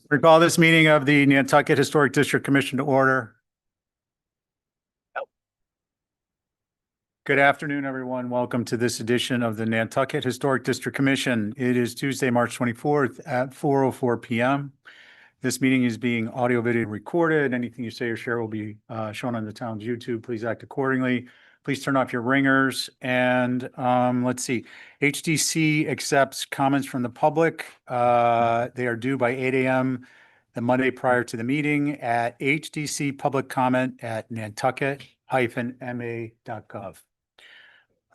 Recall this meeting of the Nantucket Historic District Commission to order. Good afternoon, everyone. Welcome to this edition of the Nantucket Historic District Commission. It is Tuesday, March 24th at 4:04 p.m. This meeting is being audio video recorded. Anything you say or share will be shown on the town's YouTube. Please act accordingly. Please turn off your ringers. And let's see. HDC accepts comments from the public. They are due by 8 a.m. the Monday prior to the meeting at hdcpubliccomment@nantucket-ma.gov.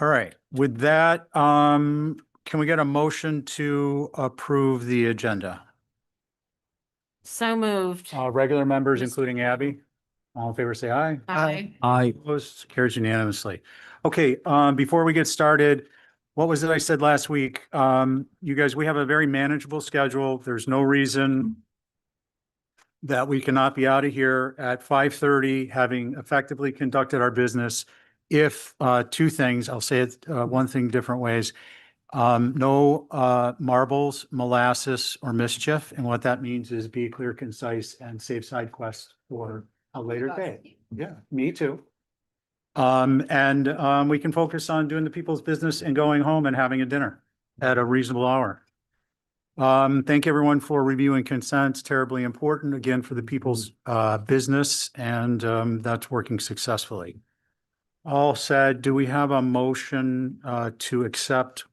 All right. With that, can we get a motion to approve the agenda? So moved. Regular members, Mr. including Abby. All in favor, say aye. Aye. Aye. Opposed, carries unanimously. Okay, before we get started, what was it I said last week? You guys, we have a very manageable schedule. There's no reason that we cannot be out of here at 5:30, having effectively conducted our business. If, two things, I'll say it, one thing different ways. No marbles, molasses, or mischief. And what that means is be clear, concise, and save side quests for a later day. Yeah, me too. And we can focus on doing the people's business and going home and having a dinner at a reasonable hour. Thank everyone for reviewing consents. Terribly important, again, for the people's business, and that's working successfully. All said, do we have a motion to accept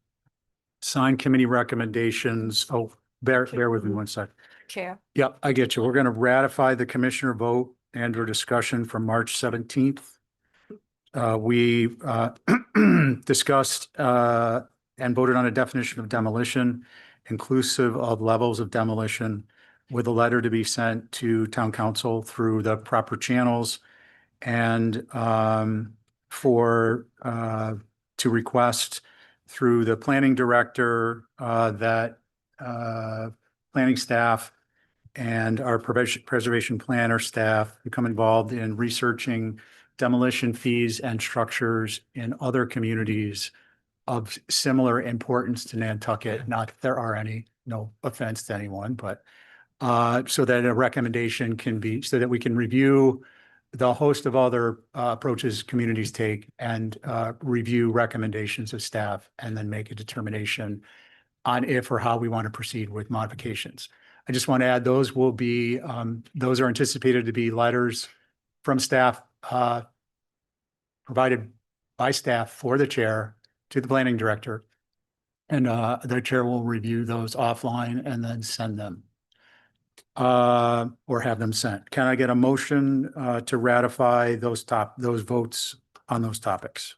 sign committee recommendations? Oh, bear with me one sec. Chair. Yep, I get you. We're going to ratify the commissioner vote and or discussion from March 17th. We discussed and voted on a definition of demolition, inclusive of levels of demolition, with a letter to be sent to town council through the proper channels, and to request through the planning director that planning staff and our preservation planner staff become involved in researching demolition fees and structures in other communities of similar importance to Nantucket. Not that there are any, no offense to anyone, but so that a recommendation can be, so that we can review the host of other approaches communities take and review recommendations of staff and then make a determination on if or how we want to proceed with modifications. I just want to add, those will be, those are anticipated to be letters from staff provided by staff for the chair to the planning director. And the chair will review those offline and then send them or have them sent. Can I get a motion to ratify those votes on those topics?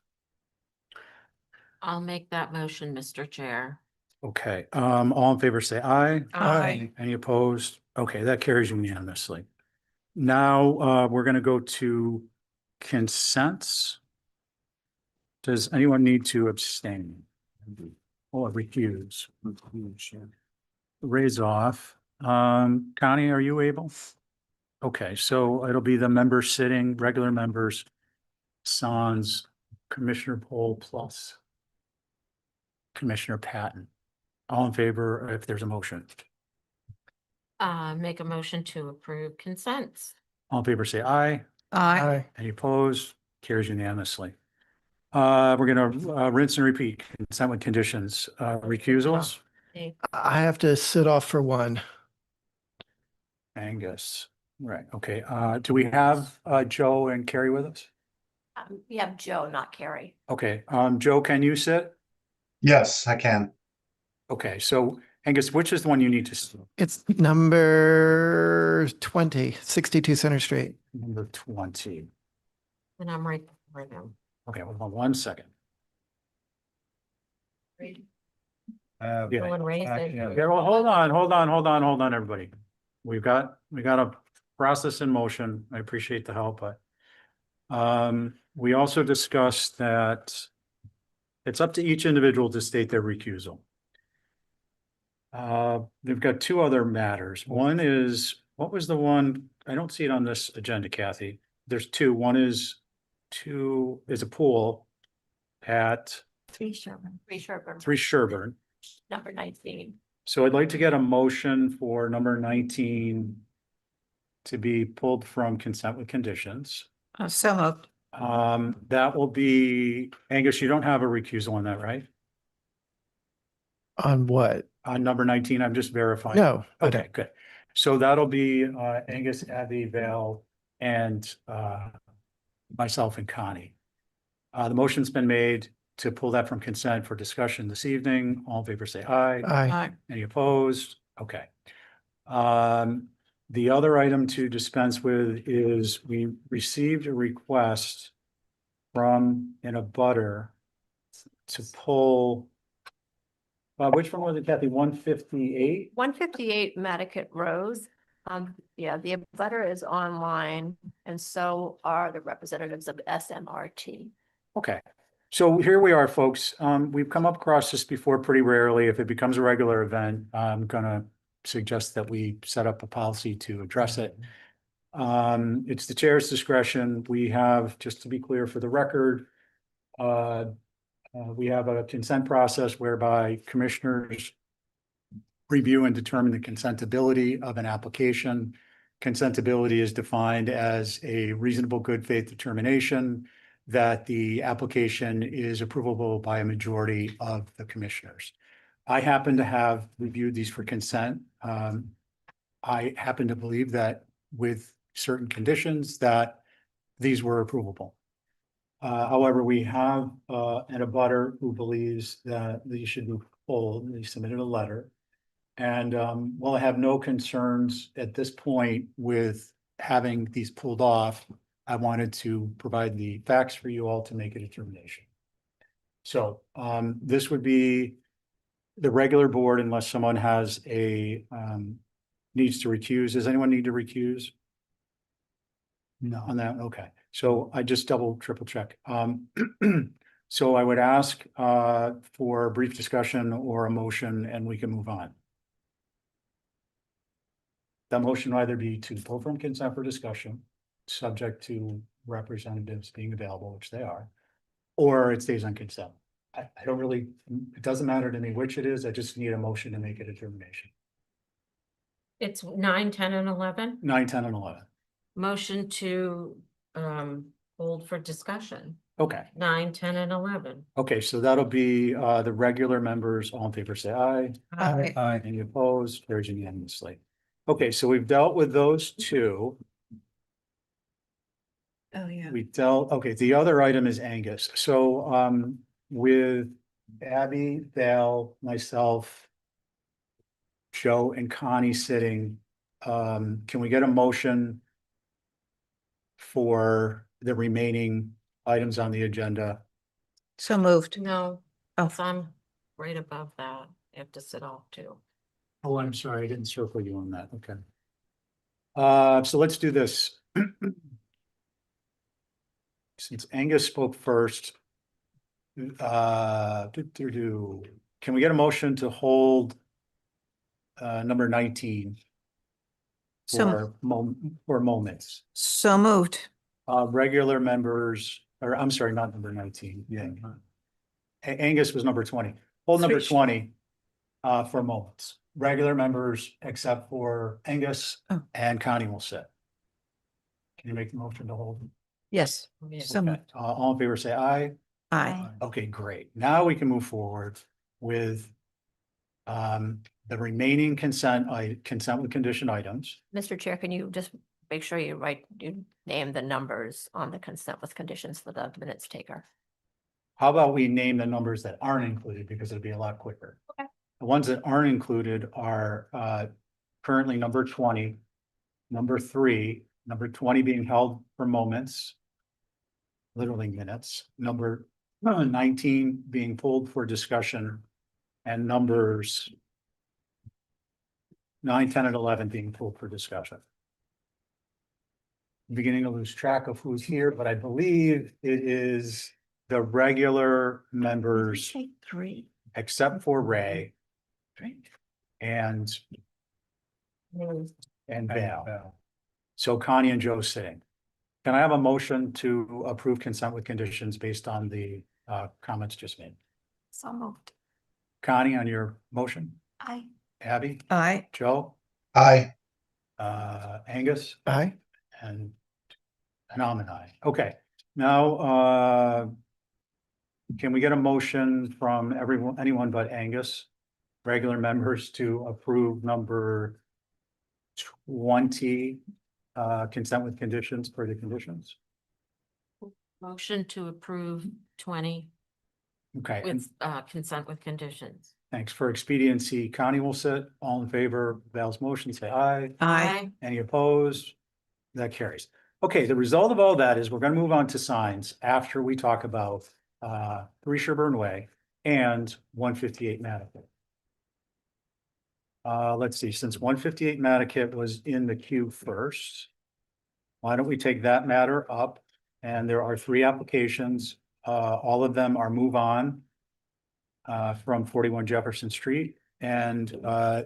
I'll make that motion, Mr. Chair. Okay, all in favor, say aye. Aye. Any opposed? Okay, that carries unanimously. Now, we're going to go to consents. Does anyone need to abstain or recuse? Raise off. Connie, are you able? Okay, so it'll be the members sitting, regular members, sans Commissioner Pohl plus Commissioner Patton. All in favor if there's a motion? Make a motion to approve consents. All in favor, say aye. Aye. Any opposed? Carries unanimously. We're gonna rinse and repeat consent with conditions. Recusals, I have to sit off for one. Angus. Right, okay. Do we have Joe and Carrie with us? We have Joe, not Carrie. Okay, Joe, can you sit? Yes, I can. Okay, so Angus, which is the one you need to sit? It's number 20, 62 Center Street. Number 20. And I'm right now. Okay, hold on one second. Yeah. No one raised it. Yeah, well, hold on, everybody. We got a process in motion. I appreciate the help, but we also discussed that it's up to each individual to state their recusal. They've got two other matters. One is, what was the one? I don't see it on this agenda, Kathy. There's two. One is a pool at 3 Sherburne. 3 Sherburne. 3 Sherburne. Number 19. So I'd like to get a motion for number 19 to be pulled from consent with conditions. So moved. That will be, Angus, you don't have a recusal on that, right? On what? On number 19, I'm just verifying. No, I Okay, don't. good. So that'll be Angus, Abby, Val, and myself and Connie. The motion's been made to pull that from consent for discussion this evening. All in favor, say aye. Aye. Any opposed? Okay. The other item to dispense with is we received a request from an abutter to pull, which one was it, Kathy? 158? 158 Matticat Rose. Yeah, the abutter is online and so are the representatives of SMRT. Okay, so here we are, folks. We've come up across this before pretty rarely. If it becomes a regular event, I'm gonna suggest that we set up a policy to address it. It's the chair's discretion. We have, just to be clear for the record, we have a consent process whereby commissioners review and determine the consentability of an application. Consentability is defined as a reasonable good faith determination that the application is approvable by a majority of the commissioners. I happen to have reviewed these for consent. I happen to believe that with certain conditions that these were approvable. However, we have an abutter who believes that these should be pulled. They submitted a letter. And while I have no concerns at this point with having these pulled off, I wanted to provide the facts for you all to make a determination. So this would be the regular board unless someone has a needs to recuse. Does anyone need to recuse? No, on that, okay. So I just triple check. So I would ask for a brief discussion or a motion and we can move on. That motion will either be to pull from consent for discussion, subject to representatives being available, which they are, or it stays on consent. I don't really, it doesn't matter to me which it is. I just need a motion to make a determination. It's 9, 10, and 11. 9, 10, and 11. Motion to hold for discussion. Okay. 9, 10, and 11. Okay, so that'll be the regular members. All in favor, say aye. Aye. Aye. Any opposed? Carries unanimously. Okay, so we've dealt with those two. Oh, yeah. Okay, the other item is Angus. So with Abby, Val, myself, Joe and Connie sitting, can we get a motion for the remaining items on the agenda? So moved. No, Oh. I'm right above that. I have to sit off too. Oh, I'm sorry, I didn't circle you on that. Okay. So let's do this. Since Angus spoke first. Can we get a motion to hold number 19 So, for moments? so moved. Regular members, or I'm sorry, not number 19. Yeah. Angus was number 20. Hold number 20 for moments. Regular members, except for Angus Oh. and Connie will sit. Can you make the motion to hold? Yes. Yeah. So Okay. moved. All in favor, say aye. Aye. Okay, great. Now we can move forward with the remaining consent with condition items. Mr. Chair, can you just make sure you name the numbers on the consent with conditions for the minutes taker? How about we name the numbers that aren't included because it'll be a lot quicker. Okay. The ones that aren't included are currently number 20, number 3, number 20 being held for moments, literally minutes, number 19 being pulled for discussion, and numbers 9, 10, and 11 being pulled for discussion. Beginning to lose track of who's here, but I believe it is the regular members, Say 3. except for Ray and Val. So Connie and Joe sitting. Can I have a motion to approve consent with conditions based on the comments just made? So moved. Connie, on your motion? Aye. Abby, Aye. Joe, Aye. Angus, Aye. and I'm an aye. Okay, now, can we get a motion from anyone but Angus, regular members, to approve number 20, consent with conditions for the conditions? Motion to approve 20 Okay, and with consent with conditions. thanks. For expediency, Connie will sit. All in favor of Val's motion, say aye. Aye. Any opposed? That carries. Okay, the result of all that is we're gonna move on to signs after we talk about 3 Sherburne Way and 158 Mattocket. Let's see, since 158 Mattocket was in the queue first, why don't we take that matter up? And there are 3 applications. All of them are move on from 41 Jefferson Street. And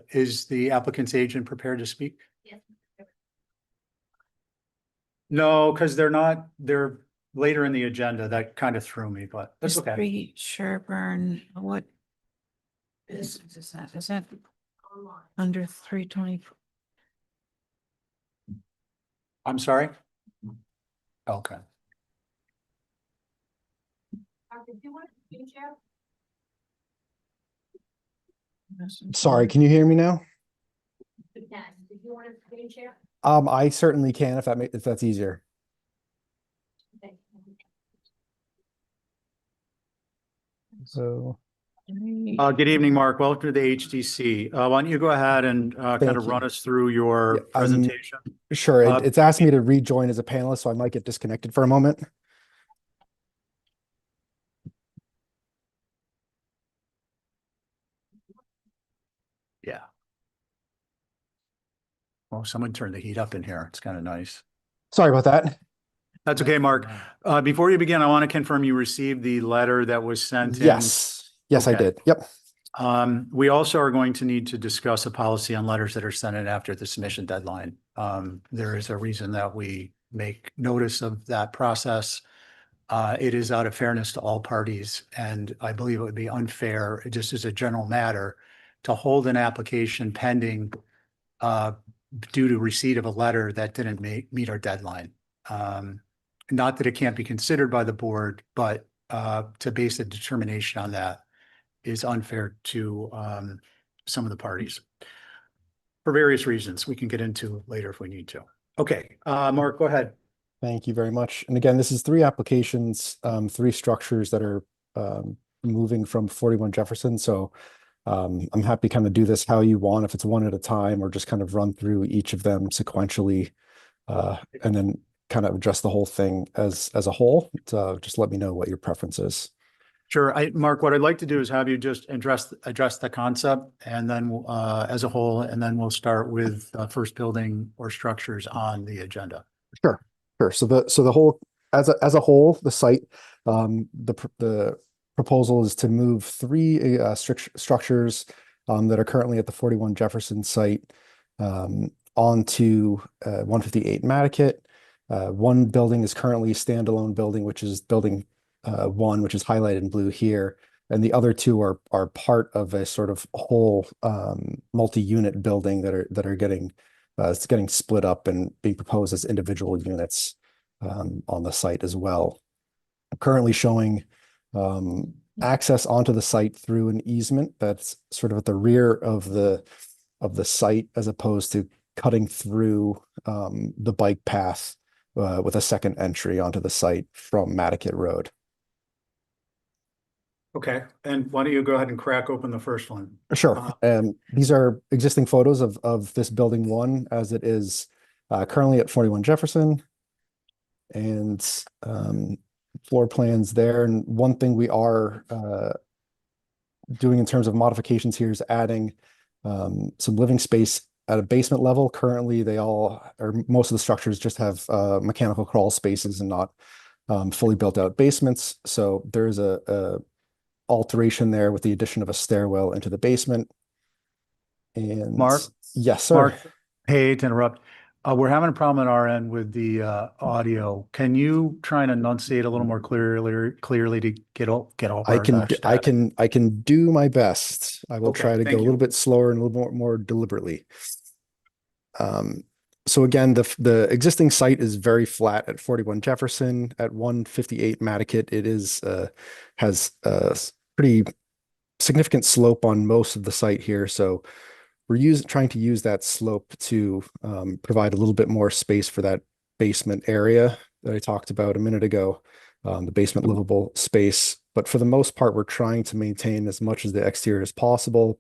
is the applicant's agent prepared to speak? No, because they're later in the agenda. That kind of threw me, but that's okay. 3 Sherburne, what is that? Is that under 320? I'm sorry? Okay. Sorry, can you hear me now? I certainly can if that's easier. So, Good evening, Mark. Welcome to the HDC. Why don't you go ahead and kind Thank of you. run us through your Yeah, presentation? sure, Uh, it's asked me to rejoin as a panelist, so I might get disconnected for a moment. Yeah. Well, someone turned the heat up in here. It's kind of nice. Sorry about that. That's okay, Mark. Before you begin, I want to confirm you received the letter that was sent in. Yes, I Okay. did. Yep. We also are going to need to discuss a policy on letters that are sent in after the submission deadline. There is a reason that we make notice of that process. It is out of fairness to all parties, and I believe it would be unfair, just as a general matter, to hold an application pending due to receipt of a letter that didn't meet our deadline. Not that it can't be considered by the board, but to base a determination on that is unfair to some of the parties. For various reasons we can get into later if we need to. Okay, Mark, go ahead. Thank you very much. And again, this is 3 applications, 3 structures that are moving from 41 Jefferson. So I'm happy to kind of do this how you want, if it's one at a time or just kind of run through each of them sequentially and then kind of address the whole thing as a whole. So just let me know what your preference is. Sure. Mark, what I'd like to do is have you just address the concept and then as a whole, and then we'll start with first building or structures on the agenda. Sure. So the whole as a whole, the site, the proposal is to move 3 structures that are currently at the 41 Jefferson site onto 158 Mattocket. One building is currently a standalone building, which is building 1, which is highlighted in blue here, and the other 2 are part of a sort of whole multi-unit building that are getting it's getting split up and being proposed as individual units on the site as well. I'm currently showing access onto the site through an easement that's sort of at the rear of the site, as opposed to cutting through the bike path with a second entry onto the site from Mattocket Road. Okay, and why don't you go ahead and crack open the first one? Sure. These are existing photos of this building 1 as it is currently at 41 Jefferson, and floor plans there. And one thing we are doing in terms of modifications here is adding some living space at a basement level. Currently, most of the structures just have mechanical crawl spaces and not fully built out basements. So there's a alteration there with the addition of a stairwell into the basement. And Mark? yes, sir. Mark, hate to interrupt. We're having a problem at our end with the audio. Can you try and enunciate a little more clearly to get over I our can, static? I can do my best. I will Okay, try to go thank a little you. bit slower and a little more deliberately. So again, the existing site is very flat at 41 Jefferson. At 158 Mattocket, it is has a pretty significant slope on most of the site here. So we're trying to use that slope to provide a little bit more space for that basement area that I talked about a minute ago, the basement livable space. But for the most part, we're trying to maintain as much as the exterior as possible.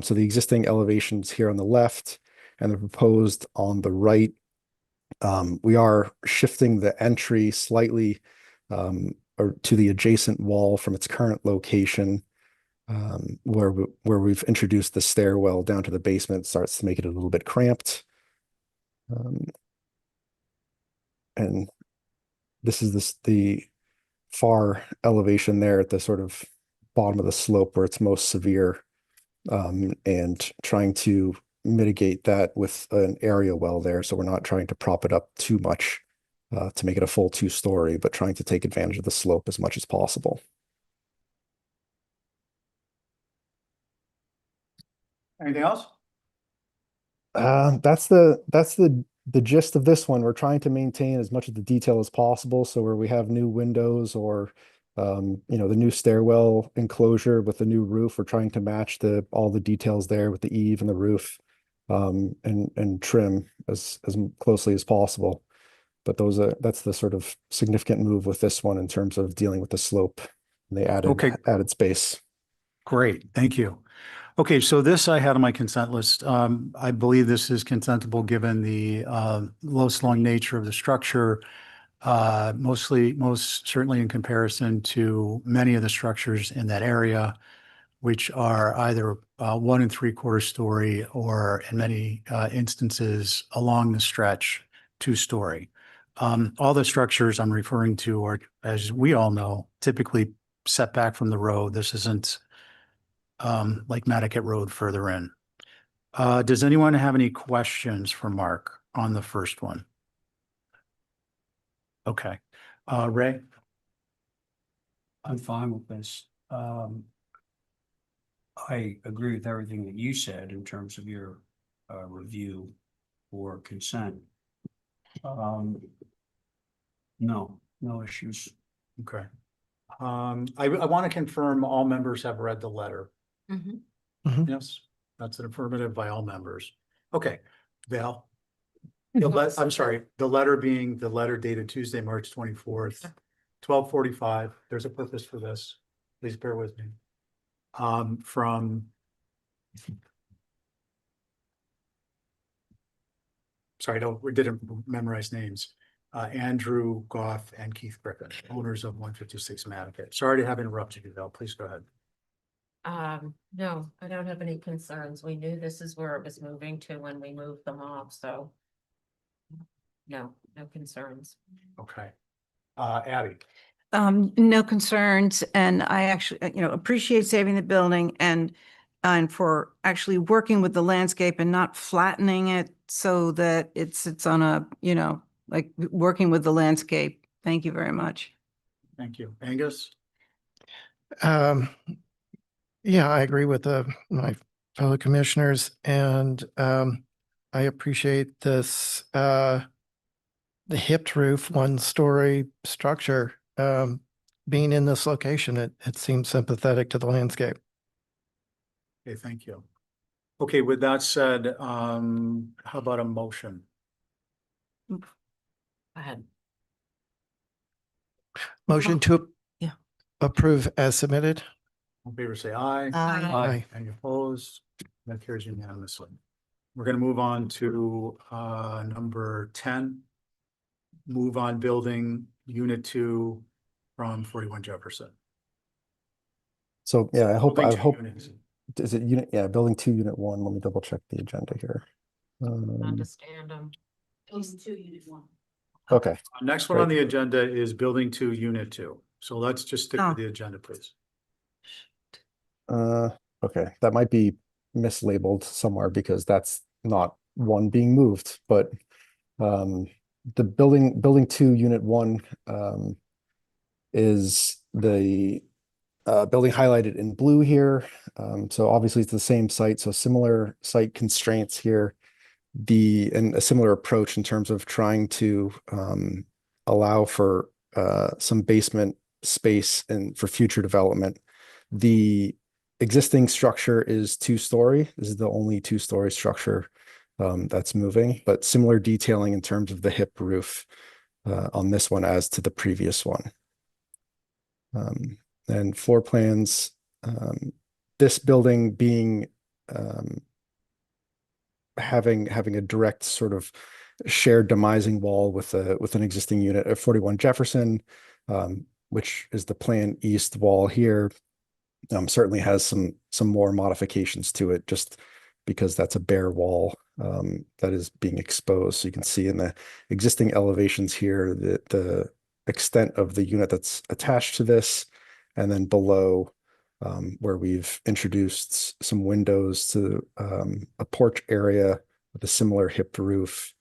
So the existing elevations here on the left and the proposed on the right. We are shifting the entry slightly or to the adjacent wall from its current location, where we've introduced the stairwell down to the basement. Starts to make it a little bit cramped. And this is the far elevation there at the sort of bottom of the slope where it's most severe, and trying to mitigate that with an area well there. So we're not trying to prop it up too much to make it a full 2-story, but trying to take advantage of the slope as much as possible. Anything else? That's the gist of this one. We're trying to maintain as much of the detail as possible. So where we have new windows or the new stairwell enclosure with the new roof, we're trying to match all the details there with the eave and the roof, and trim as closely as possible. But that's the sort of significant move with this one in terms of dealing with the slope and the Okay. added space. Great, thank you. Okay, so this I had on my consent list. I believe this is consentable given the low slung nature of the structure, most certainly in comparison to many of the structures in that area, which are either 1 3/4 story or in many instances along the stretch 2-story. All the structures I'm referring to are, as we all know, typically set back from the road. This isn't like Mattocket Road further in. Does anyone have any questions for Mark on the first one? Okay. Ray? I'm fine with this. I agree with everything that you said in terms of your review for consent. No issues. Okay. I want to confirm all members have read the letter. Mhm. Yes, that's an affirmative by all members. Okay, Val? I'm sorry, the letter being the letter dated Tuesday, March 24th, 12:45. There's a purpose for this. Please bear with me. From sorry, we didn't memorize names. Andrew Goff and Keith Griffin, owners of 156 Mattocket. Sorry to have interrupted you, Val. Please go ahead. No, I don't have any concerns. We knew this is where it was moving to when we moved them off, so. No concerns. Okay. Abby? No concerns, and I actually, appreciate saving the building and for actually working with the landscape and not flattening it so that it sits on a, like working with the landscape. Thank you very much. Thank you. Angus? Yeah, I agree with my fellow commissioners, and I appreciate this the hipped roof 1-story structure being in this location. It seems sympathetic to the landscape. Okay, thank you. Okay, with that said, how about a motion? Go ahead. Motion to Yeah. approve as submitted. All in favor, say aye. Aye. Any opposed? That carries unanimously. We're going to move on to number 10. Move on building unit 2 from 41 Jefferson. So yeah, I hope Building 2 units. is it unit? Yeah, building 2, unit 1. Let me double check the agenda here. Understand them. Okay. Next one on the agenda is building 2, unit 2. So let's just stick Oh. with the agenda, please. Okay, that might be mislabeled somewhere because that's not one being moved, but The building 2, unit 1, is the building highlighted in blue here. So obviously it's the same site, so similar site constraints here. And a similar approach in terms of trying to allow for some basement space and for future development. The existing structure is 2-story. This is the only 2-story structure that's moving, but similar detailing in terms of the hip roof on this one as to the previous one. And floor plans, this building being having a direct sort of shared demising wall with an existing unit at 41 Jefferson, which is the planned east wall here, certainly has some more modifications to it, just because that's a bare wall that is being exposed. So you can see in the existing elevations here the extent of the unit that's attached to this, and then below where we've introduced some windows to a porch area with a similar hipped roof,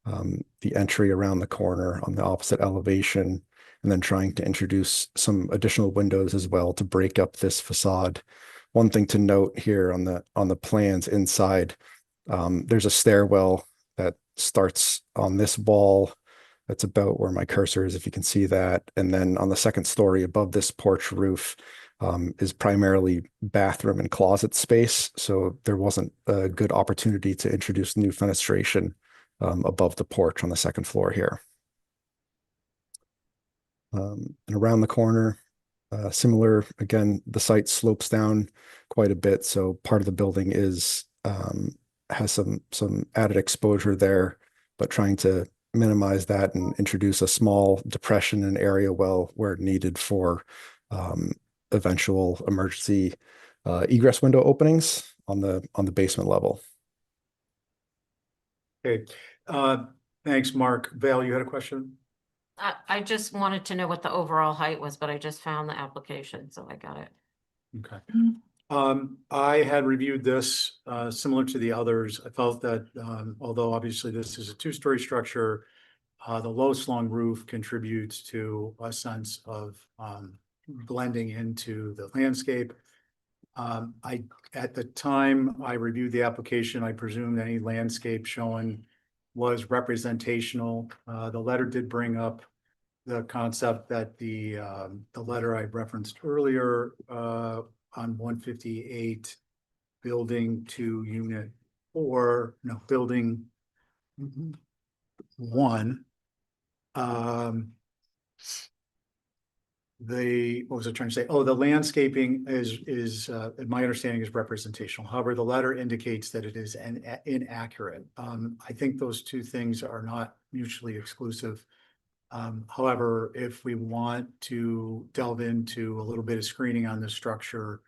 the entry around the corner on the opposite elevation, and then trying to introduce some additional windows as well to break up this facade. One thing to note here on the plans inside, there's a stairwell that starts on this wall. That's about where my cursor is, if you can see that. And then on the second story above this porch roof is primarily bathroom and closet space. So there wasn't a good opportunity to introduce new fenestration above the porch on the second floor here. And around the corner, similar, again, the site slopes down quite a bit. So part of the building has some added exposure there, but trying to minimize that and introduce a small depression in area well where needed for eventual emergency egress window openings on the basement level. Okay, thanks, Mark. Val, you had a question? I just wanted to know what the overall height was, but I just found the application, so I got it. Okay. I had reviewed this, similar to the others. I felt that, although obviously this is a 2-story structure, the low slung roof contributes to a sense of, blending into the landscape. At the time I reviewed the application, I presumed any landscape shown was representational. The letter did bring up the concept that the letter I referenced earlier, on 158, building 2, unit 4, no, building 1. What was I trying to say? Oh, the landscaping is my understanding is representational. However, the letter indicates that it is inaccurate. I think those two things are not mutually exclusive. However, if we want to delve into a little bit of screening on the structure,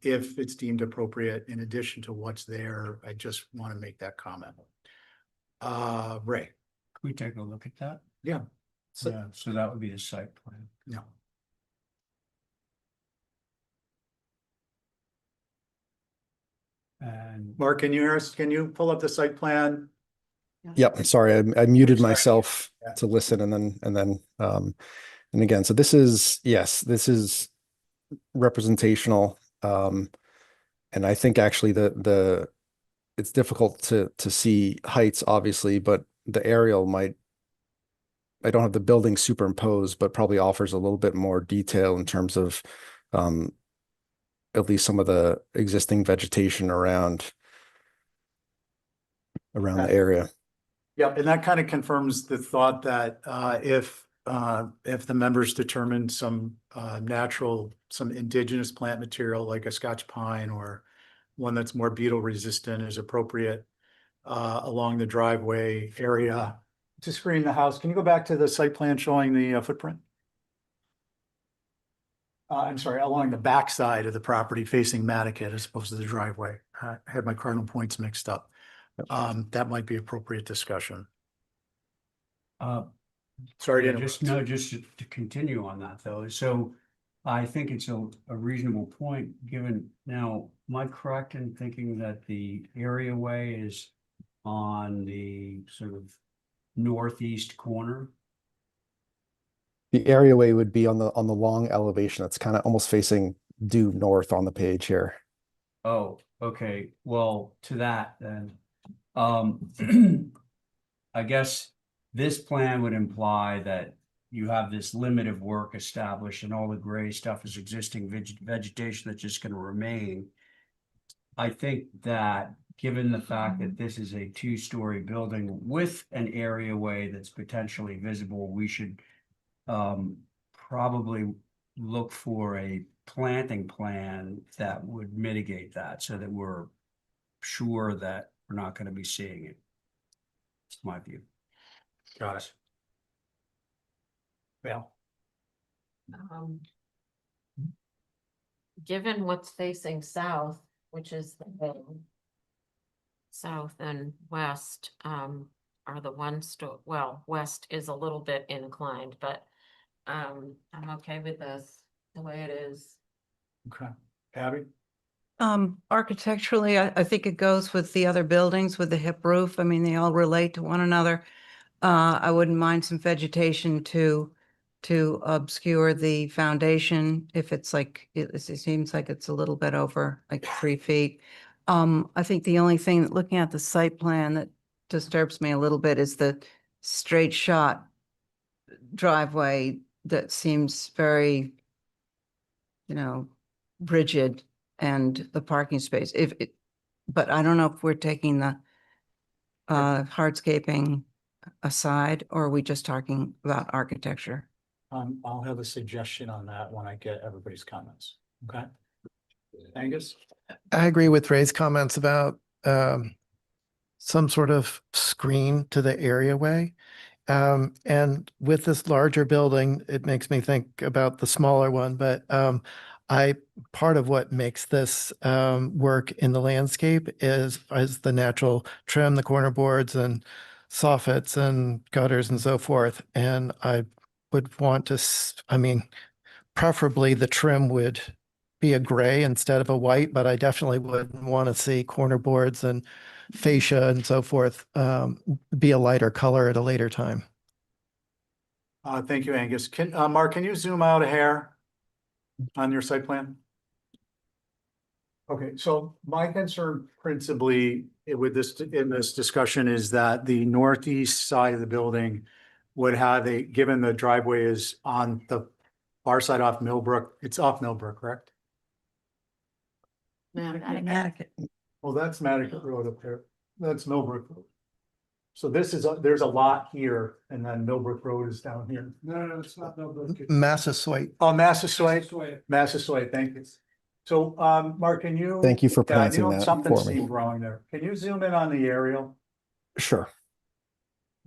if it's deemed appropriate, in addition to what's there, I just want to make that comment. Ray. Can we take a look at that? Yeah. Yeah, so that would be the site plan. No. And Mark, Can you hear us? Can you pull up the site plan? yep, sorry, I muted Sorry. myself Yeah. to listen, and again, so this is representational. And I think actually it's difficult to see heights, obviously, but the aerial I don't have the building superimposed, but probably offers a little bit more detail in terms of at least some of the existing vegetation around the area. Yeah, and that kind of confirms the thought that if the members determine some some indigenous plant material like a Scotch pine or one that's more beetle resistant is appropriate along the driveway area to screen the house. Can you go back to the site plan showing the footprint? I'm sorry, along the back side of the property facing Nantucket as opposed to the driveway. I had my cardinal points mixed up. That might be appropriate discussion. Sorry to interrupt. just to continue on that though, so I think it's a reasonable point, given now, am I correct in thinking that the areaway is on the sort of northeast corner. The areaway would be on the long elevation that's kind of almost facing due north on the page here. Oh, okay, well, to that then, I guess this plan would imply that you have this limit of work established and all the gray stuff is existing vegetation that's just gonna remain. I think that given the fact that this is a two-story building with an areaway that's potentially visible, we should probably look for a planting plan that would mitigate that so that we're sure that we're not gonna be seeing it. It's my view. Got it. Well, Um, Given what's facing south, which is the hill, south and west, are the ones to, well, west is a little bit inclined, but I'm okay with this, the way it is. okay. Abby? Architecturally, I think it goes with the other buildings with the hip roof. I mean, they all relate to one another. I wouldn't mind some vegetation to obscure the foundation if it's like, it seems like it's a little bit over like 3 feet. I think the only thing, looking at the site plan, that disturbs me a little bit is the straight shot driveway that seems very, rigid, and the parking space, but I don't know if we're taking the hardscaping aside, or are we just talking about architecture? I'll have a suggestion on that when I get everybody's comments, okay? Angus? I agree with Ray's comments about some sort of screen to the areaway. And with this larger building, it makes me think about the smaller one, but part of what makes this work in the landscape is the natural trim, the corner boards and soffits and gutters and so forth. And I would want to, I mean, preferably the trim would be a gray instead of a white, but I definitely would want to see corner boards and fascia and so forth be a lighter color at a later time. Thank you, Angus. Mark, can you zoom out a hair on your site plan? Okay, so my concern principally with this, in this discussion, is that the northeast side of the building would have given the driveway is on the far side off Millbrook, it's off Millbrook, correct? Connecticut. Well, that's Mattocket Road up there. That's Millbrook Road. So there's a lot here, and then Millbrook Road is down here. No, it's not Millbrook. Massasoit. Oh, Massasoit, thank you. So, Mark, can you? Thank you for Yeah, I pronouncing knew that something for me. seemed wrong there. Can you zoom in on the aerial? Sure.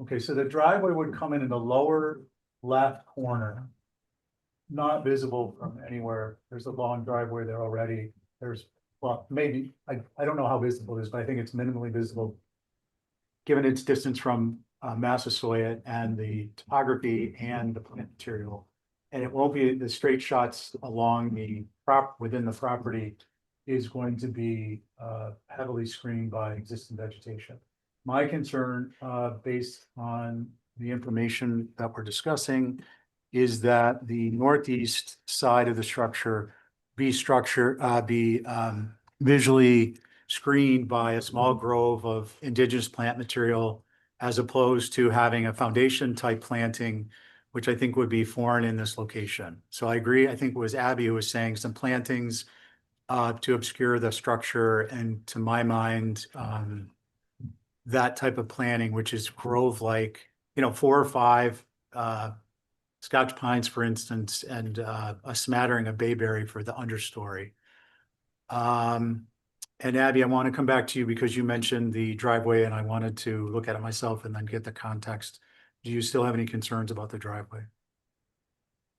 Okay, so the driveway would come in the lower left corner. Not visible from anywhere. There's a long driveway there already. There's, well, maybe, I don't know how visible it is, but I think it's minimally visible. Given its distance from Massasoit and the topography and the plant material. And it won't be the straight shots along the within the property is going to be heavily screened by existing vegetation. My concern, based on the information that we're discussing, is that the northeast side of the structure be visually screened by a small grove of indigenous plant material, as opposed to having a foundation type planting, which I think would be foreign in this location. So I agree. I think it was Abby who was saying some plantings to obscure the structure, and to my mind, that type of planting, which is grove-like, 4 or 5 Scotch pines, for instance, and a smattering of bayberry for the understory. And Abby, I want to come back to you because you mentioned the driveway, and I wanted to look at it myself and then get the context. Do you still have any concerns about the driveway?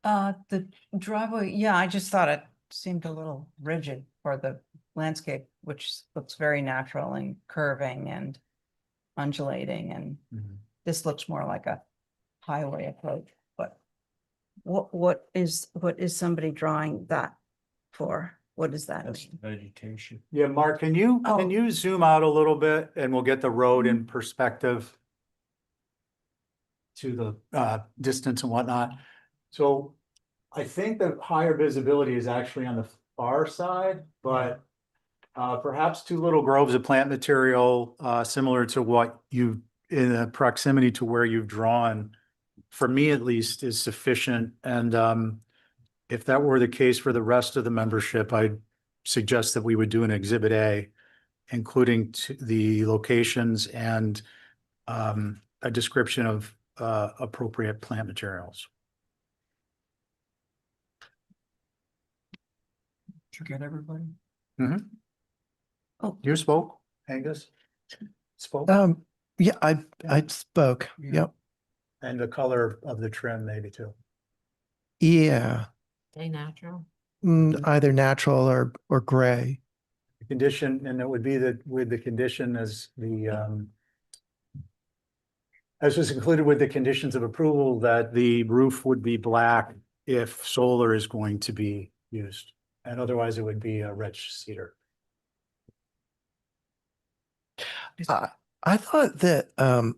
The driveway, yeah, I just thought it seemed a little rigid for the landscape, which looks very natural and curving and undulating, and this looks more like a highway approach. But what is somebody drawing that for? What does that That's mean? vegetation. Yeah, Mark, can you zoom out a little bit and we'll get the road in perspective? to the distance and whatnot. So I think the higher visibility is actually on the far side, but perhaps two little groves of plant material similar to what you, in the proximity to where you've drawn, for me at least, is sufficient. And if that were the case for the rest of the membership, I'd suggest that we would do an Exhibit A, including the locations and a description of appropriate plant materials. Did you get everybody? Oh, you spoke, Angus? Spoke? Yeah, I spoke. Yeah. Yep. And the color of the trim maybe too. Yeah. Stay natural. Either natural or gray. The condition, and it would be that with the condition as as was included with the conditions of approval, that the roof would be black if solar is going to be used. And otherwise it would be a rich cedar. I thought that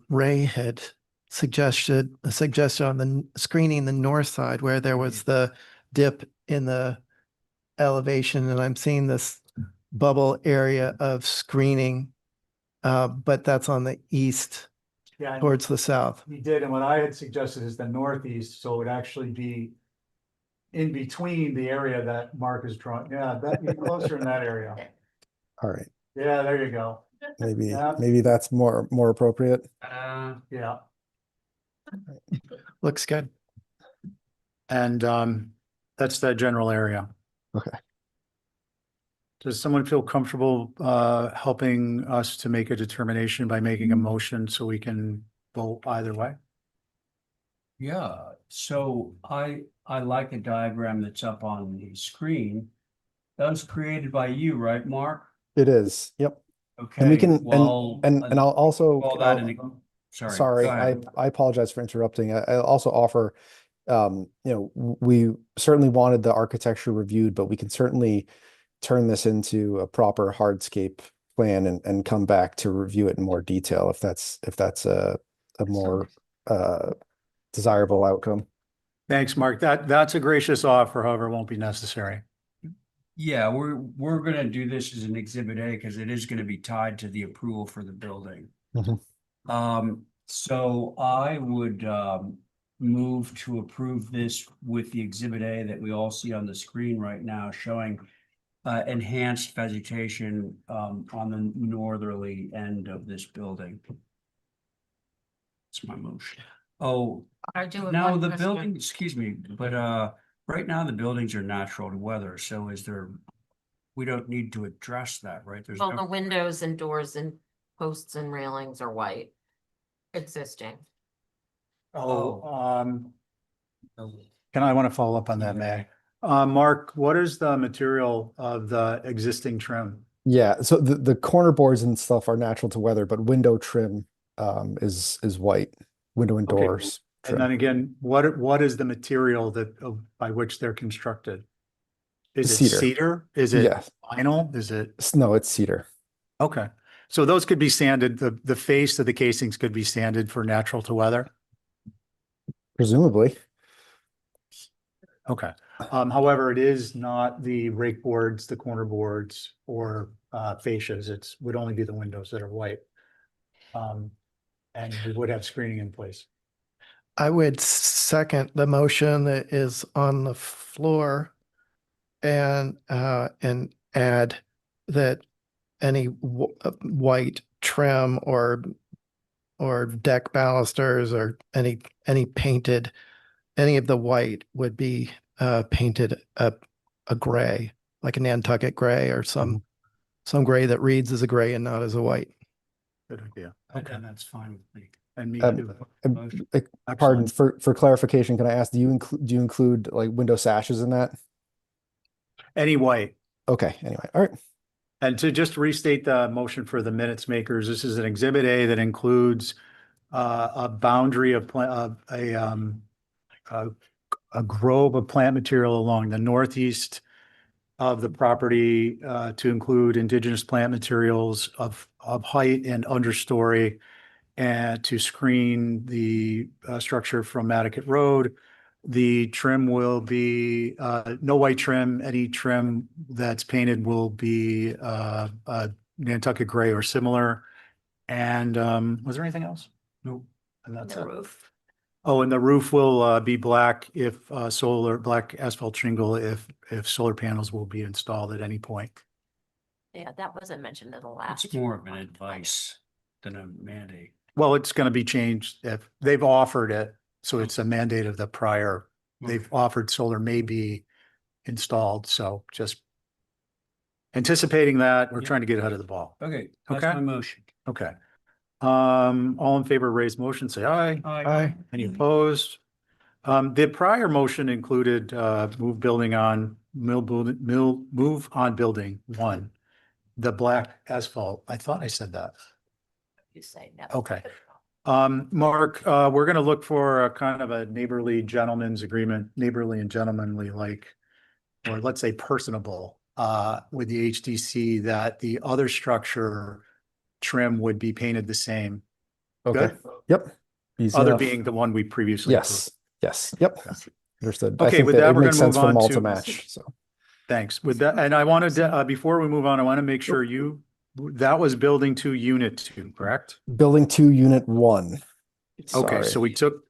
Ray had suggested on the screening the north side where there was the dip in the elevation, and I'm seeing this bubble area of screening, but that's on the east Yeah, towards the south. he did, and what I had suggested is the northeast, so it would actually be in between the area that Mark is drawing. Yeah, that be closer in that area. All right, Yeah, there you go. maybe, Yeah. maybe that's more appropriate. Yeah, Looks good. and that's the general area. Okay. Does someone feel comfortable helping us to make a determination by making a motion so we can vote either way? Yeah, so I like the diagram that's up on the screen. That was created by you, right, Mark? It is, yep. Okay. And we can, well, and I'll also, call that sorry. sorry, go ahead. I apologize for interrupting. I'll also offer, we certainly wanted the architecture reviewed, but we can certainly turn this into a proper hardscape plan and come back to review it in more detail if that's a more desirable outcome. Thanks, Mark. That's a gracious offer, however, won't be necessary. Yeah, we're gonna do this as an exhibit A because it is gonna be tied to the approval for the building. Mhm. So I would move to approve this with the exhibit A that we all see on the screen right now, showing enhanced vegetation on the northerly end of this building. That's my motion. Oh, I do have now one the question. building, excuse me, but right now the buildings are natural to weather, so is there, we don't need to address that, right? There's Well, no, the windows and doors and posts and railings are white. Existing. Can I want to follow up on that, May? Mark, what is the material of the existing trim? Yeah, so the corner boards and stuff are natural to weather, but window trim is white, window and Okay. doors And then trim. again, what is the material that by which they're constructed? Is it Cedar. cedar? Is it Yeah. vinyl? Is it? No, it's cedar. Okay. So those could be sanded, the face of the casings could be sanded for natural to weather? Presumably. Okay. However, it is not the rake boards, the corner boards, or fascias. It's would only be the windows that are white. And we would have screening in place. I would second the motion that is on the floor and add that any white trim or deck balusters or any painted, any of the white would be painted a gray, like a Nantucket gray or some gray that reads as a gray and not as a white. Good idea. okay, Okay. that's fine with me. And me Um, too. Motion. Pardon, Excellent. for clarification, can I ask, do you include like window sashes in that? Any white. Okay, anyway, all right. And to just restate the motion for the minutes makers, this is an exhibit A that includes a boundary of a grove of plant material along the northeast of the property to include indigenous plant materials of height and understory, and to screen the structure from Nantucket Road. The trim will be no white trim. Any trim that's painted will be Nantucket gray or similar. And was there anything else? Nope. And that's The it. roof. Oh, and the roof will be black if black asphalt shingle if solar panels will be installed at any point. Yeah, that wasn't mentioned in the last. It's more of an advice than a mandate. Well, it's going to be changed if they've offered it. So it's a mandate of the prior. They've offered solar may be installed. So just anticipating that, we're Yeah. trying to get ahead of the ball. Okay, that's Okay. my motion. Okay. All in favor, raise motion, say aye. Aye. Any opposed? The prior motion included, move building on, move on building one, the black asphalt. I thought I said that. You say no. Okay. Mark, we're gonna look for a kind of a neighborly gentleman's agreement, neighborly and gentlemanly like, or let's say personable, with the HDC that the other structure trim would be painted the same. Okay. Good? Yep. Easy Other enough. being the one we previously. Yes. Yes. Yep. Understood. I Okay, think with that that, it we're makes gonna sense move for them on all to- to match. So Thanks. With that, and I wanted to, before we move on, I want to make sure that was building 2, unit 2, correct? building 2, unit 1. Okay, so Sorry.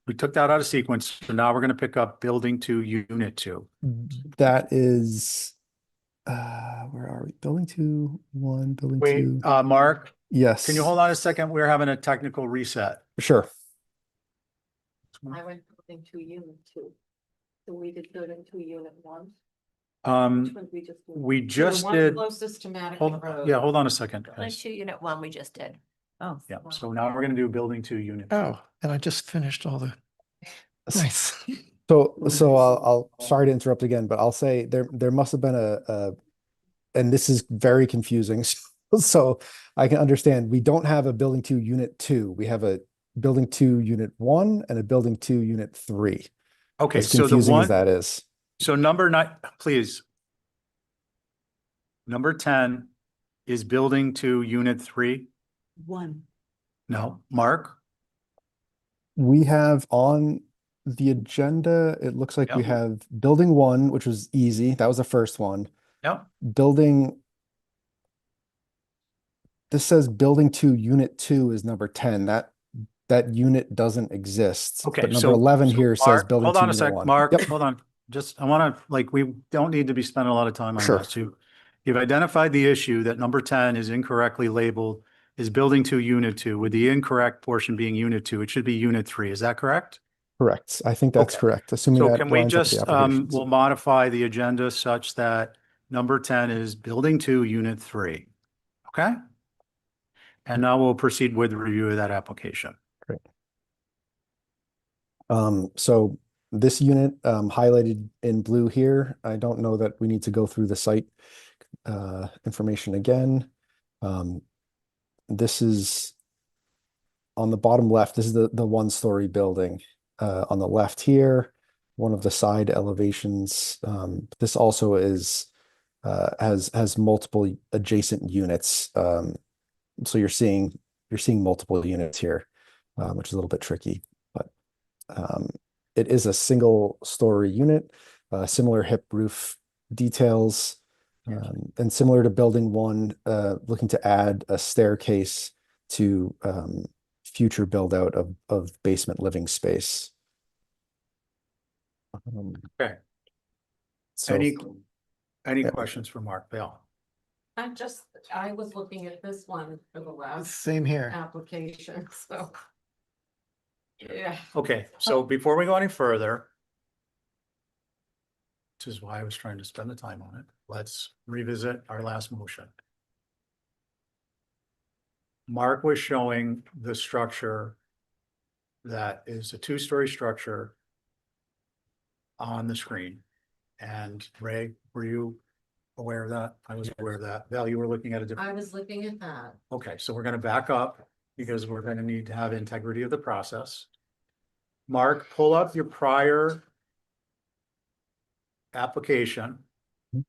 we took that out of sequence. So now we're going to pick up building 2, unit 2. That is, where are we? Building 2, 1, building Wait, 2. Mark, Yes. can you hold on a second? We're having a technical reset. Sure. I went building 2, unit 2. So we did building 2, unit 1. Which one we just? did? We So the just one did, Closest to Nantucket hold, Road. yeah, hold on a second. Building guys. 2, unit 1, we just did. Oh. Yeah, so now we're going to do building 2, unit 2. Oh, and I just finished all the, nice. So I'll sorry to interrupt again, but I'll say there must have been a and this is very confusing. So I can understand we don't have a building 2, unit 2. We have a building 2, unit 1 and a building 2, unit 3. Okay, As so the confusing as one, that is. so number 9, please. Number 10 is building 2, unit 3. 1. No, Mark? We have on the agenda, it looks like we Yep. have building 1, which was easy. That was the first one. Yep. Building. This says building 2, unit 2 is number 10. That unit doesn't exist. Okay, But number so 11 so here says Mark, building hold 2, on a unit sec, 1. Mark, Yep. hold on. Just, I want to, like, we don't need to be spending a lot of time on Sure. this. You've identified the issue that number 10 is incorrectly labeled is building 2, unit 2, with the incorrect portion being unit 2. It should be unit 3. Is that correct? Correct. I think that's Okay. correct. Assuming So that can we lines up with the just, applications. we'll modify the agenda such that number 10 is building 2, unit 3. Okay? And now we'll proceed with the review of that application. So this unit highlighted in blue here, I don't know that we need to go through the site information again. This is on the bottom left. This is the 1-story building. On the left here, one of the side elevations. This also is has multiple adjacent units. So you're seeing multiple units here, which is a little bit tricky, but it is a single-story unit, similar hip roof details, and similar to building 1, looking to add a staircase to future build out of basement living space. Okay. So Any Yeah. questions for Mark Bell? I was looking at this one for the last Same here. application, so. Yeah. Okay, so before we go any further, which is why I was trying to spend the time on it, let's revisit our last motion. Mark was showing the structure that is a 2-story structure on the screen. And Ray, were you aware of that? I was aware of that. Val, you were looking at a different. I was looking at that. Okay, so we're gonna back up because we're gonna need to have integrity of the process. Mark, pull up your prior application.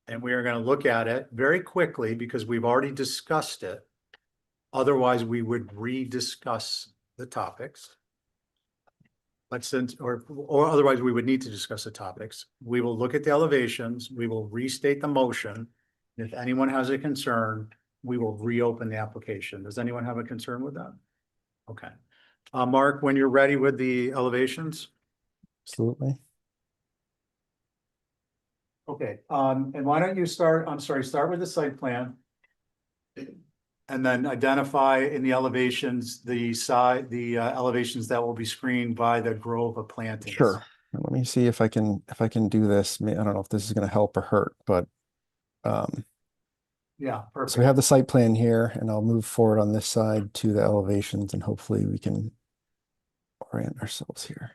And we are gonna look at it very quickly because we've already discussed it. Otherwise, we would rediscuss the topics. But since, or otherwise we would need to discuss the topics. We will look at the elevations, we will restate the motion. If anyone has a concern, we will reopen the application. Does anyone have a concern with that? Okay. Mark, when you're ready with the elevations? Absolutely. Okay, and why don't you start, I'm sorry, start with the site plan. And then identify in the elevations, the elevations that will be screened by the grove of plantings. Sure. Let me see if I can do this. I don't know if this is going to help or hurt, but Yeah, so perfect. we have the site plan here, and I'll move forward on this side to the elevations, and hopefully we can orient ourselves here.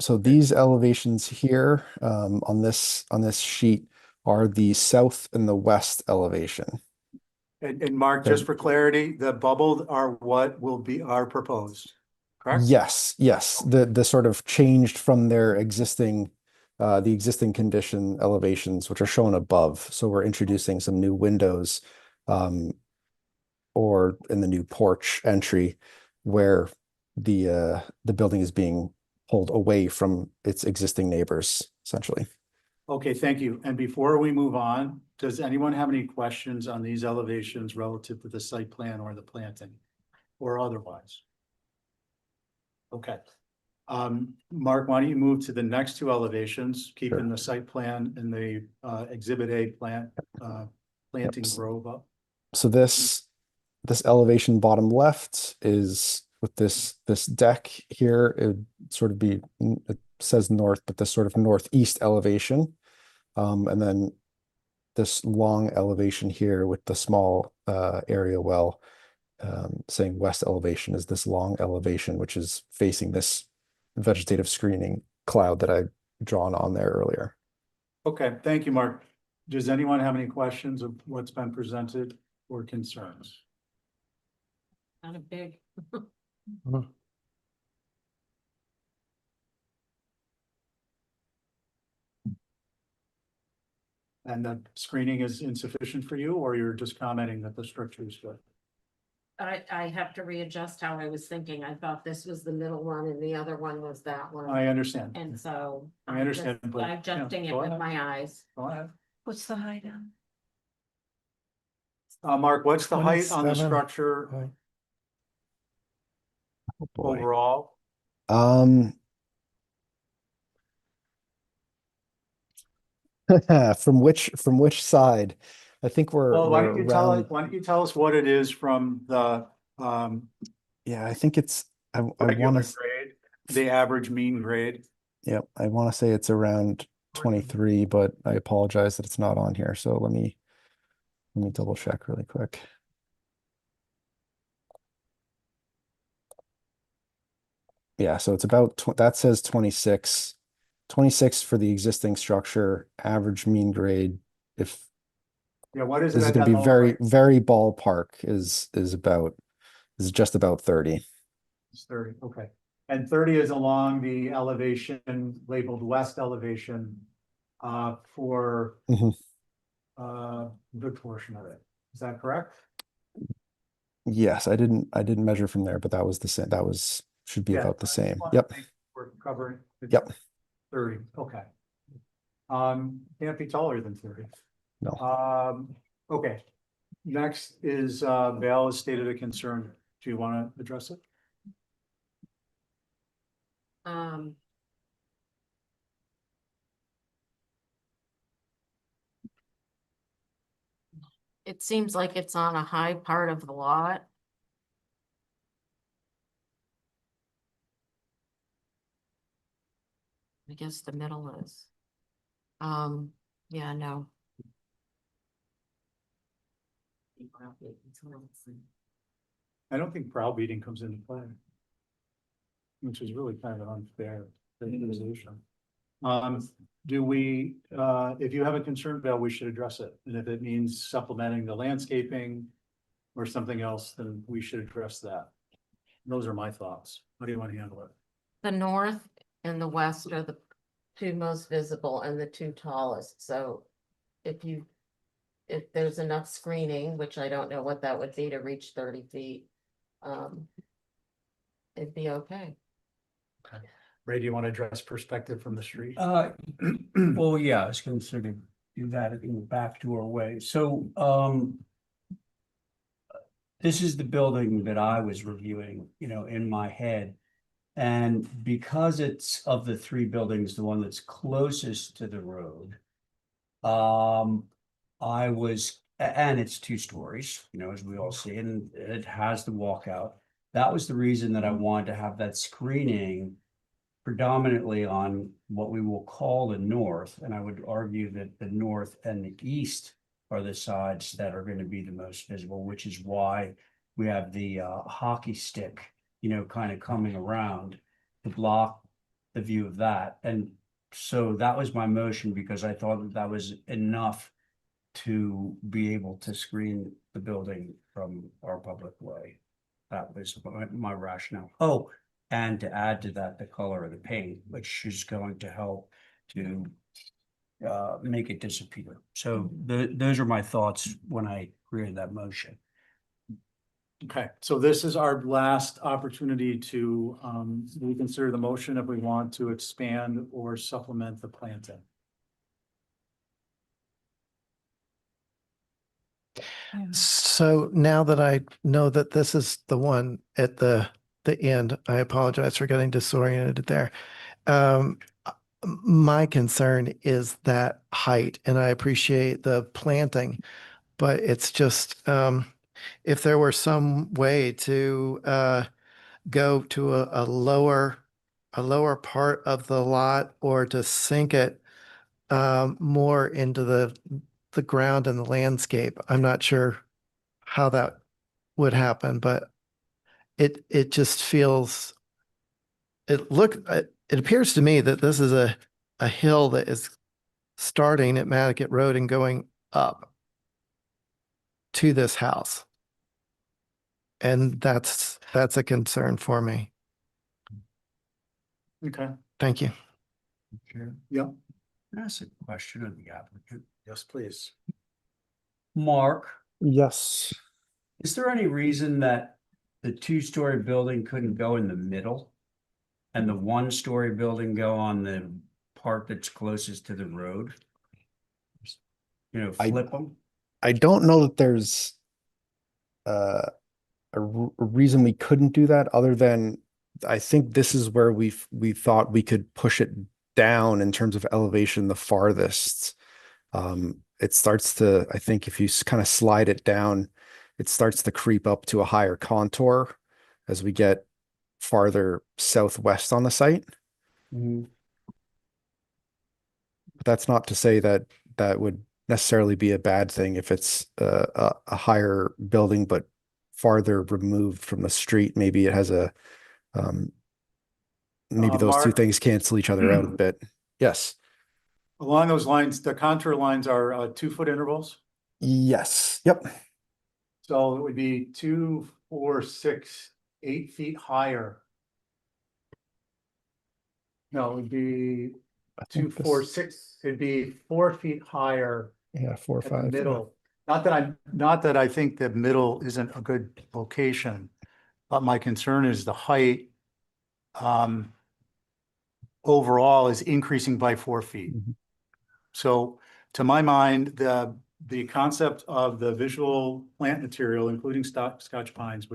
So these elevations here on this sheet are the south and the west elevation. And Mark, just for clarity, the bubbled are what will be are proposed, correct? Yes, yes. The sort of changed from their existing the existing condition elevations, which are shown above. So we're introducing some new windows or in the new porch entry where the building is being pulled away from its existing neighbors, essentially. Okay, thank you. And before we move on, does anyone have any questions on these elevations relative to the site plan or the planting or otherwise? Okay. Mark, why don't you move to the next two elevations, keeping the site plan and the exhibit A planting grove up? So this elevation bottom left is with this deck here. It would sort of be, it says north, but this sort of northeast elevation. And then this long elevation here with the small area well, saying west elevation is this long elevation, which is facing this vegetative screening cloud that I drawn on there earlier. Okay, thank you, Mark. Does anyone have any questions of what's been presented or concerns? Kind of big. And the screening is insufficient for you, or you're just commenting that the structure is good? I have to readjust how I was thinking. I thought this was the middle one and the other one was that one. I understand. And so. I I'm understand, just but, Adjusting yeah, it go with ahead. my eyes. Go ahead. What's the height on? Mark, what's the height on the 27. structure Oh, boy. overall? From which side? I think Well, we're around. why don't you tell us what it is from the Yeah, I think it's I regular want to grade, the average mean grade? Yep, I want to say it's around 23, but I apologize that it's not on here. So let me double check really quick. Yeah, so it's about that says 26. 26 for the existing structure, average mean grade. If Yeah, what is it this is at going to that be lower height? very ballpark is just about 30. It's 30, okay. And 30 is along the elevation labeled west elevation for Mhm. a good portion of it. Is that correct? Yes, I didn't measure from there, but that was the same. That should be Yeah, about the I just same. wanna Yep. make We're covering. Yep. 30, okay. Can't be taller than 30. No. Okay. Next is Val has stated a concern. Do you want to address it? It seems like it's on a high part of the lot. I guess the middle is. Yeah, no. I don't think browbeating comes into play. Which is really kind of unfair characterization. Do we, if you have a concern, Val, we should address it. And if it means supplementing the landscaping or something else, then we should address that. Those are my thoughts. How do you want to handle it? The north and the west are the two most visible and the two tallest, so if you if there's enough screening, which I don't know what that would be to reach 30 feet. It'd be okay. Ray, do you want to address perspective from the street? Well, yeah, I was gonna sort of do that in the back door way. So, this is the building that I was reviewing, in my head. And because it's of the three buildings, the one that's closest to the road. And it's 2 stories, as we all see, and it has the walkout. That was the reason that I wanted to have that screening predominantly on what we will call the north, and I would argue that the north and the east are the sides that are going to be the most visible, which is why we have the hockey stick, kind of coming around to block the view of that. And so that was my motion, because I thought that that was enough to be able to screen the building from our public way. That was my rationale. Oh, and to add to that, the color of the paint, which is going to help to make it disappear. So those are my thoughts when I created that motion. Okay, so this is our last opportunity to reconsider the motion if we want to expand or supplement the planting. So now that I know that this is the one at the end, I apologize for getting disoriented there. My concern is that height, and I appreciate the planting, but it's just if there were some way to go to a lower part of the lot, or to sink it more into the ground and the landscape. I'm not sure how that would happen, but it just feels, it appears to me that this is a hill that is starting at Nantucket Road and going up to this house. And that's a concern for me. Okay, Thank you. Sure. yeah, That's a question of the applicant. yes, please. Mark, Yes. is there any reason that the 2-story building couldn't go in the middle? And the 1-story building go on the part that's closest to the road? Flip them? I don't know that there's a reason we couldn't do that, other than I think this is where we thought we could push it down in terms of elevation the farthest. It starts to, I think if you kind of slide it down, it starts to creep up to a higher contour as we get farther southwest on the site. Mhm. But that's not to say that that would necessarily be a bad thing if it's a higher building, but farther removed from the street. Maybe it has maybe those two Mark? things cancel each other out a bit. Yes. Along those lines, the contour lines are 2-foot intervals. Yes. Yep. So it would be 2, 4, 6, 8 feet higher. No, it would be I 2, think 4, this- 6, it'd be 4 feet higher Yeah, 4 or at 5. the yeah. middle. Not that I think the middle isn't a good location, but my concern is the height overall is increasing by 4 feet. Mhm. So to my mind, the concept of the visual plant material, including Scotch pines,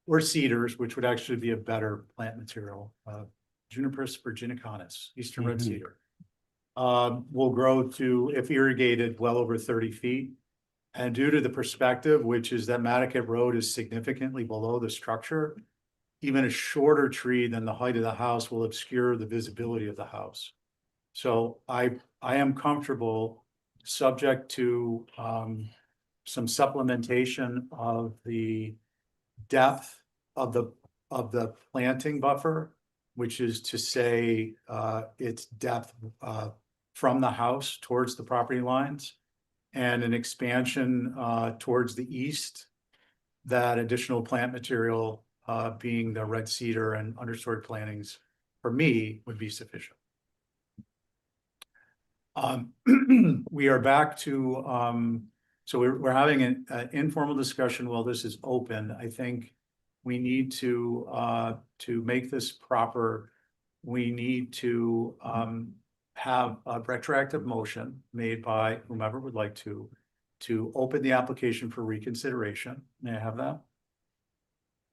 or cedars, which would actually be a better plant material, Juniperus virginicanus, eastern red Mhm. cedar, will grow to, if irrigated, well over 30 feet. And due to the perspective, which is that Nantucket Road is significantly below the structure, even a shorter tree than the height of the house will obscure the visibility of the house. So I am comfortable, subject to some supplementation of the depth of the planting buffer, which is to say its depth from the house towards the property lines, and an expansion towards the east. That additional plant material being the red cedar and understory plantings, for me, would be sufficient. We are back to So we're having an informal discussion while this is open. I think we need to make this proper. We need to, have a retroactive motion made by whomever would like to open the application for reconsideration. May I have that?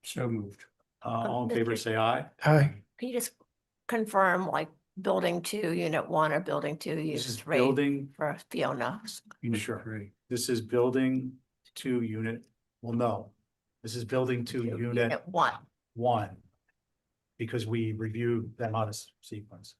So moved. All in favor, say aye. Aye. Can you just confirm like building 2, unit 1 or building 2, This unit is 3 building, for Fiona? Unit Sure. 3. this is building 2 unit, well, no. This is building 2 unit Unit 1. 1. Because we reviewed them on a sequence.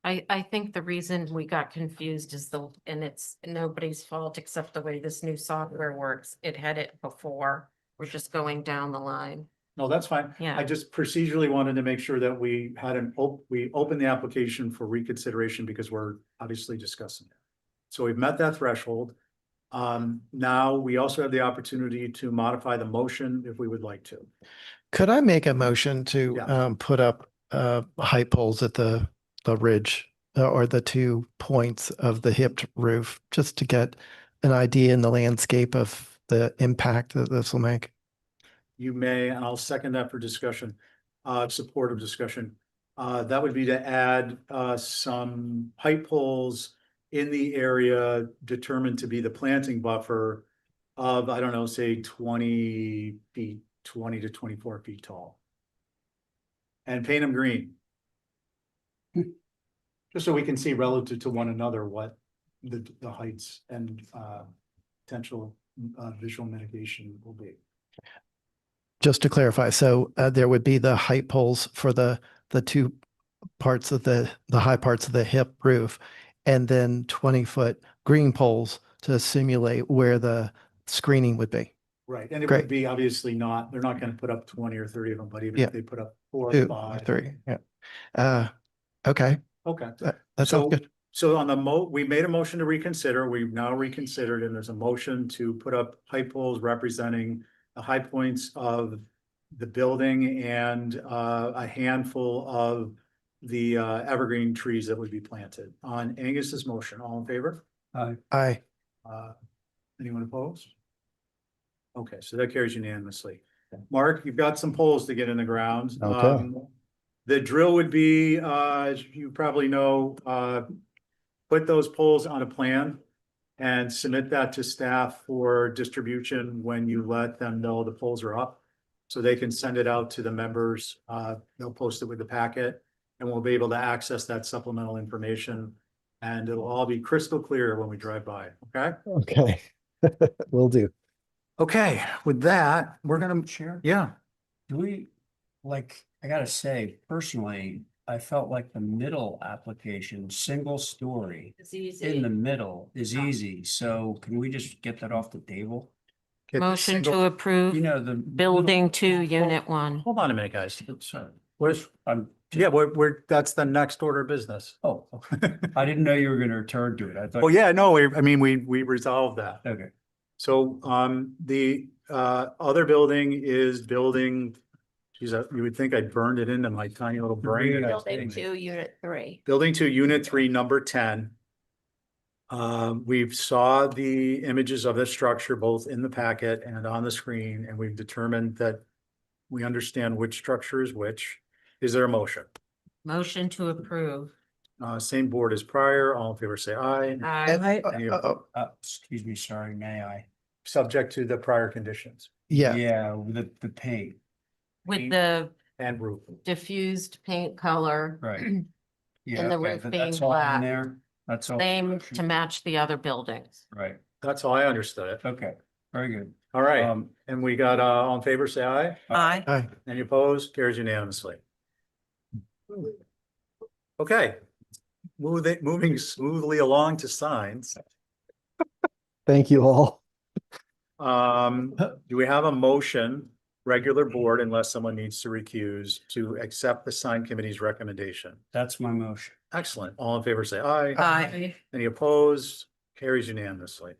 I think the reason we got confused is and it's nobody's fault except the way this new software works. It had it before. We're just going down the line. No, that's fine. Yeah. I just procedurally wanted to make sure that we had we opened the application for reconsideration because we're obviously discussing it. So we've met that threshold. Now we also have the opportunity to modify the motion if we would like to. Could I make a motion to Yeah. put up height poles at the ridge or the 2 points of the hipped roof, just to get an idea in the landscape of the impact that this will make? You may, and I'll second that for discussion, supportive discussion. That would be to add some height poles in the area determined to be the planting buffer of, I don't know, say 20 feet, 20 to 24 feet tall. And paint them green. Just so we can see relative to one another what the heights and potential visual mitigation will be. Just to clarify, so there would be the height poles for the 2 parts of the high parts of the hip roof, and then 20-foot green poles to simulate where the screening would be. Right, and it Great. would be obviously not, they're not gonna put up 20 or 30 of them, but even Yeah. if they put up 4 or 2 or 5. 3, yeah. Okay, Okay, that sounds so, good. so on the we made a motion to reconsider, we've now reconsidered, and there's a motion to put up height poles representing the high points of the building and a handful of the evergreen trees that would be planted. On Angus's motion, all in favor? Aye. Anyone opposed? Okay, so that carries unanimously. Mark, you've got some poles to get in the ground. Okay. The drill would be, as you probably know, put those poles on a plan and submit that to staff for distribution when you let them know the poles are up. So they can send it out to the members. They'll post it with the packet and we'll be able to access that supplemental information. And it'll all be crystal clear when we drive by, okay? Okay. Will do. Okay, with that, we're gonna, Chair? yeah, Do we, I gotta say, personally, I felt like the middle application, single story It's easy. in the middle is easy. So can we just get that off the table? get the Motion single- to approve The. building 2, unit 1. Hold on a minute, guys. Sorry. Where's, I'm. yeah, that's the next order of business. Oh, I didn't know you were gonna return to it. I thought. Well, yeah, no, we resolved that. Okay. So, the, other building is building, geez, you would think I burned it into my tiny little brain. Yeah. Building 2, unit 3. Building 2, unit 3, number 10. We've saw the images of the structure both in the packet and on the screen, and we've determined that we understand which structure is which. Is there a motion? Motion to approve. Same board as prior, all in favor, say aye. Aye. Any Excuse me, sorry, may I? subject to the prior conditions Yeah, Yeah, with the paint, With the and roof. diffused paint color, right? Yeah, the okay, roof but being that's all in black. there. That's all. same to match the other buildings. Right, That's how I understood it. okay, very good. All right, Um, and we got, all in favor, say aye. Aye. aye. Any opposed? Carries unanimously. Okay. Moving smoothly along to signs. Thank you all. Do we have a motion, regular board, unless someone needs to recuse, to accept the sign committee's recommendation? That's my motion. Excellent. All in favor, say aye. Aye. Any opposed? Carries unanimously.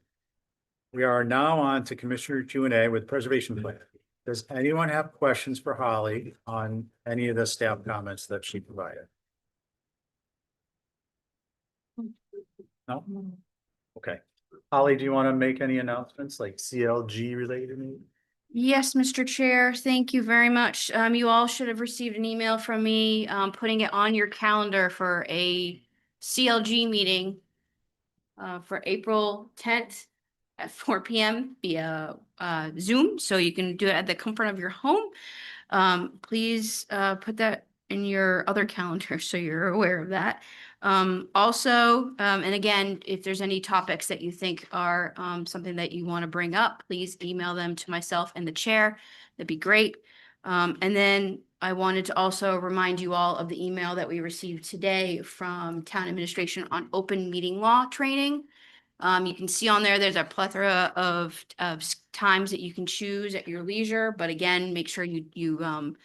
We are now on to Commissioner Q&A with Preservation Plan. Does anyone have questions for Holly on any of the staff comments that she provided? No? Okay. Holly, do you want to make any announcements like CLG related? Yes, Mr. Chair, thank you very much. You all should have received an email from me, putting it on your calendar for a CLG meeting for April 10th at 4 p.m. via Zoom, so you can do it at the comfort of your home. Please put that in your other calendar so you're aware of that. Also, and again, if there's any topics that you think are something that you want to bring up, please email them to myself and the chair. That'd be great. And then I wanted to also remind you all of the email that we received today from Town Administration on open meeting law training. You can see on there, there's a plethora of times that you can choose at your leisure, but again, make sure you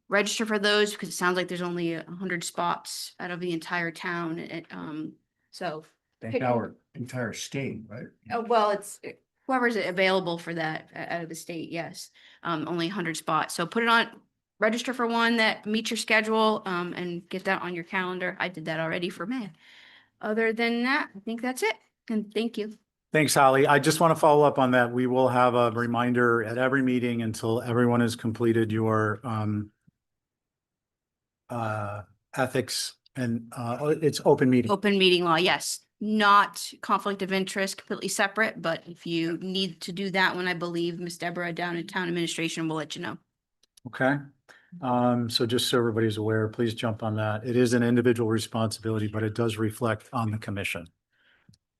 register for those because it sounds like there's only 100 spots out of the entire town. So, Entire state, right? well, it's whoever's available for that out of the state, yes. Only 100 spots. So put it on, register for one that meets your schedule, and get that on your calendar. I did that already for May. Other than that, I think that's it. And thank you. Thanks, Holly. I just want to follow up on that. We will have a reminder at every meeting until everyone has completed your ethics and it's open meeting. Open meeting law, yes. Not conflict of interest, completely separate, but if you need to do that one, I believe Miss Deborah down in Town Administration will let you know. Okay. So just so everybody's aware, please jump on that. It is an individual responsibility, but it does reflect on the commission.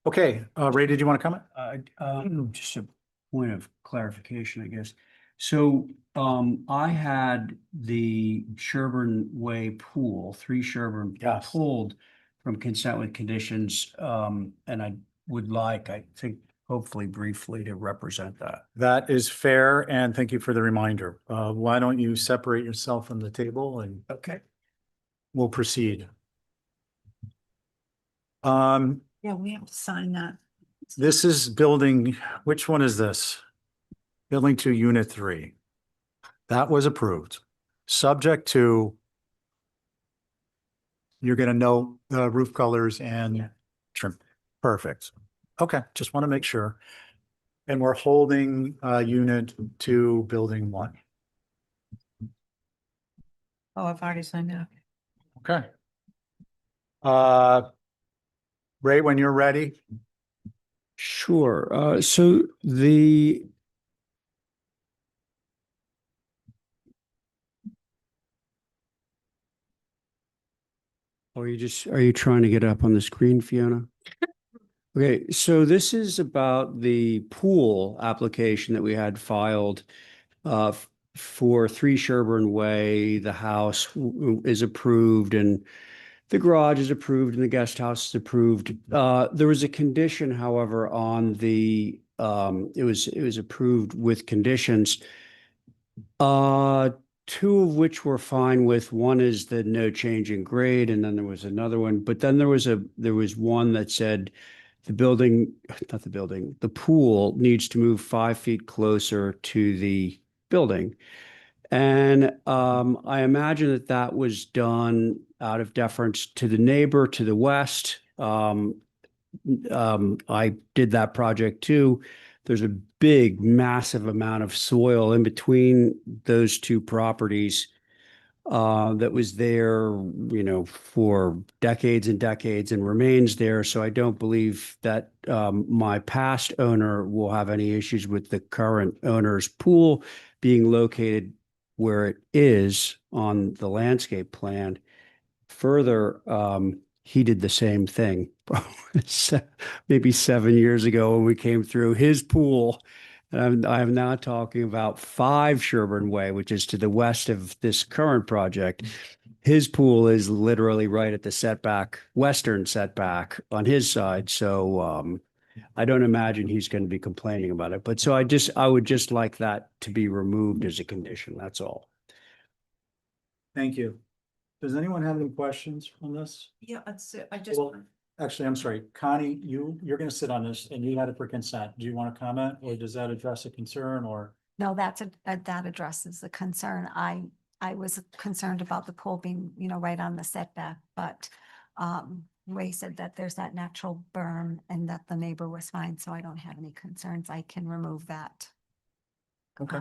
Okay, Ray, did you want to comment? Just a point of clarification, I guess. So I had the Sherburne Way pool, 3 Sherburne Yes. pulled from consent with conditions. And I would like, I think, hopefully briefly to represent that. That is fair, and thank you for the reminder. Why don't you separate yourself from the table and Okay. we'll proceed. Yeah, we have to sign that. This is building, which one is this? Building 2, Unit 3. That was approved, subject to you're gonna know the roof colors and trim. Perfect. Okay, just want to make sure. And we're holding Unit 2, Building 1. Oh, I've already signed it. Okay. Ray, when you're ready. Sure. So the are you trying to get up on the screen, Fiona? Okay, so this is about the pool application that we had filed for 3 Sherburne Way. The house is approved and the garage is approved and the guest house is approved. There was a condition, however, on the it was approved with conditions. 2 of which we're fine with. One is the no change in grade, and then there was another one. But then there was one that said the pool needs to move 5 feet closer to the building. And I imagine that was done out of deference to the neighbor to the west. I did that project too. There's a big, massive amount of soil in between those 2 properties that was there, for decades and decades and remains there. So I don't believe that my past owner will have any issues with the current owner's pool being located where it is on the landscape plan. Further, he did the same thing maybe 7 years ago when we came through his pool. And I'm now talking about 5 Sherburne Way, which is to the west of this current project. His pool is literally right at the western setback on his side. So I don't imagine he's going to be complaining about it. But so I would just like that to be removed as a condition. That's all. Thank you. Does anyone have any questions on this? Yeah, I just. Well, actually, I'm sorry, Connie, you're gonna sit on this and you had it for consent. Do you want to comment or does that address a concern or? No, that addresses the concern. I was concerned about the pool being, right on the setback, but Ray said that there's that natural berm and that the neighbor was fine, so I don't have any concerns. I can remove that. Okay.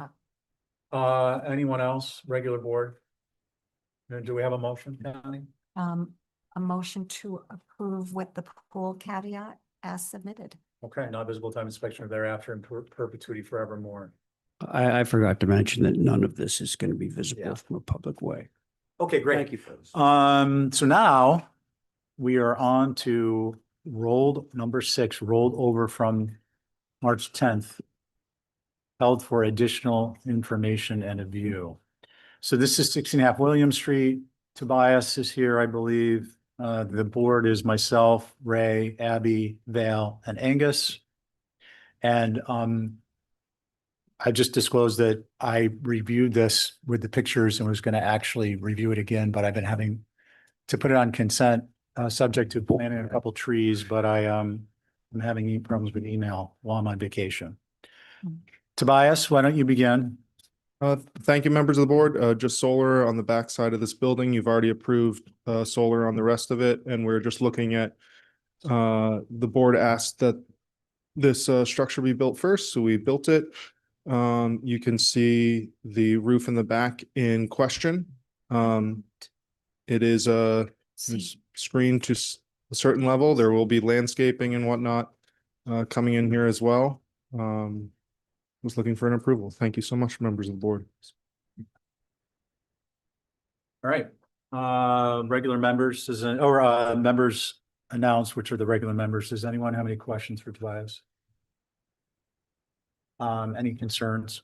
Uh, Anyone else, regular board? Do we have a motion, Connie? A motion to approve with the pool caveat as submitted. Okay, not visible time inspection thereafter in perpetuity forevermore. I forgot to mention that none of this is going to be Yeah. visible from a public way. Okay, great. Thank you, folks. So now we are on to number 6, rolled over from March 10th. Held for additional information and a view. So this is 16.5 William Street. Tobias is here, I believe. The board is myself, Ray, Abby, Vale, and Angus. And I just disclosed that I reviewed this with the pictures and was going to actually review it again, but I've been having to put it on consent, subject to planting a couple trees, but I'm having problems with email while I'm on vacation. Tobias, why don't you begin? Thank you, members of the board. Just solar on the back side of this building. You've already approved solar on the rest of it, and we're just looking at the board asked that this structure be built first, so we built it. You can see the roof in the back in question. It is screened to a certain level. There will be landscaping and whatnot coming in here as well. Was looking for an approval. Thank you so much, members of the board. All right, regular members, members announced, which are the regular members. Does anyone have any questions for Tobias? Any concerns?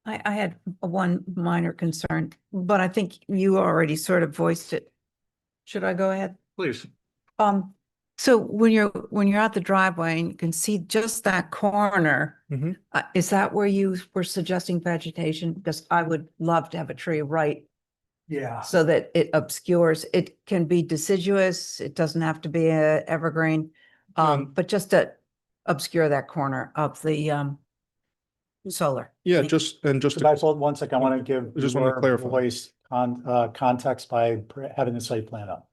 I had one minor concern, but I think you already sort of voiced it. Should I go ahead? Please. So when you're at the driveway and you can see just that corner, Mhm. Is that where you were suggesting vegetation? Because I would love to have a tree right Yeah. so that it obscures, it can be deciduous, it doesn't have to be a evergreen. But just to obscure that corner of the solar. Yeah, just to Tobias, hold 1 second. I want to give I just want to your clarify. voice context by having the site plan up.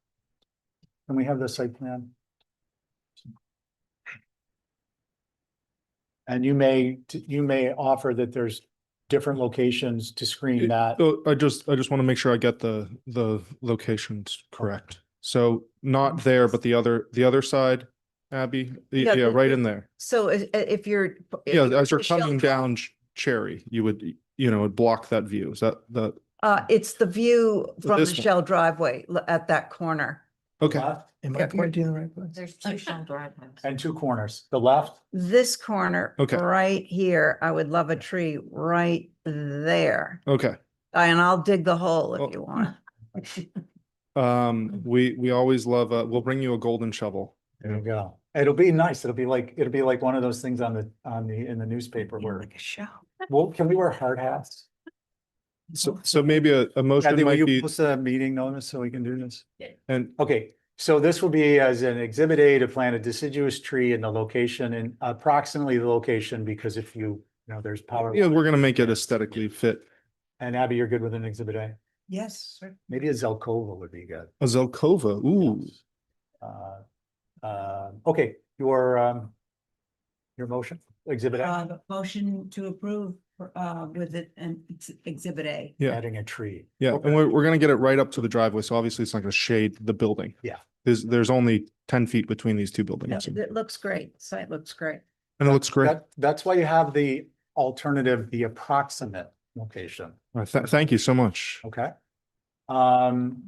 Can we have the site plan? And you may offer that there's different locations to screen that. I just want to make sure I get the locations correct. So not there, but the other side, Abby. Yeah, Yeah, right in there. So if you're. Yeah, as you're Michelle- coming down Cherry, you would block that view. Is that the It's the view from the This one. Shell driveway at that corner. okay? Left Am I pointing in the right place? There's 2 shell driveways. and 2 corners, the left. This corner, Okay. right here, I would love a tree right there. Okay. And I'll dig the hole Oh. if you want. We always love we'll bring you a golden shovel. There you go. It'll be nice. It'll be like one of those things in the newspaper where, Like a show. well, can we wear hard hats? So maybe a motion Kathy, will might you be post a meeting notice so we can do this? and Okay, so this will be as an exhibit A to plant a deciduous tree in the location and approximately the location, because if there's power. yeah, we're gonna make it aesthetically fit. And Abby, you're good with an exhibit A? Yes. Maybe a Zelkova would be good. A Zelkova. Ooh. Okay, your motion, exhibit A, Motion to approve with it and exhibit A. Yeah. adding a tree. Yeah, Okay. and we're gonna get it right up to the driveway, so obviously it's not gonna shade the building. Yeah. There's only 10 feet between these two buildings. It looks great. Site looks great. And it looks great. That's why you have the alternative, the approximate location, All right, thank you so much. okay? On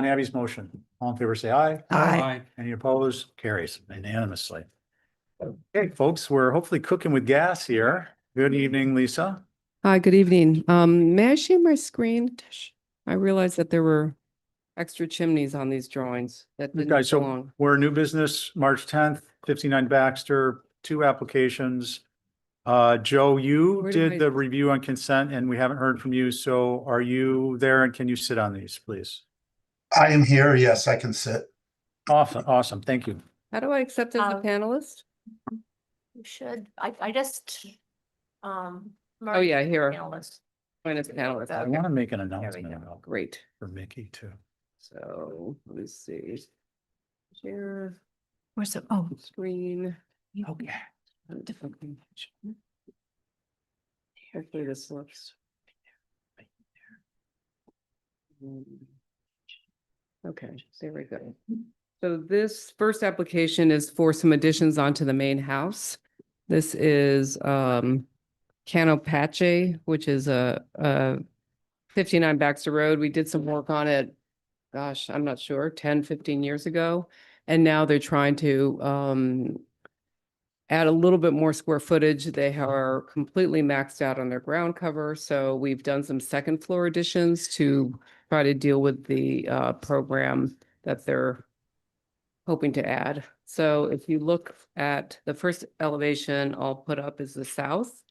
Abby's motion, all in favor, say aye. Aye. Any opposed? Carries unanimously. Okay, folks, we're hopefully cooking with gas here. Good evening, Lisa. Hi, good evening. May I share my screen? I realized that there were extra chimneys on these drawings that didn't Guys, so belong. we're new business, March 10th, 59 Baxter, 2 applications. Joe, you Where did did I- the review on consent and we haven't heard from you. So are you there and can you sit on these, please? I am here. Yes, I can sit. Awesome. Thank you. How do I accept as a panelist? You should, I just, Oh, yeah, here. Panelist. Join as panelist. I Okay, want to make an announcement about great. for Mickey too. So let me see. Share Where's the, oh, screen. Okay. Hopefully this looks. Okay, there we go. So this first application is for some additions onto the main house. This is Canopache, which is a 59 Baxter Road. We did some work on it, gosh, I'm not sure, 10, 15 years ago. And now they're trying to add a little bit more square footage. They are completely maxed out on their ground cover. So we've done some second floor additions to try to deal with the program that they're hoping to add. So if you look at the first elevation I'll put up is the south.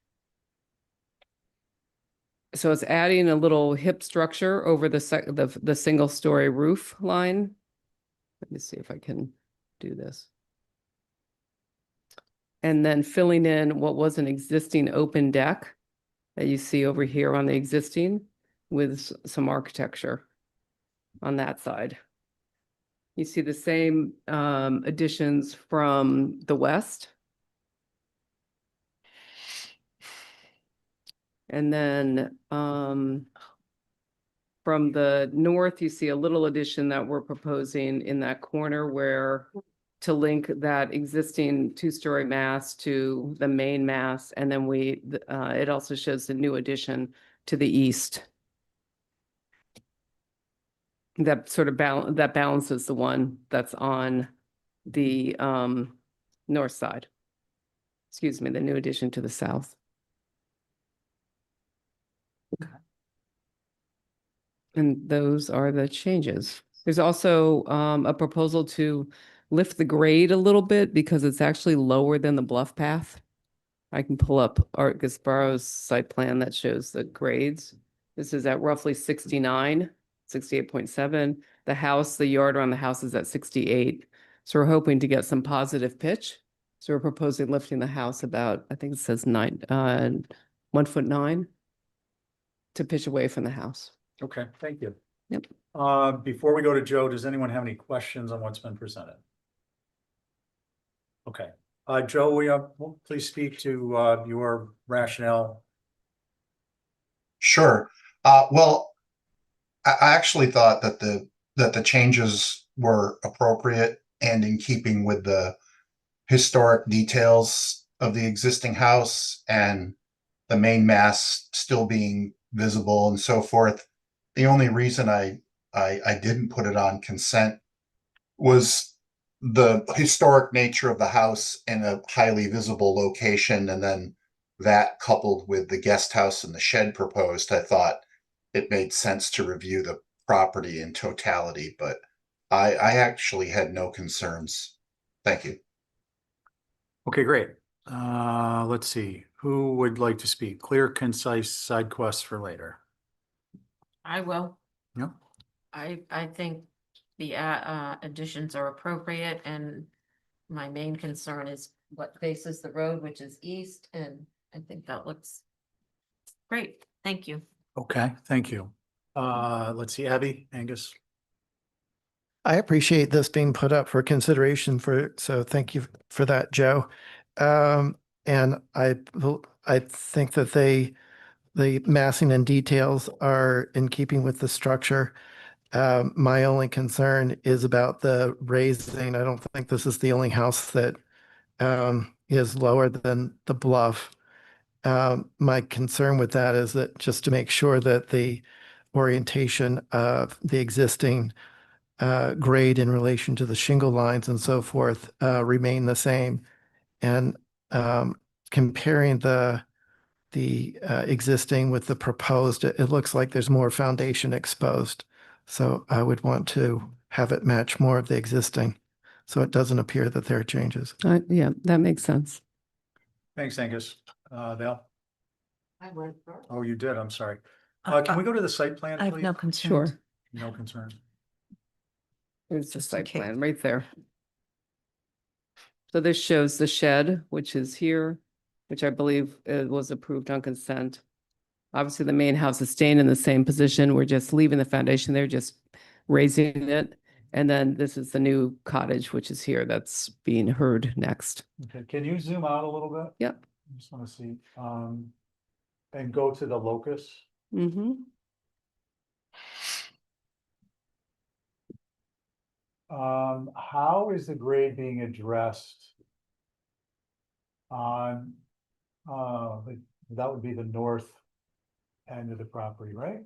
So it's adding a little hip structure over the single story roof line. Let me see if I can do this. And then filling in what was an existing open deck that you see over here on the existing with some architecture on that side. You see the same additions from the west. And then from the north, you see a little addition that we're proposing in that corner where to link that existing two-story mass to the main mass. And then it also shows the new addition to the east. That sort of that balances the one that's on the north side. Excuse me, the new addition to the south. And those are the changes. There's also a proposal to lift the grade a little bit because it's actually lower than the bluff path. I can pull up Art Gasparo's site plan that shows the grades. This is at roughly 69, 68.7. The house, the yard around the house is at 68. So we're hoping to get some positive pitch. So we're proposing lifting the house about, I think it says 1'9" to pitch away from the house. Okay, thank you. Yep. Before we go to Joe, does anyone have any questions on what's been presented? Okay, Joe, please speak to your rationale. Sure. Well, I actually thought that the changes were appropriate and in keeping with the historic details of the existing house and the main mass still being visible and so forth. The only reason I didn't put it on consent was the historic nature of the house in a highly visible location, and then that coupled with the guest house and the shed proposed, I thought it made sense to review the property in totality, but I actually had no concerns. Thank you. Okay, great. Let's see, who would like to speak? Clear, concise side quests for later. I will. Yep. I think the additions are appropriate, and my main concern is what faces the road, which is east, and I think that looks great. Thank you. Okay, thank you. Let's see, Abby, Angus. I appreciate this being put up for consideration so thank you for that, Joe. And I think that the massing and details are in keeping with the structure. My only concern is about the raising. I don't think this is the only house that is lower than the bluff. My concern with that is that just to make sure that the orientation of the existing grade in relation to the shingle lines and so forth remain the same. And comparing the existing with the proposed, it looks like there's more foundation exposed. So I would want to have it match more of the existing, so it doesn't appear that there are changes. Yeah, that makes sense. Thanks, Angus. Val? I went first. Oh, you did, I'm sorry. Can we go to the site plan, I have please? no concerns. Sure. No concerns. There's the Just in site case. plan right there. So this shows the shed, which is here, which I believe was approved on consent. Obviously, the main house is staying in the same position. We're just leaving the foundation there, just raising it. And then this is the new cottage, which is here, that's being heard next. Okay, can you zoom out a little bit? Yep. I just want to see, and go to the locus. Mm-hmm. How is the grade being addressed on, that would be the north end of the property, right?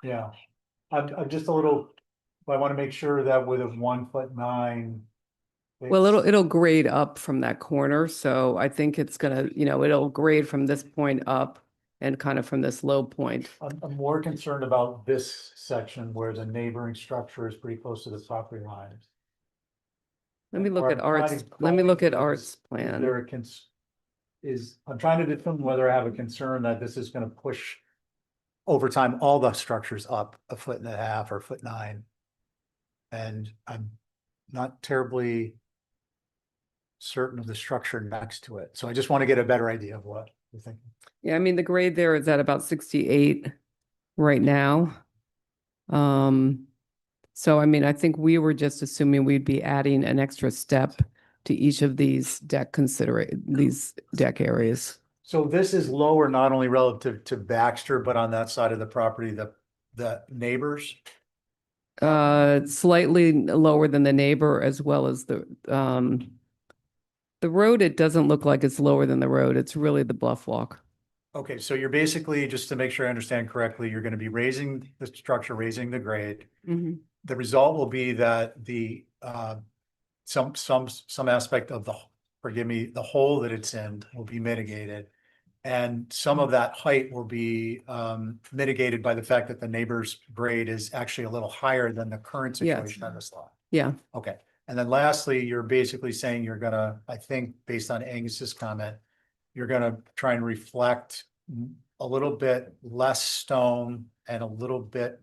Yeah, I'm just a little, I want to make sure that with a 1'9". Well, it'll grade up from that corner, so I think it's gonna, it'll grade from this point up and kind of from this low point. I'm more concerned about this section where the neighboring structure is pretty close to the property lines. Let me look Or at I'm trying Art's, to let me look at is- Art's Is plan. there I'm trying to determine whether I have a concern that this is gonna push over time, all the structures up 1.5 or 1'9". And I'm not terribly certain of the structure next to it. So I just want to get a better idea of what you're thinking. Yeah, I mean, the grade there is at about 68 right now. So I mean, I think we were just assuming we'd be adding an extra step to each of these these deck areas. So this is lower, not only relative to Baxter, but on that side of the property, the neighbors. Slightly lower than the neighbor as well as the road. It doesn't look like it's lower than the road. It's really the bluff walk. Okay, so you're basically, just to make sure I understand correctly, you're going to be raising the structure, raising the grade. Mhm. The result will be that the some aspect of forgive me, the hole that it's in will be mitigated. And some of that height will be mitigated by the fact that the neighbor's grade is actually a little higher than the current Yes. situation on this lot. Yeah. Okay, and then lastly, you're basically saying you're gonna, I think, based on Angus's comment, you're gonna try and reflect a little bit less stone and a little bit,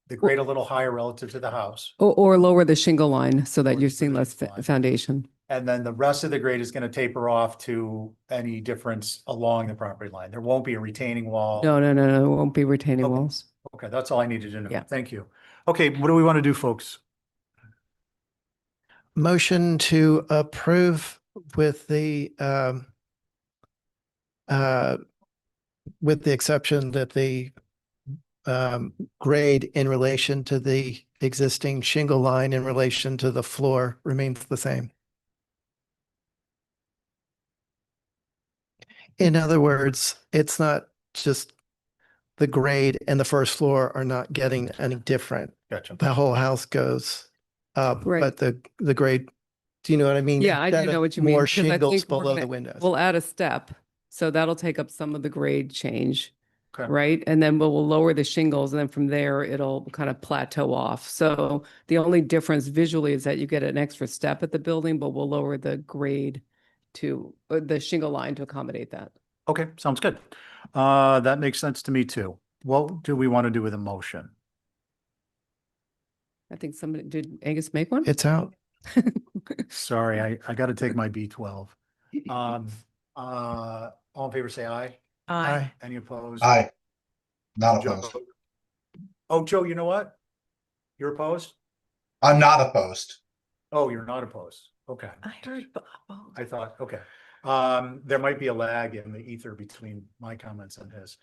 the grade a little higher relative to the house. Or lower the shingle line so that Or you're the seeing less shingle line. foundation. And then the rest of the grade is gonna taper off to any difference along the property line. There won't be a retaining wall. No, it won't be retaining Okay. walls. Okay, that's all I needed to know. Yeah. Thank you. Okay, what do we want to do, folks? Motion to approve with the exception that the grade in relation to the existing shingle line in relation to the floor remains the same. In other words, it's not just the grade and the first floor are not getting any different. Gotcha. The whole house goes up, Right. but the grade, do you know what I mean? Yeah, I do That know what you mean. More 'Cause I shingles think we're below gonna- the windows. We'll add a step, so that'll take up some of the grade change. Okay. Right? And then we'll lower the shingles and then from there it'll kind of plateau off. So the only difference visually is that you get an extra step at the building, but we'll lower the grade to the shingle line to accommodate that. Okay, sounds good. That makes sense to me too. What do we want to do with a motion? I think did Angus make one? It's out. Sorry, I got to take my B12. All in favor, say aye. Aye. Any opposed? Aye. Not Joe? opposed. Oh, Joe, you know what? You're opposed? I'm not opposed. Oh, you're not opposed. Okay. I heard. I thought, okay. There might be a lag in the ether between my comments and his.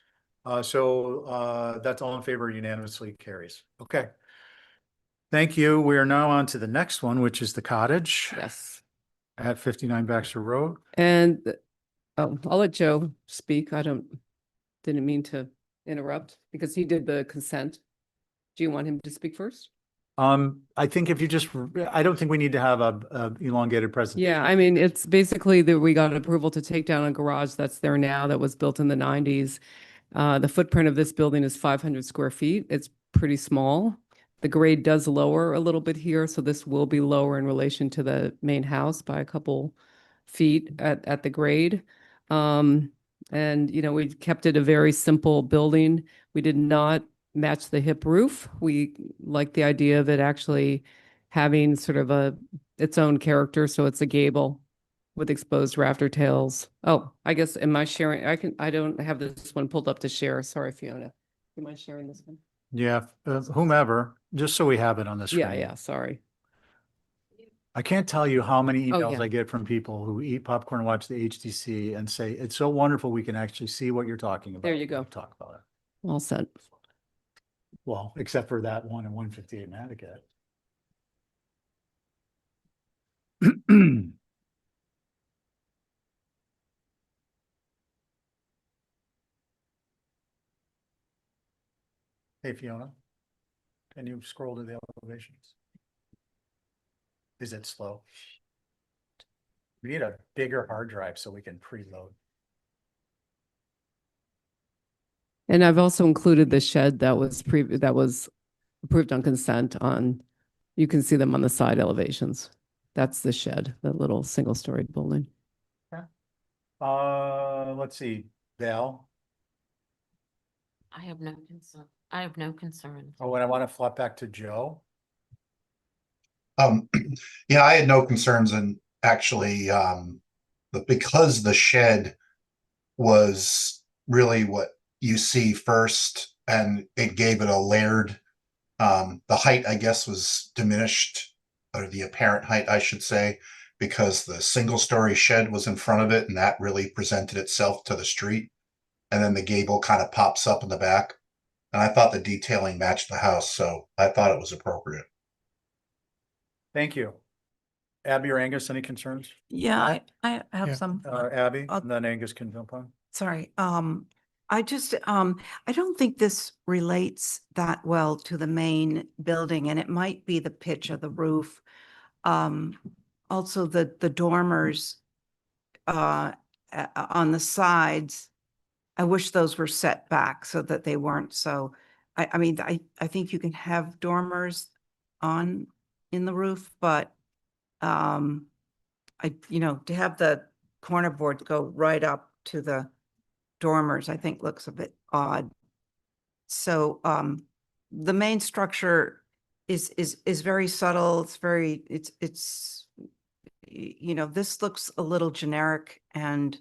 So that's all in favor, unanimously carries. Okay. Thank you. We are now on to the next one, which is the cottage Yes. at 59 Baxter Road. And I'll let Joe speak. Didn't mean to interrupt because he did the consent. Do you want him to speak first? I think if you just, I don't think we need to have a elongated presentation. Yeah, I mean, it's basically that we got approval to take down a garage that's there now that was built in the 90s. The footprint of this building is 500 square feet. It's pretty small. The grade does lower a little bit here, so this will be lower in relation to the main house by a couple feet at the grade. And, we kept it a very simple building. We did not match the hip roof. We like the idea of it actually having sort of its own character. So it's a gable with exposed rafter tails. Oh, I guess, am I sharing? I don't have this one pulled up to share. Sorry, Fiona. You mind sharing this one? Yeah, whomever, just so we have it on the screen. Yeah, sorry. I can't tell you how many Oh, emails yeah. I get from people who eat popcorn, watch the HTC and say, it's so wonderful. We can actually see what you're talking about. There you go. when we Talk about it. All set. Well, except for that one in 158 Nantucket. Hey Fiona, can you scroll to the elevations? Is it slow? We need a bigger hard drive so we can preload. And I've also included the shed that was approved on consent on, you can see them on the side elevations. That's the shed, the little single-story building. Let's see, Val. I have no concern. I have no concern. Oh, and I want to flip back to Joe. Yeah, I had no concerns, and actually, because the shed was really what you see first, and it gave it a layered, the height, I guess, was diminished, or the apparent height, I should say, because the single story shed was in front of it, and that really presented itself to the street. And then the gable kind of pops up in the back. And I thought the detailing matched the house, so I thought it was appropriate. Thank you. Abby or Angus, any concerns? Yeah, I have Yeah. some. Abby, I'll- and then Angus can jump on. Sorry, I just, I don't think this relates that well to the main building, and it might be the pitch of the roof. Also the dormers, on the sides, I wish those were set back so that they weren't so, I mean, I think you can have dormers in the roof, but, to have the corner board go right up to the dormers, I think looks a bit odd. So, the main structure is very subtle. This looks a little generic, and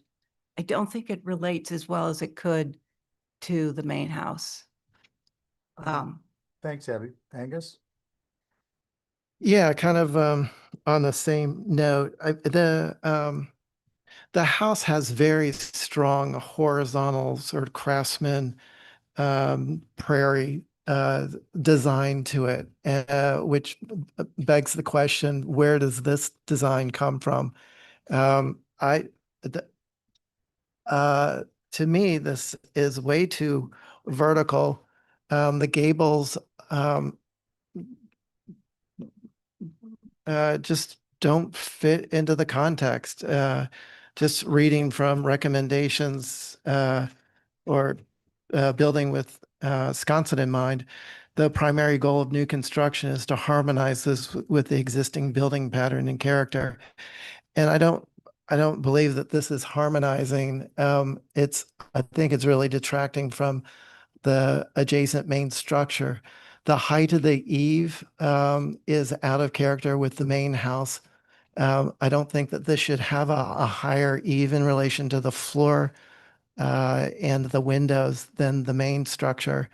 I don't think it relates as well as it could to the main house. Thanks, Abby. Angus? Yeah, kind of on the same note, the house has very strong horizontal sort of craftsman prairie design to it, which begs the question, where does this design come from? I the, To me, this is way too vertical. The gables just don't fit into the context. Just reading from recommendations or building with sconset in mind, the primary goal of new construction is to harmonize this with the existing building pattern and character. And I don't believe that this is harmonizing. I think it's really detracting from the adjacent main structure. The height of the eave is out of character with the main house. I don't think that this should have a higher eave in relation to the floor and the windows than the main structure.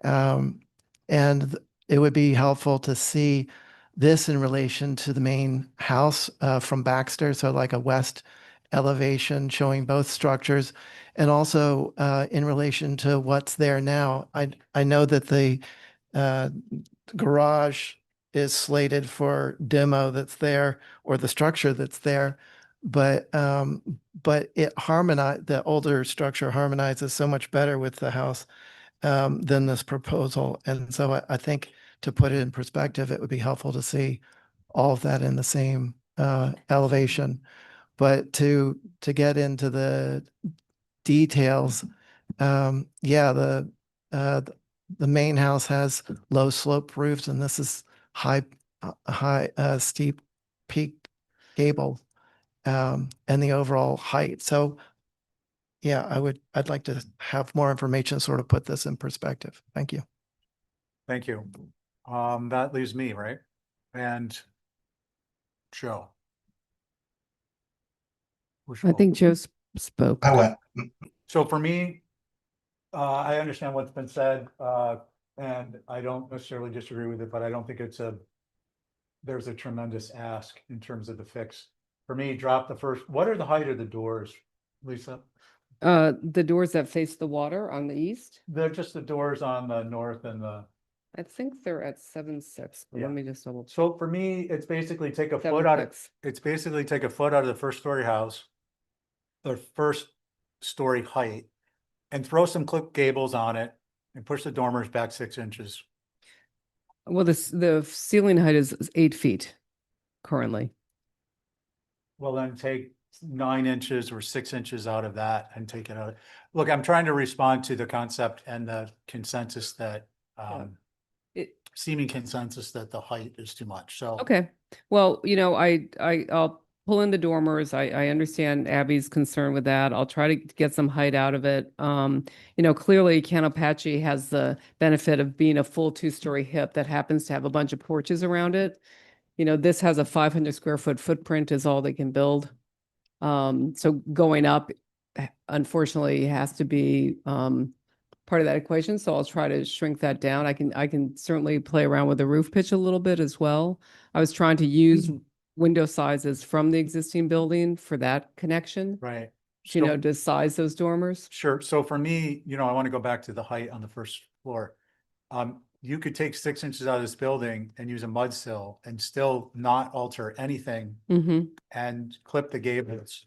And it would be helpful to see this in relation to the main house from Baxter, so like a west elevation showing both structures, and also in relation to what's there now. I know that the garage is slated for demo that's there, or the structure that's there, but the older structure harmonizes so much better with the house than this proposal. And so I think, to put it in perspective, it would be helpful to see all of that in the same elevation. But to get into the details, the main house has low slope roofs, and this is high steep peak gable, and the overall height. So yeah, I'd like to have more information, sort of put this in perspective. Thank you. Thank you. That leaves me, right? And Joe. I think Joe spoke. I went, So for me, I understand what's been said. And I don't necessarily disagree with it, but I don't think there's a tremendous ask in terms of the fix. For me, drop the first, what are the height of the doors, Lisa? The doors that face the water on the east, They're just the doors on the north and the, I think they're at 7.6, but Yeah. let me just double. check. so for me, it's basically take a foot out of, 7.6. it's basically take a foot out of the first story house. The first story height and throw some clip gables on it and push the dormers back 6 inches. Well, the ceiling height is 8 feet currently. Well, then take 9 inches or 6 inches out of that and take it out. Look, I'm trying to respond to the concept and the consensus that, It- seeming consensus that the height is too much, so. Okay, well, I'll pull in the dormers. I understand Abby's concern with that. I'll try to get some height out of it. Clearly Canapache has the benefit of being a full 2-story hip that happens to have a bunch of porches around it. This has a 500 square foot footprint is all they can build. So going up, unfortunately, has to be part of that equation. So I'll try to shrink that down. I can certainly play around with the roof pitch a little bit as well. I was trying to use window sizes from the existing building for that connection, Right. to size those dormers. Sure. So for me, I want to go back to the height on the first floor. You could take 6 inches out of this building and use a mud sill and still not alter anything Mm-hmm. and clip the gables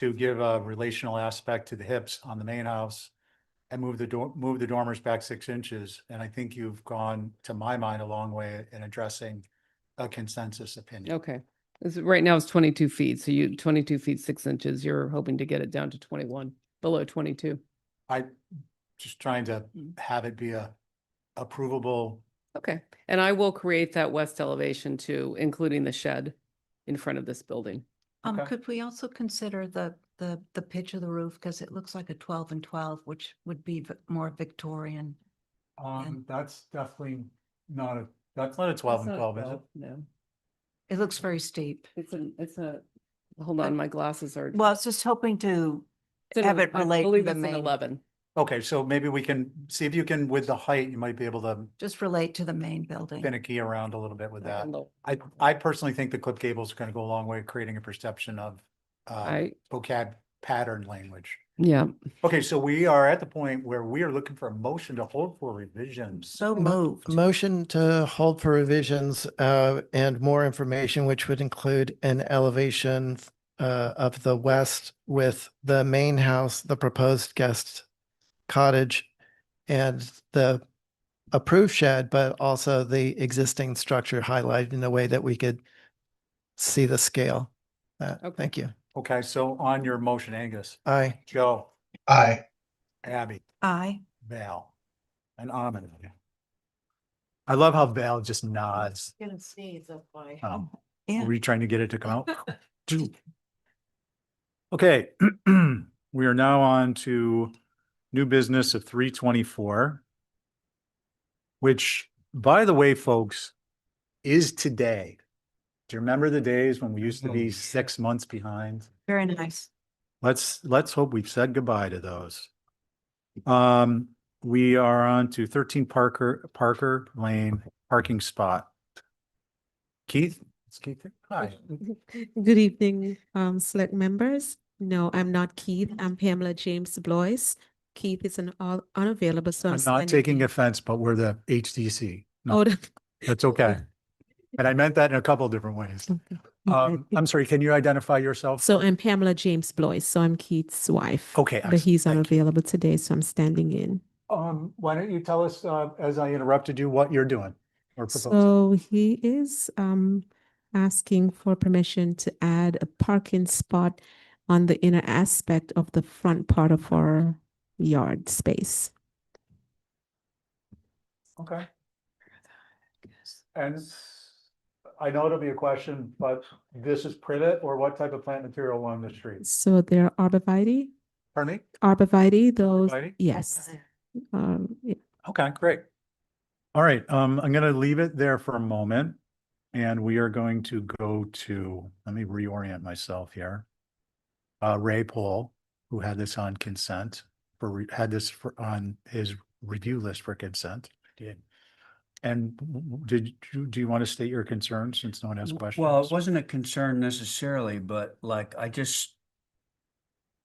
to give a relational aspect to the hips on the main house and move the dormers back 6 inches. And I think you've gone, to my mind, a long way in addressing a consensus opinion. Okay. Right now it's 22 feet. So 22 feet, 6 inches, you're hoping to get it down to 21, below 22. I just trying to have it be a approvable. Okay. And I will create that west elevation too, including the shed in front of this building. Okay. Could we also consider the pitch of the roof? Because it looks like a 12 and 12, which would be more Victorian. That's definitely that's not a 12 and 12, is it? No, It looks very steep. hold on, my glasses are. Well, I was just hoping to it's an have it I relate to believe the it's an main, 11. Okay, so maybe we can see if you can, with the height, you might be able to just relate to the main building. finicky around a little bit with that. Look, I personally think the clip cables are gonna go a long way, creating a perception of vocab pattern language. Yeah. Okay, so we are at the point where we are looking for a motion to hold for revisions. So moved. Motion to hold for revisions and more information, which would include an elevation of the west with the main house, the proposed guest cottage, and the approved shed, but also the existing structure highlighted in a way that we could see the scale. Okay. Thank you. Okay, so on your motion, Angus, Aye. Joe, Aye. Abby, Aye. Val, and Ahmed. I love how Val just nods. Gonna sneeze up by. Yeah. Were you trying to get it to come out? Okay, we are now on to new business of 324. Which, by the way, folks, is today. Do you remember the days when we used to be 6 months behind? Very nice. Let's hope we've said goodbye to those. We are on to 13 Parker Lane parking spot. Keith? It's Keith. Hi. Good evening, select members. No, I'm not Keith. I'm Pamela James Blois. Keith is unavailable, so I'm not standing taking in. offense, but we're the HDC. No, Oh, that's okay. And I meant that in a couple of different ways. I'm sorry, can you identify yourself? So I'm Pamela James Blois, so I'm Keith's wife. Okay, But he's excellent. Thank you. unavailable today, so I'm standing in. Why don't you tell us, as I interrupted you, what you're doing or proposing? So he is asking for permission to add a parking spot on the inner aspect of the front part of our yard space. Okay. And I know it'll be a question, but this is privet or what type of plant material along the street? So they're arborvitae, Pardon me? those, Arborvitae? yes. Yeah. Okay, great. All right, I'm gonna leave it there for a moment. And we are going to go to, let me reorient myself here. Ray Paul, who had this on consent, had this on his review list for consent. did. And do you want to state your concern since no one has questions? Well, it wasn't a concern necessarily, but like I just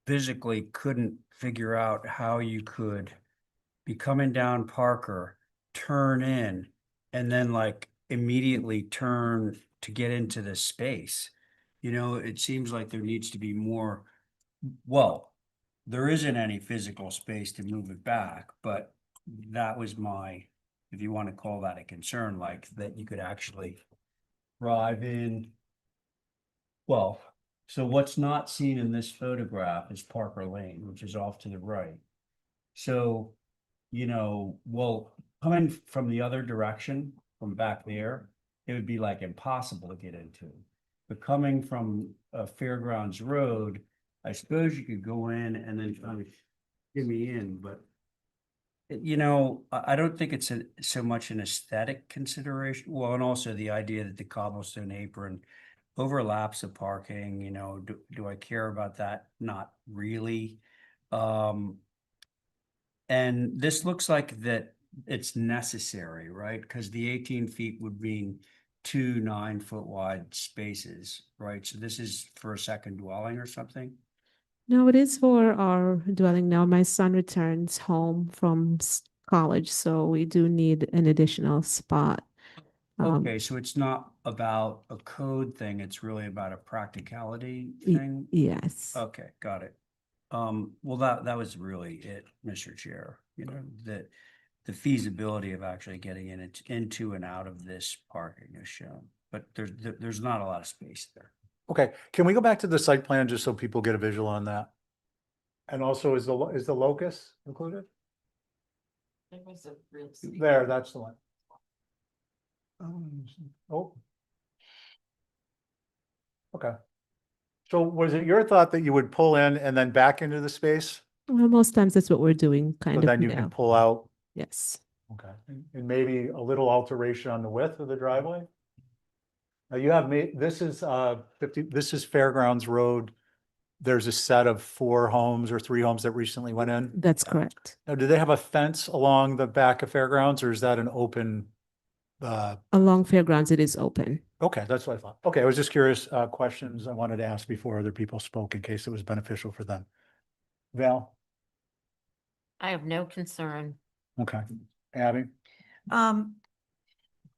physically couldn't figure out how you could be coming down Parker, turn in, and then like immediately turn to get into the space. You know, it seems like there needs to be more, well, there isn't any physical space to move it back, but that was my, if you want to call that a concern, like that you could actually drive in. Well, so what's not seen in this photograph is Parker Lane, which is off to the right. So, you know, well, coming from the other direction, from back there, it would be like impossible to get into. But coming from Fairgrounds Road, I suppose you could go in and then try to get me in, but you know, I don't think it's so much an aesthetic consideration. Well, and also the idea that the cobblestone apron overlaps the parking, you know, do I care about that? Not really. And this looks like that it's necessary, right? Because the 18 feet would mean 2 9-foot wide spaces, right? So this is for a second dwelling or something? No, it is for our dwelling now. My son returns home from college, so we do need an additional spot. Okay, so it's not about a code thing, it's really about a practicality Y- thing? Yes. Okay, got it. Well, that was really it, Mr. Chair, you know, that the feasibility of actually getting into and out of this parking is shown, but there's not a lot of space there. Okay, can we go back to the site plan just so people get a visual on that? And also, is the locus included? There was a real. There, that's the one. Oh. Okay. So was it your thought that you would pull in and then back into the space? Well, most times that's what we're doing, So kind of then you now. can pull out? Yes. Okay, and maybe a little alteration on the width of the driveway? Now you have this is 50, this is Fairgrounds Road. There's a set of 4 homes or 3 homes that recently went in. That's correct. Now, do they have a fence along the back of Fairgrounds or is that an open? Along Fairgrounds, it is open. Okay, that's what I thought. Okay, I was just curious, questions I wanted to ask before other people spoke in case it was beneficial for them. Val? I have no concern. Okay, Abby?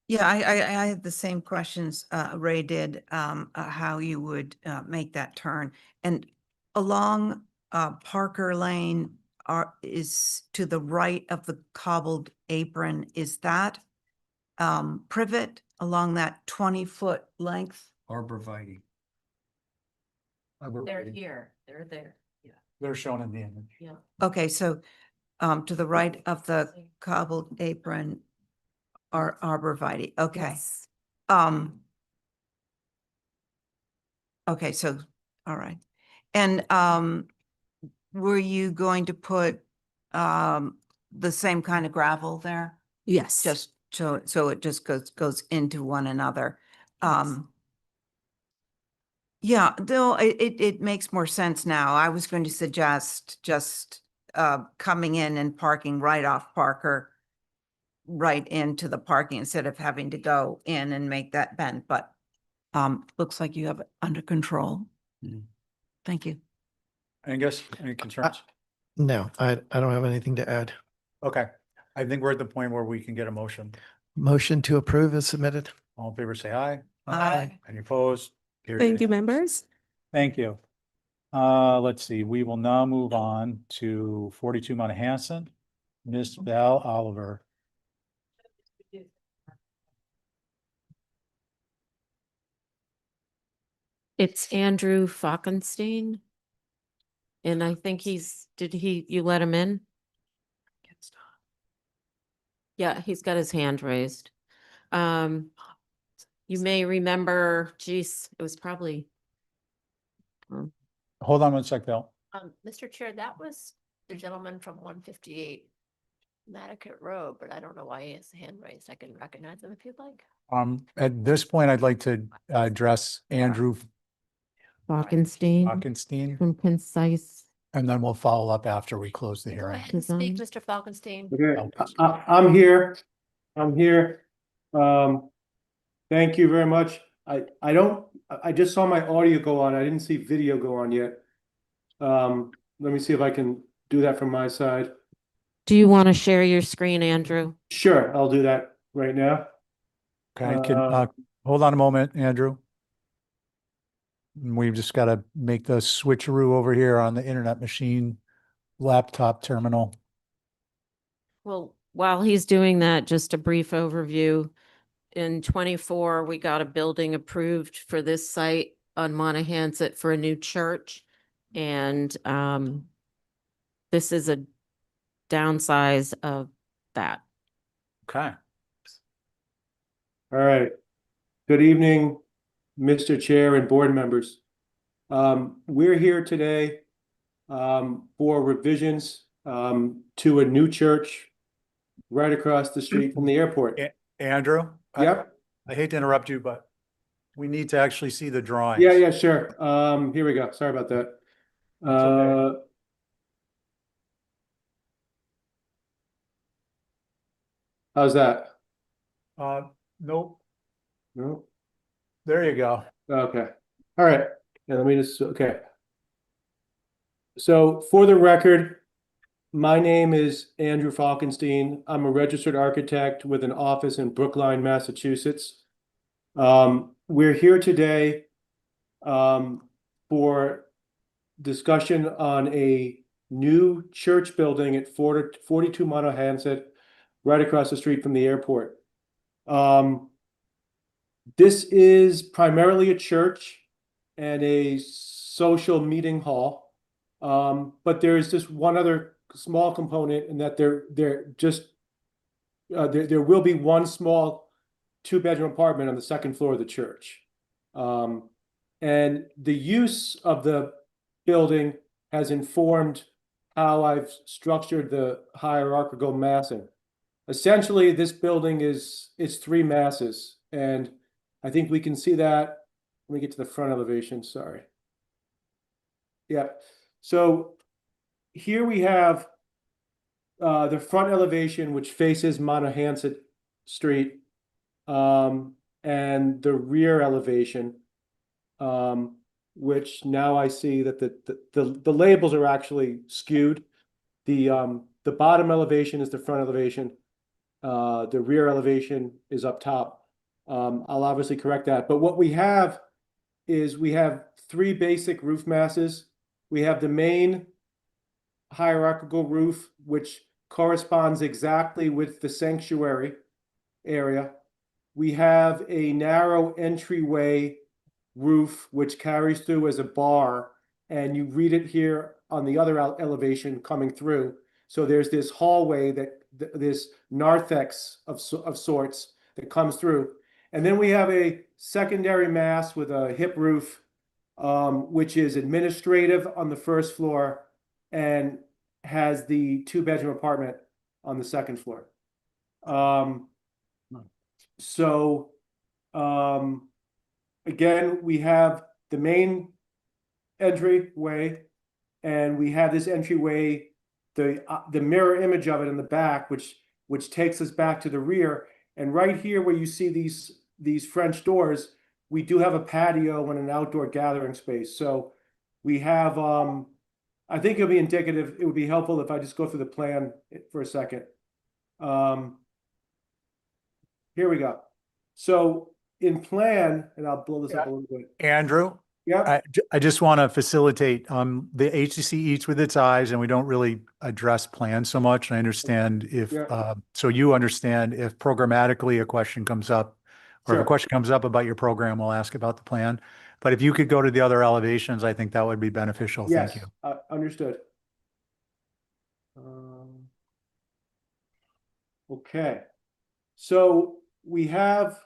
Yeah, I had the same questions Ray did, how you would make that turn. And along Parker Lane is to the right of the cobbled apron, is that privet along that 20-foot length? Arborvitae. They're here, they're there. Yeah. They're shown in the image. Yeah. Okay, so to the right of the cobbled apron are arborvitae, okay. Yes. Okay, so, all right. And were you going to put the same kind of gravel there? Yes. Just so it just goes into one another. Yeah, though it makes more sense now. I was going to suggest just coming in and parking right off Parker, right into the parking instead of having to go in and make that bend, but looks like you have it under control. Mhm. Thank you. I guess, any concerns? No, I don't have anything to add. Okay, I think we're at the point where we can get a motion. Motion to approve is submitted. All in favor, say aye. Aye. Any opposed? Carried Thank you, unanimous. members. Thank you. Let's see, we will now move on to 42 Mount Hanson, Miss Val Oliver. It's Andrew Falkenstein. And I think you let him in? Yeah, he's got his hand raised. You may remember, geez, it was probably. Hold on one sec, Val. Mr. Chair, that was the gentleman from 158 Nantucket Road, but I don't know why he has the hand raised. I can recognize him if you'd like. At this point, I'd like to address Andrew Falkenstein Falkenstein, from Concise. and then we'll follow up after we close the Go hearing. ahead and speak, Design. Mr. Falkenstein. Okay, I'm here. I'm here. Thank you very much. I just saw my audio go on. I didn't see video go on yet. Let me see if I can do that from my side. Do you want to share your screen, Andrew? Sure, I'll do that right now. Okay, hold on a moment, Andrew. We've just got to make the switcheroo over here on the internet machine laptop terminal. Well, while he's doing that, just a brief overview. In 24, we got a building approved for this site on Monahanset for a new church. And this is a downsize of that. Okay. All right. Good evening, Mr. Chair and board members. We're here today for revisions to a new church right across the street from the airport. Andrew? Yep. I hate to interrupt you, but we need to actually see the drawings. Yeah, sure. Here we go. Sorry about that. okay. How's that? Nope. No. There you go. Okay. All right. Yeah, let me just, okay. So for the record, my name is Andrew Falkenstein. I'm a registered architect with an office in Brookline, Massachusetts. We're here today for discussion on a new church building at 42 Monahanset, right across the street from the airport. This is primarily a church and a social meeting hall. But there's just one other small component in that there will be one small 2-bedroom apartment on the second floor of the church. And the use of the building has informed how I've structured the hierarchical massing. Essentially, this building is 3 masses, and I think we can see that. Let me get to the front elevation, sorry. Yeah, so here we have the front elevation, which faces Monahanset Street, and the rear elevation, which now I see that the labels are actually skewed. The bottom elevation is the front elevation. The rear elevation is up top. I'll obviously correct that. But what we have is we have 3 basic roof masses. We have the main hierarchical roof, which corresponds exactly with the sanctuary area. We have a narrow entryway roof, which carries through as a bar, and you read it here on the other elevation coming through. So there's this hallway this narthex of sorts that comes through. And then we have a secondary mass with a hip roof, which is administrative on the first floor and has the 2-bedroom apartment on the second floor. Again, we have the main entryway, and we have this entryway, the mirror image of it in the back, which takes us back to the rear. And right here where you see these French doors, we do have a patio and an outdoor gathering space. So we have, I think it'll be indicative. It would be helpful if I just go through the plan for a second. Here we go. So in plan, and I'll blow this up a little bit. Andrew? Yeah. I just want to facilitate, the HCC eats with its eyes, and we don't really address plans so much. And I understand if, so you understand if programmatically a question comes up, or if a question comes up about your program, we'll ask about the plan. But if you could go to the other elevations, I think that would be beneficial. Yes, Thank you. Understood. Okay. So we have,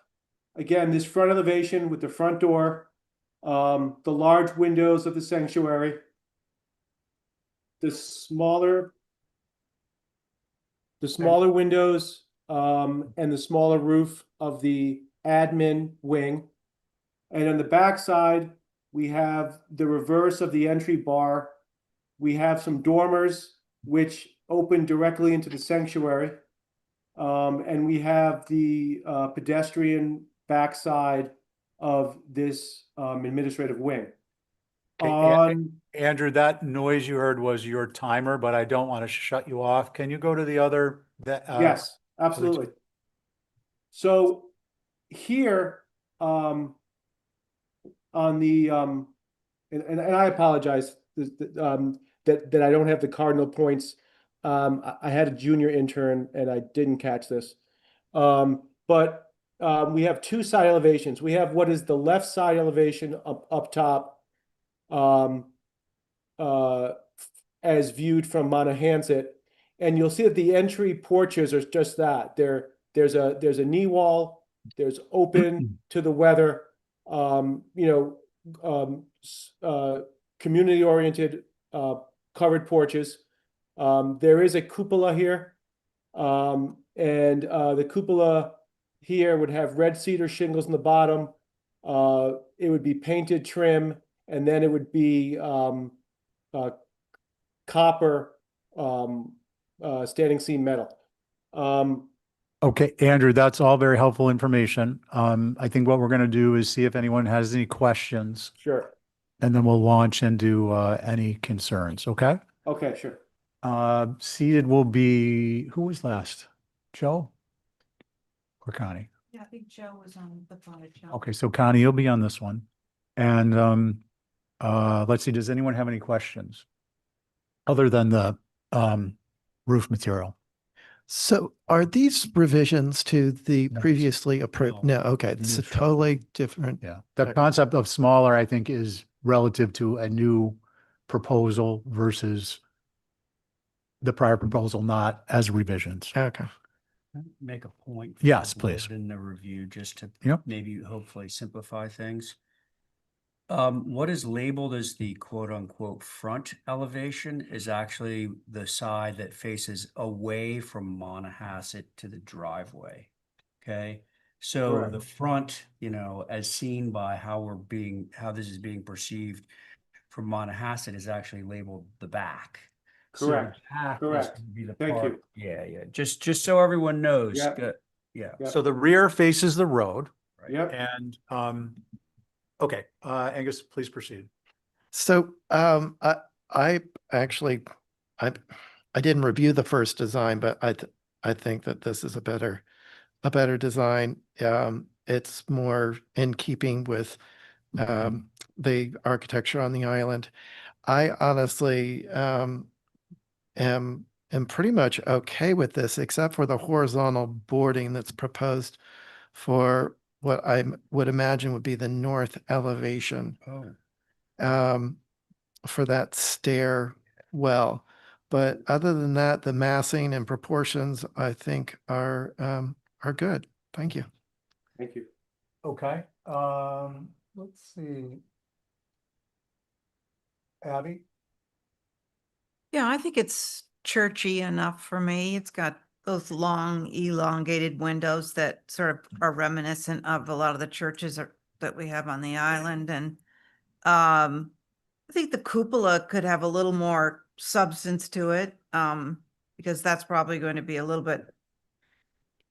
again, this front elevation with the front door, the large windows of the sanctuary, the smaller windows, and the smaller roof of the admin wing. And on the back side, we have the reverse of the entry bar. We have some dormers which open directly into the sanctuary. And we have the pedestrian backside of this administrative wing. Okay, On, Andrew, that noise you heard was your timer, but I don't want to shut you off. Can you go to the other? yes, absolutely. So here, on the, and I apologize, that I don't have the cardinal points. I had a junior intern and I didn't catch this. But we have two side elevations. We have what is the left side elevation up top, as viewed from Monahans. And you'll see that the entry porches are just that. There's a knee wall, there's open to the weather, community oriented covered porches. There is a cupola here. And the cupola here would have red cedar shingles in the bottom. It would be painted trim, and then it would be copper standing seam metal. Okay, Andrew, that's all very helpful information. I think what we're going to do is see if anyone has any questions, Sure. and then we'll launch into any concerns. Okay. Okay, sure. Seated will be, who was last? Joe or Connie? Yeah, I think Joe was on the phone. Okay, so Connie, you'll be on this one. And let's see, does anyone have any questions other than the roof material? So are these revisions to the No. previously approved? No. No, okay, it's New a totally different. Yeah, the Okay. concept of smaller, I think, is relative to a new proposal versus the prior proposal, not as revisions. Okay. Make a point. Yes, for the please. board in the review, just to Yep. maybe hopefully simplify things. What is labeled as the quote unquote front elevation is actually the side that faces away from Monahasset to the driveway. Okay, so Correct. the front, as seen by how this is being perceived from Monahasset is actually labeled the back. So the Correct. back is Correct. gonna be the Thank part- you. Yeah. Just so everyone knows. Yeah. Yeah. Yep. So the rear faces the road. Yep. And okay, Angus, please proceed. So I actually I didn't review the first design, but I think that this is a better design. It's more in keeping with the architecture on the island. I honestly am pretty much okay with this, except for the horizontal boarding that's proposed for what I would imagine would be the north elevation. Oh. For that stair well. But other than that, the massing and proportions, I think are good. Thank you. Thank you. Okay, let's see. Abby? Yeah, I think it's churchy enough for me. It's got those long elongated windows that sort of are reminiscent of a lot of the churches that we have on the island. And I think the cupola could have a little more substance to it, because that's probably going to be a little bit,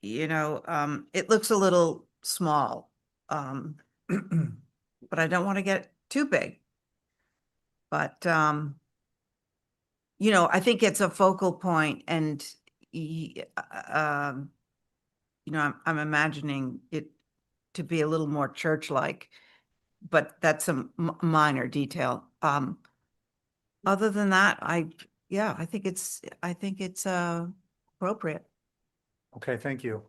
it looks a little small. But I don't want to get too big. But, I think it's a focal point and, I'm imagining it to be a little more church-like, but that's a minor detail. Other than that, I think it's appropriate. Okay, thank you.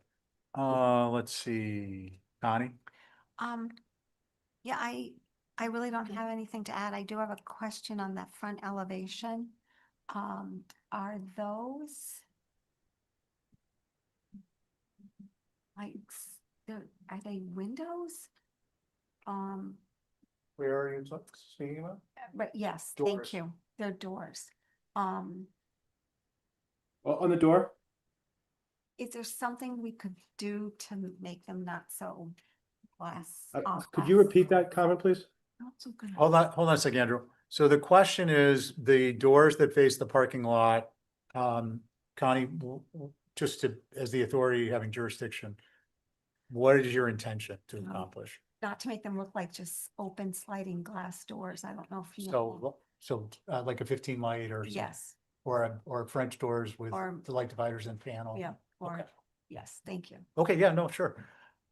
Let's see, Connie? Yeah, I really don't have anything to add. I do have a question on that front elevation. Are those like, are they windows? Where are you speaking about? But yes, Doors. thank you. They're doors. On the door? Is there something we could do to make them not so glass? Could you repeat that comment, please? Not so good. Hold on a second, Andrew. So the question is the doors that face the parking lot, Connie, just to, as the authority having jurisdiction, what is your intention to accomplish? Not to make them look like just open sliding glass doors. I don't know if you know. So like a 15 light or something? Yes, Or French doors with Or- the light dividers and panel? yeah, or, Okay. yes, thank you. Okay, yeah, no, sure.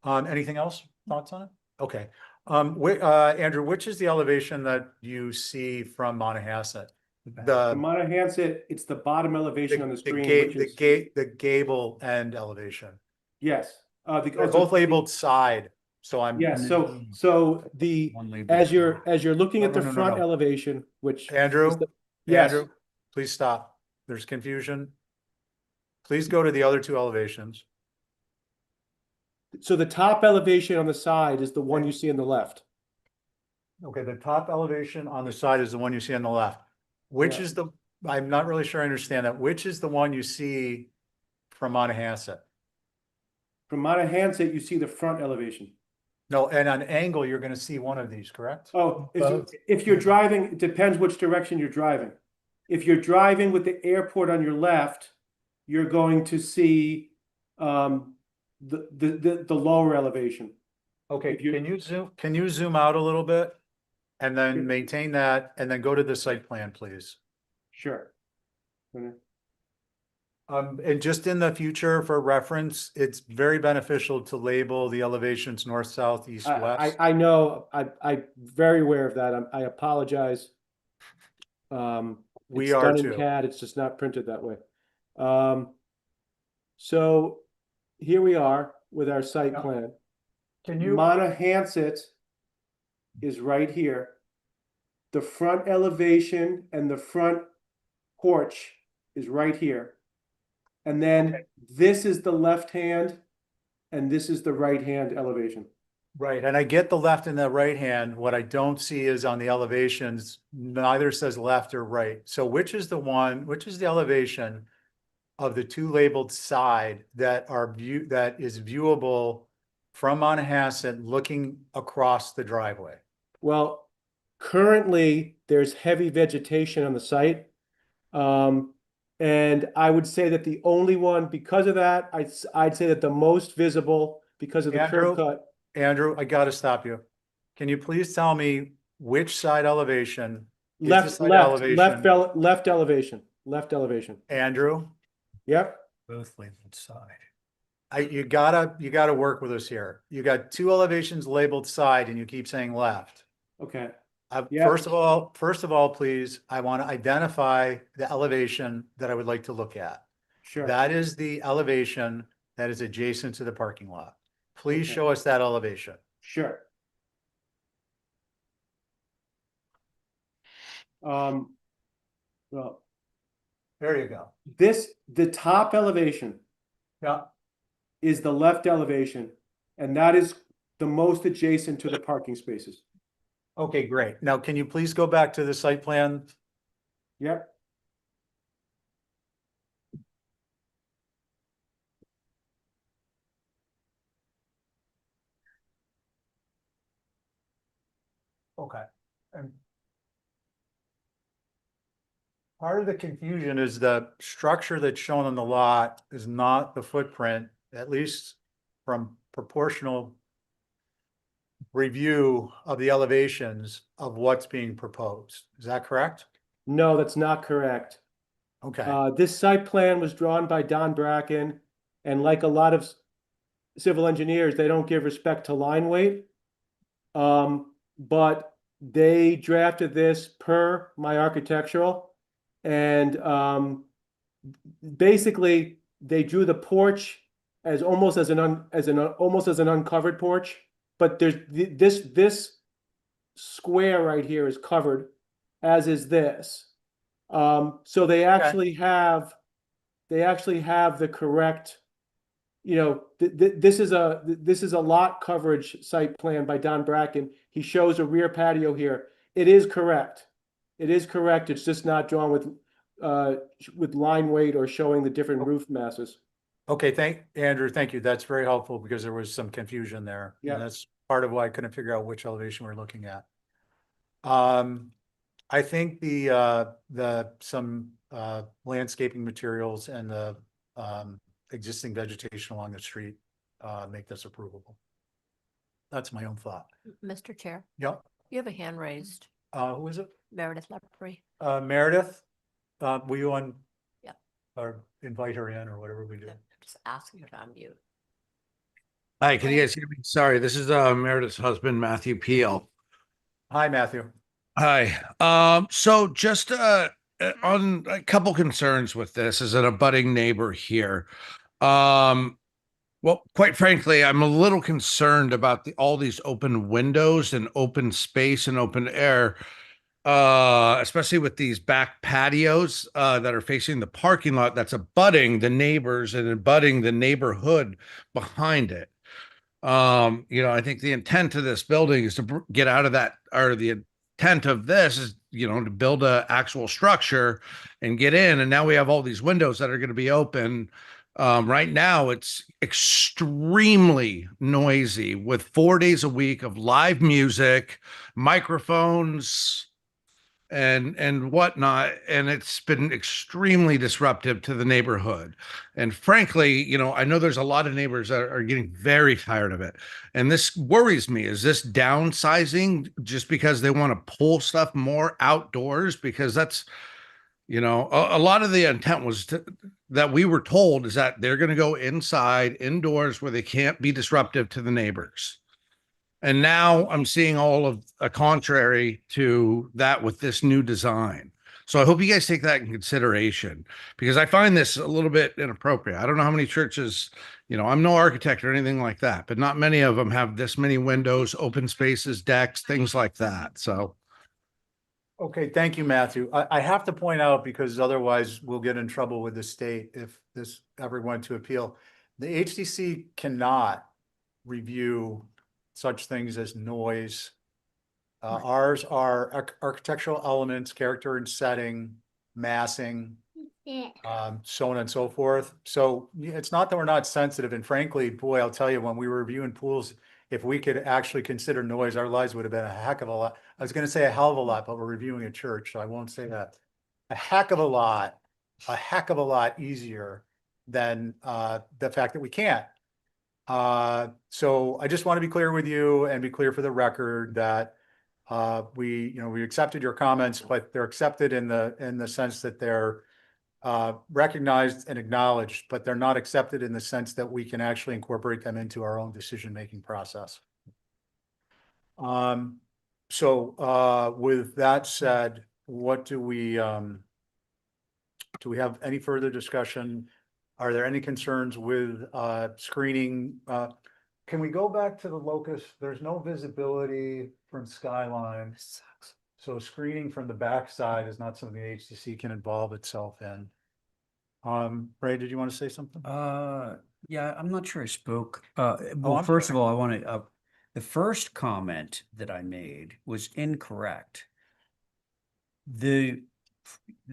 Anything else? Thoughts on it? Okay. Andrew, which is the elevation that you see from Monahasset? The The, Monahans, it's the bottom elevation on the screen, gate, which is, the gable end elevation. yes. They're both labeled side, so I'm. Yes, so the, One label. as you're looking No, at the no, no, no, front no. elevation, which. Andrew, is the- Yes, Andrew, please stop. There's confusion. Please go to the other two elevations. so the top elevation on the side is the one you see on the left. Okay, the top elevation on the side is the one you see on the left. Which Yeah. is the, I'm not really sure I understand that. Which is the one you see from Monahasset? From Monahans, you see the front elevation. No, and on angle, you're gonna see one of these, correct? Oh, Both. if you're driving, it depends which direction you're driving. If you're driving with the airport on your left, you're going to see the lower elevation. Okay, if you- can you zoom out a little bit? And then maintain that, and then go to the site plan, please. Sure. And just in the future, for reference, it's very beneficial to label the elevations north, south, east, west. I know, I'm very aware of that. I apologize. We It's are done in too. CAD, it's just not printed that way. So here we are with our site Yeah. plan. Can you, Monahans is right here. The front elevation and the front porch is right here. And then this is the left hand and this is the right hand elevation. right, and I get the left and the right hand. What I don't see is on the elevations, neither says left or right. So which is the elevation of the two labeled side that is viewable from Monahasset looking across the driveway? Well, currently there's heavy vegetation on the site. And I would say that the only one, because of that, I'd say that the most visible because of the Andrew? curb cut. Andrew, I gotta stop you. Can you please tell me which side elevation? is the Left, side left, elevation? left elevation, left elevation. Andrew? Yep, Both labeled side. You gotta work with us here. You got two elevations labeled side and you keep saying left. okay, Yeah. First of all, please, I want to identify the elevation that I would like to look at. sure. That is the elevation that is adjacent to the parking lot. Please Okay. show us that elevation. Sure. Well, There you go. the top elevation Yeah. is the left elevation, and that is the most adjacent to the parking spaces. Okay, great. Now, can you please go back to the site plan? Yep, Okay. And part of the confusion is the structure that's shown on the lot is not the footprint, at least from proportional review of the elevations of what's being proposed. Is that correct? no, that's not correct. Okay, This site plan was drawn by Don Bracken, and like a lot of civil engineers, they don't give respect to line weight. But they drafted this per my architectural, and basically they drew the porch as almost as an uncovered porch, but there's this square right here is covered, as is this. So they actually have the correct, this is a lot coverage site plan by Don Bracken. He shows a rear patio here. It is correct. It's just not drawn with line weight or showing the different roof masses. okay, Andrew, thank you. That's very helpful because there was some confusion there. And Yeah. that's part of why I couldn't figure out which elevation we're looking at. I think some landscaping materials and the existing vegetation along the street, make this approvable. That's my own thought. Mr. Chair, Yep. you have a hand raised. Who is it? Meredith Leprey. Meredith, will you Yeah. or invite her in or whatever we do? Just asking her to unmute. Hi, can you guys hear me? Sorry, this is Meredith's husband, Matthew Peel. Hi, Matthew. Hi. So just on a couple concerns with this as an abutting neighbor here. Well, quite frankly, I'm a little concerned about all these open windows and open space and open air, especially with these back patios that are facing the parking lot that's abutting the neighbors and abutting the neighborhood behind it. I think the intent of this building is to get out of that, or the intent of this is, to build a actual structure and get in. And now we have all these windows that are going to be open. Right now it's extremely noisy with 4 days a week of live music, microphones, and whatnot, and it's been extremely disruptive to the neighborhood. And frankly, I know there's a lot of neighbors that are getting very tired of it, and this worries me. Is this downsizing just because they want to pull stuff more outdoors? Because that's, a lot of the intent was that we were told is that they're going to go indoors where they can't be disruptive to the neighbors. And now I'm seeing all of a contrary to that with this new design. So I hope you guys take that in consideration, because I find this a little bit inappropriate. I don't know how many churches, I'm no architect or anything like that, but not many of them have this many windows, open spaces, decks, things like that. So. Okay, thank you, Matthew. I have to point out, because otherwise we'll get in trouble with the state if this ever went to appeal. The HDC cannot review such things as noise. Ours are architectural elements, character and setting, massing, so on and so forth. So it's not that we're not sensitive. And frankly, boy, I'll tell you, when we were reviewing pools, if we could actually consider noise, our lives would have been a heck of a lot. I was going to say a hell of a lot, but we're reviewing a church, so I won't say that. A heck of a lot easier than the fact that we can't. So I just want to be clear with you and be clear for the record that we accepted your comments, but they're accepted in the sense that they're recognized and acknowledged, but they're not accepted in the sense that we can actually incorporate them into our own decision-making process. So with that said, what do we have any further discussion? Are there any concerns with screening? Can we go back to the locus? There's no visibility from skyline. So screening from the backside is not something the HTC can involve itself in. Ray, did you want to say something? Yeah, I'm not sure I spoke. I'm First sorry. of all, I want to, the first comment that I made was incorrect. The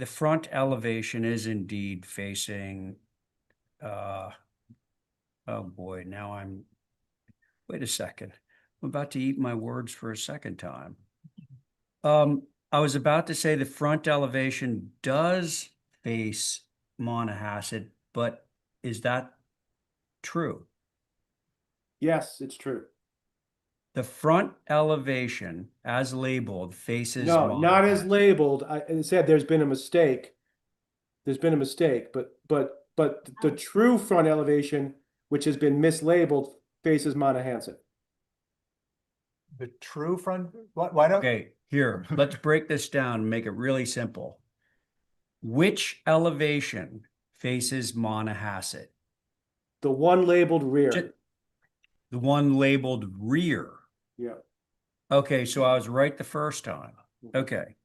front elevation is indeed facing, oh boy, wait a second. I'm about to eat my words for a second time. I was about to say the front elevation does face Monahasset, but is that true? Yes, it's true. The front elevation as labeled faces No, not as Monahasset. labeled. I said there's been a mistake. There's been a mistake, but the true front elevation, which has been mislabeled, faces Monahasset. The true front, why don't? Okay, here, let's break this down and make it really simple. Which elevation faces Monahasset? The one labeled rear. The one labeled rear. Yeah. Okay, so I was right the first time. Okay.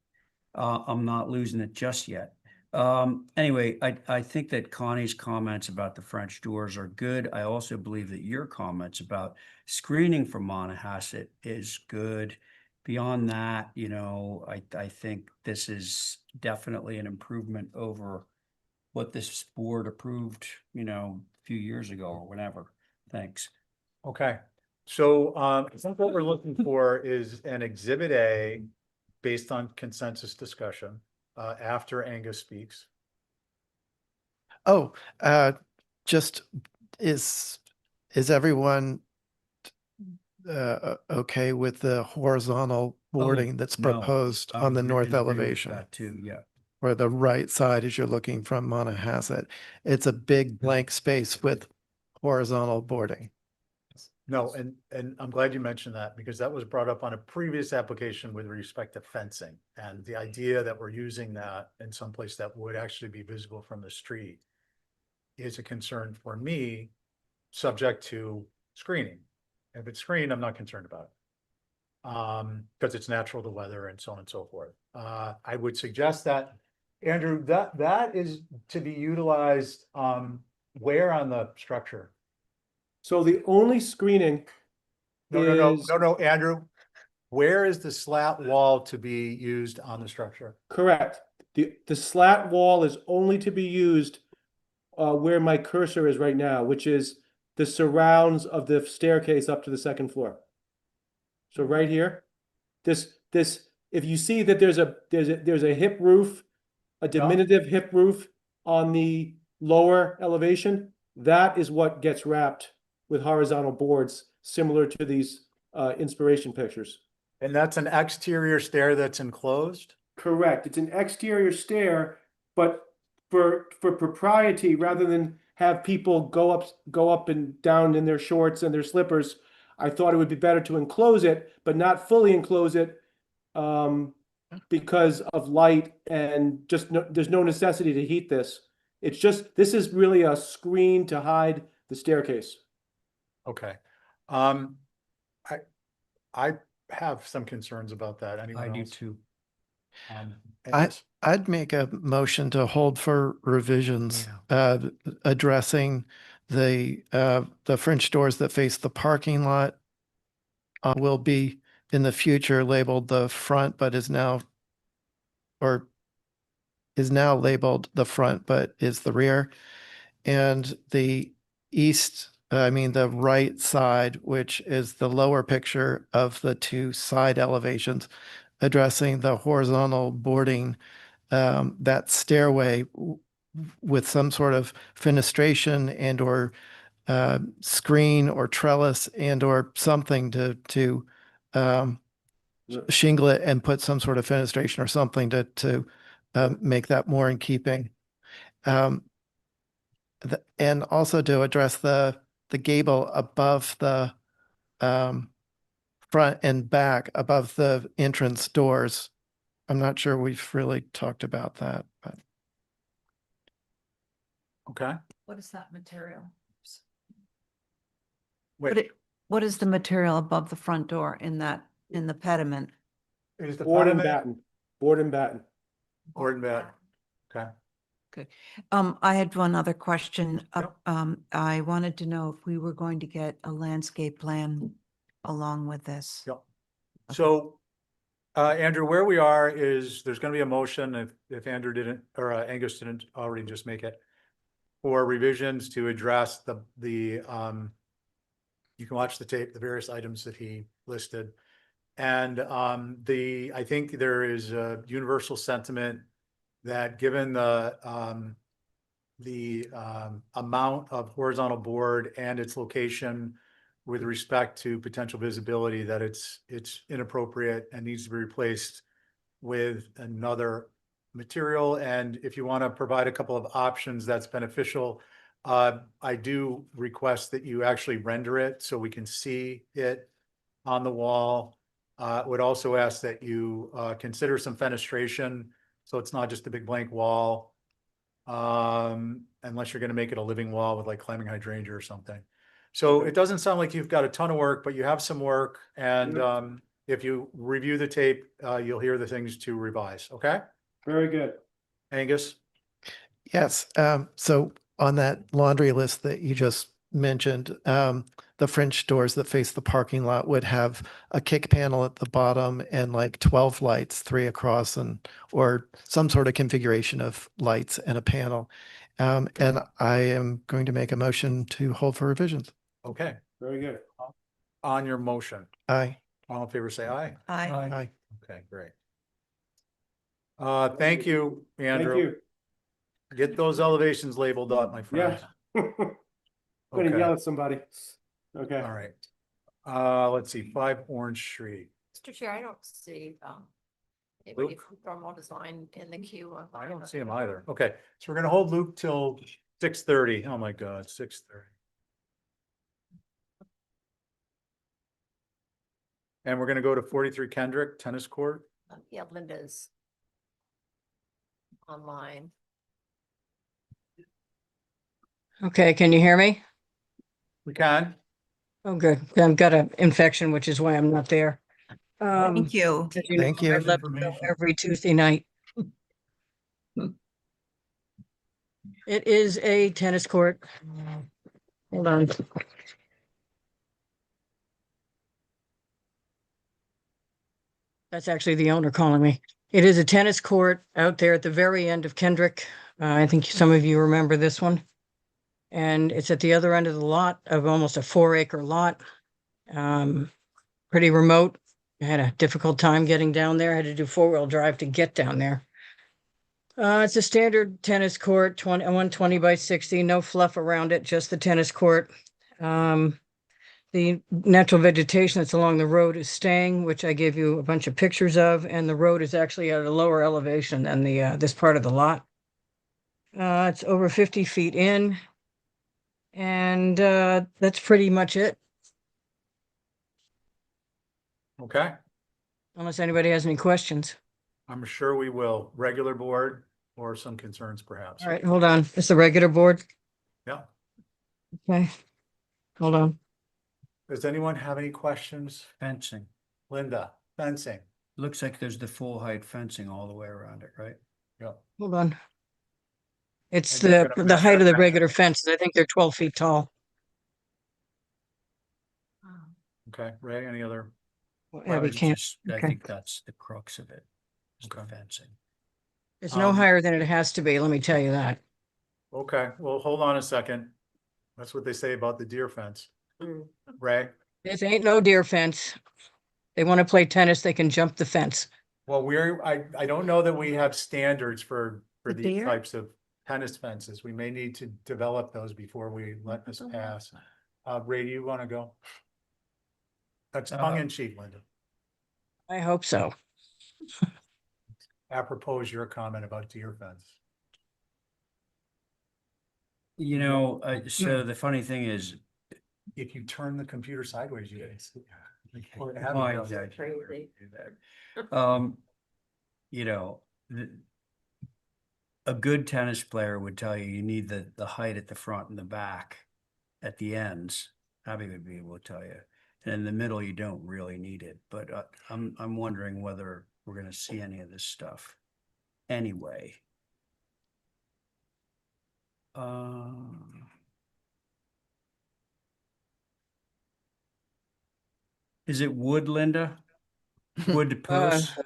I'm not losing it just yet. Anyway, I think that Connie's comments about the French doors are good. I also believe that your comments about screening for Monahasset is good. Beyond that, I think this is definitely an improvement over what this board approved, a few years ago or whenever. Thanks. Okay, so I think what we're looking for is an exhibit A based on consensus discussion after Angus speaks. Oh, just is everyone okay with the horizontal boarding that's No, proposed I on the would north agree with elevation? that too, yeah. Or the right side as you're looking from Monahasset. It's a big blank space with horizontal boarding. No, and I'm glad you mentioned that because that was brought up on a previous application with respect to fencing. And the idea that we're using that in some place that would actually be visible from the street is a concern for me, subject to screening. If it's screened, I'm not concerned about it. Because it's natural to weather and so on and so forth. I would suggest that, Andrew, that is to be utilized, where on the structure? So the only screening No, Andrew. Where is the slat wall to be used on the structure? correct. The slat wall is only to be used where my cursor is right now, which is the surrounds of the staircase up to the second floor. So right here, if you see that there's a hip roof, a diminutive hip roof on the lower elevation, that is what gets wrapped with horizontal boards, similar to these inspiration pictures. And that's an exterior stair that's enclosed? Correct. It's an exterior stair, but for propriety, rather than have people go up and down in their shorts and their slippers, I thought it would be better to enclose it, but not fully enclose it, because of light and there's no necessity to heat this. This is really a screen to hide the staircase. Okay. I have some concerns about that. Anyone I do else? too. Angus? I'd make a motion to hold for revisions, addressing the French doors that face the parking lot will be in the future labeled the front, but is now labeled the front, but is the rear. And the the right side, which is the lower picture of the two side elevations, addressing the horizontal boarding, that stairway with some sort of fenestration and or screen or trellis and or something to shingle it and put some sort of fenestration or something to make that more in keeping. And also to address the gable above the front and back above the entrance doors. I'm not sure we've really talked about that, but. Okay. What is that material? Wait, What is the material above the front door in the pediment? is the Board and pediment batten. Board and batten. board and batten? Okay. I had one other question. Yep. I wanted to know if we were going to get a landscape plan along with this. Yep. So, Andrew, where we are is there's going to be a motion if Andrew didn't, or Angus didn't already just make it, for revisions to address you can watch the tape, the various items that he listed. And I think there is a universal sentiment that given the amount of horizontal board and its location with respect to potential visibility, that it's inappropriate and needs to be replaced with another material. And if you want to provide a couple of options, that's beneficial. I do request that you actually render it so we can see it on the wall. Would also ask that you consider some fenestration, so it's not just a big blank wall. Unless you're going to make it a living wall with like climbing hydrangea or something. So it doesn't sound like you've got a ton of work, but you have some work. And if you review the tape, you'll hear the things to revise. Okay? Very good. Angus? Yes. So on that laundry list that you just mentioned, the French doors that face the parking lot would have a kick panel at the bottom and like 12 lights, 3 across, or some sort of configuration of lights and a panel. And I am going to make a motion to hold for revisions. Okay. Very good. On your motion, Aye. all in favor, say aye. Aye. Aye. Okay, great. Thank you, Thank Andrew. you. Get those elevations labeled up, my friend. Gonna Okay. yell at somebody. Okay. All right. Let's see, 5 Orange Street. Mr. Chair, I don't see, anybody from thermal design in the queue. I don't see him either. Okay, so we're gonna hold Luke till 6:30. Oh my God, 6:30. And we're gonna go to 43 Kendrick Tennis Court. Yeah, Linda's online. Okay, can you hear me? We can. Oh, good. I've got an infection, which is why I'm not there. Thank you. As you Thank know, you. I love to go every Tuesday night. It is a tennis court. Hold on. That's actually the owner calling me. It is a tennis court out there at the very end of Kendrick. I think some of you remember this one. And it's at the other end of the lot of almost a 4-acre lot. Pretty remote. I had a difficult time getting down there. I had to do 4-wheel drive to get down there. It's a standard tennis court, 120 by 60, no fluff around it, just the tennis court. The natural vegetation that's along the road is staying, which I gave you a bunch of pictures of, and the road is actually at a lower elevation than the this part of the lot. It's over 50 feet in, and that's pretty much it, Okay, unless anybody has any questions. I'm sure we will. Regular board or some concerns perhaps. All right, hold on. It's the regular board. Yeah. Okay, hold on. Does anyone have any questions? Fencing. Linda, fencing. Looks like there's the full height fencing all the way around it, right? Yeah. Hold on. It's And you're the gonna height of the measure- regular fences. I think they're 12 feet tall. Okay, Ray, any other? Yeah, we can't. I Okay. think that's the crux of it, is the Okay. fencing. It's no higher than it has to be, let me tell you that. Okay, well, hold on a second. That's what they say about the deer fence. Ray? This ain't no deer fence. They want to play tennis, they can jump the fence. Well, I don't know that we have standards for The these deer? types of tennis fences. We may need to develop those before we let this pass. Ray, do you want to go? That's tongue in cheek, Linda. I hope so. Apropos your comment about deer fence. You know, so the funny thing is, If you turn the computer sideways, you guys. Or oh, Abby I does. exactly where Crazy. to do that. You know, a good tennis player would tell you, you need the height at the front and the back at the ends. Abby would be able to tell you. And in the middle, you don't really need it, but I'm wondering whether we're gonna see any of this stuff anyway. Is it wood, Linda? Wood posts?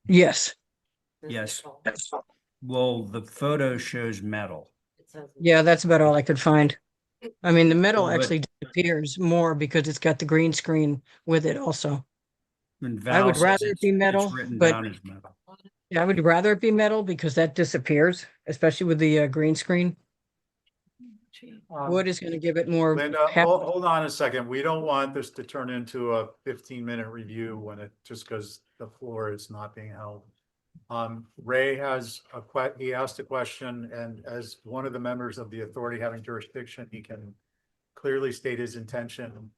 Yes, Yes. Well, the photo shows metal. yeah, that's about all I could find. I mean, the metal Well, but- actually disappears more because it's got the green screen with it also. And I would Val says rather it be it's metal, written but- down as metal. Yeah, I would rather it be metal because that disappears, especially with the green screen. Wood is gonna give it more. Linda, heft. hold on a second. We don't want this to turn into a 15-minute review when it, just because the floor is not being held. Ray has he asked a question, and as one of the members of the authority having jurisdiction, he can clearly state his intention,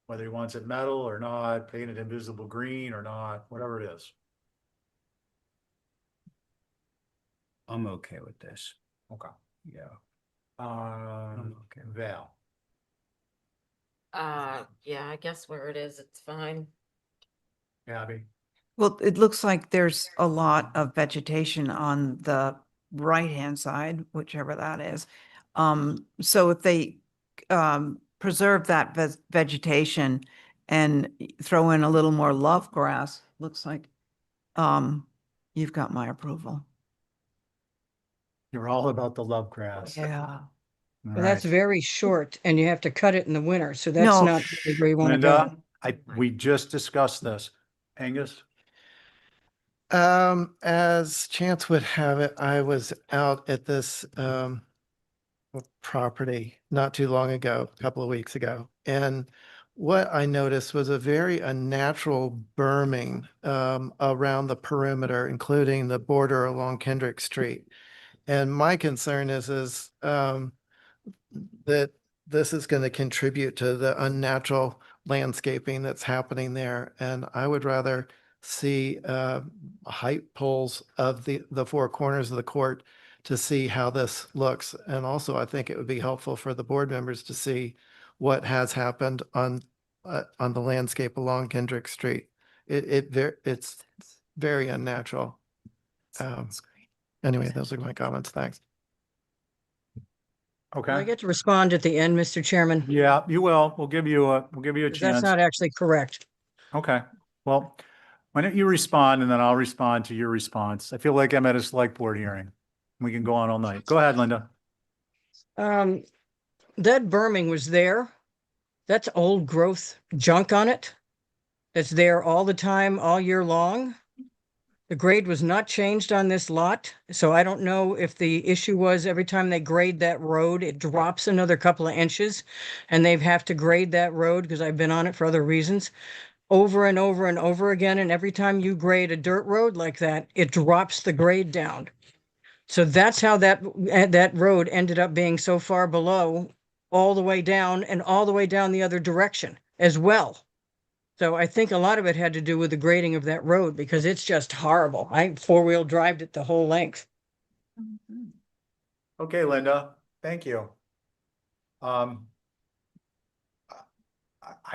whether he wants it metal or not, painted invisible green or not, whatever it is. I'm okay with this. Okay. Yeah. Okay. Val. Yeah, I guess where it is, it's fine. Abby. Well, it looks like there's a lot of vegetation on the right-hand side, whichever that is. So if they preserve that vegetation and throw in a little more love grass, looks like you've got my approval. You're all about the love grass. Yeah. All Well, that's right. very short and you have to cut it in the winter, so that's No. not really where you want to go. Linda, we just discussed this. Angus? As chance would have it, I was out at this property not too long ago, a couple of weeks ago. And what I noticed was a very unnatural berming around the perimeter, including the border along Kendrick Street. And my concern is that this is going to contribute to the unnatural landscaping that's happening there. And I would rather see height poles of the four corners of the court to see how this looks. And also, I think it would be helpful for the board members to see what has happened on the landscape along Kendrick Street. It's very unnatural. Anyway, those are my comments. Thanks. Will I Okay. get to respond at the end, Mr. Chairman? Yeah, you will. We'll give you a 'Cause that's chance. not actually correct. Okay. Well, why don't you respond and then I'll respond to your response. I feel like I'm at a select board hearing. We can go on all night. Go ahead, Linda. That berming was there. That's old growth junk on it. That's there all the time, all year long. The grade was not changed on this lot, so I don't know if the issue was every time they grade that road, it drops another couple of inches, and they have to grade that road, because I've been on it for other reasons, over and over and over again, and every time you grade a dirt road like that, it drops the grade down. So that's how that road ended up being so far below, all the way down and all the way down the other direction as well. So I think a lot of it had to do with the grading of that road, because it's just horrible. I four-wheel drived it the whole length. Okay, Linda, thank you. I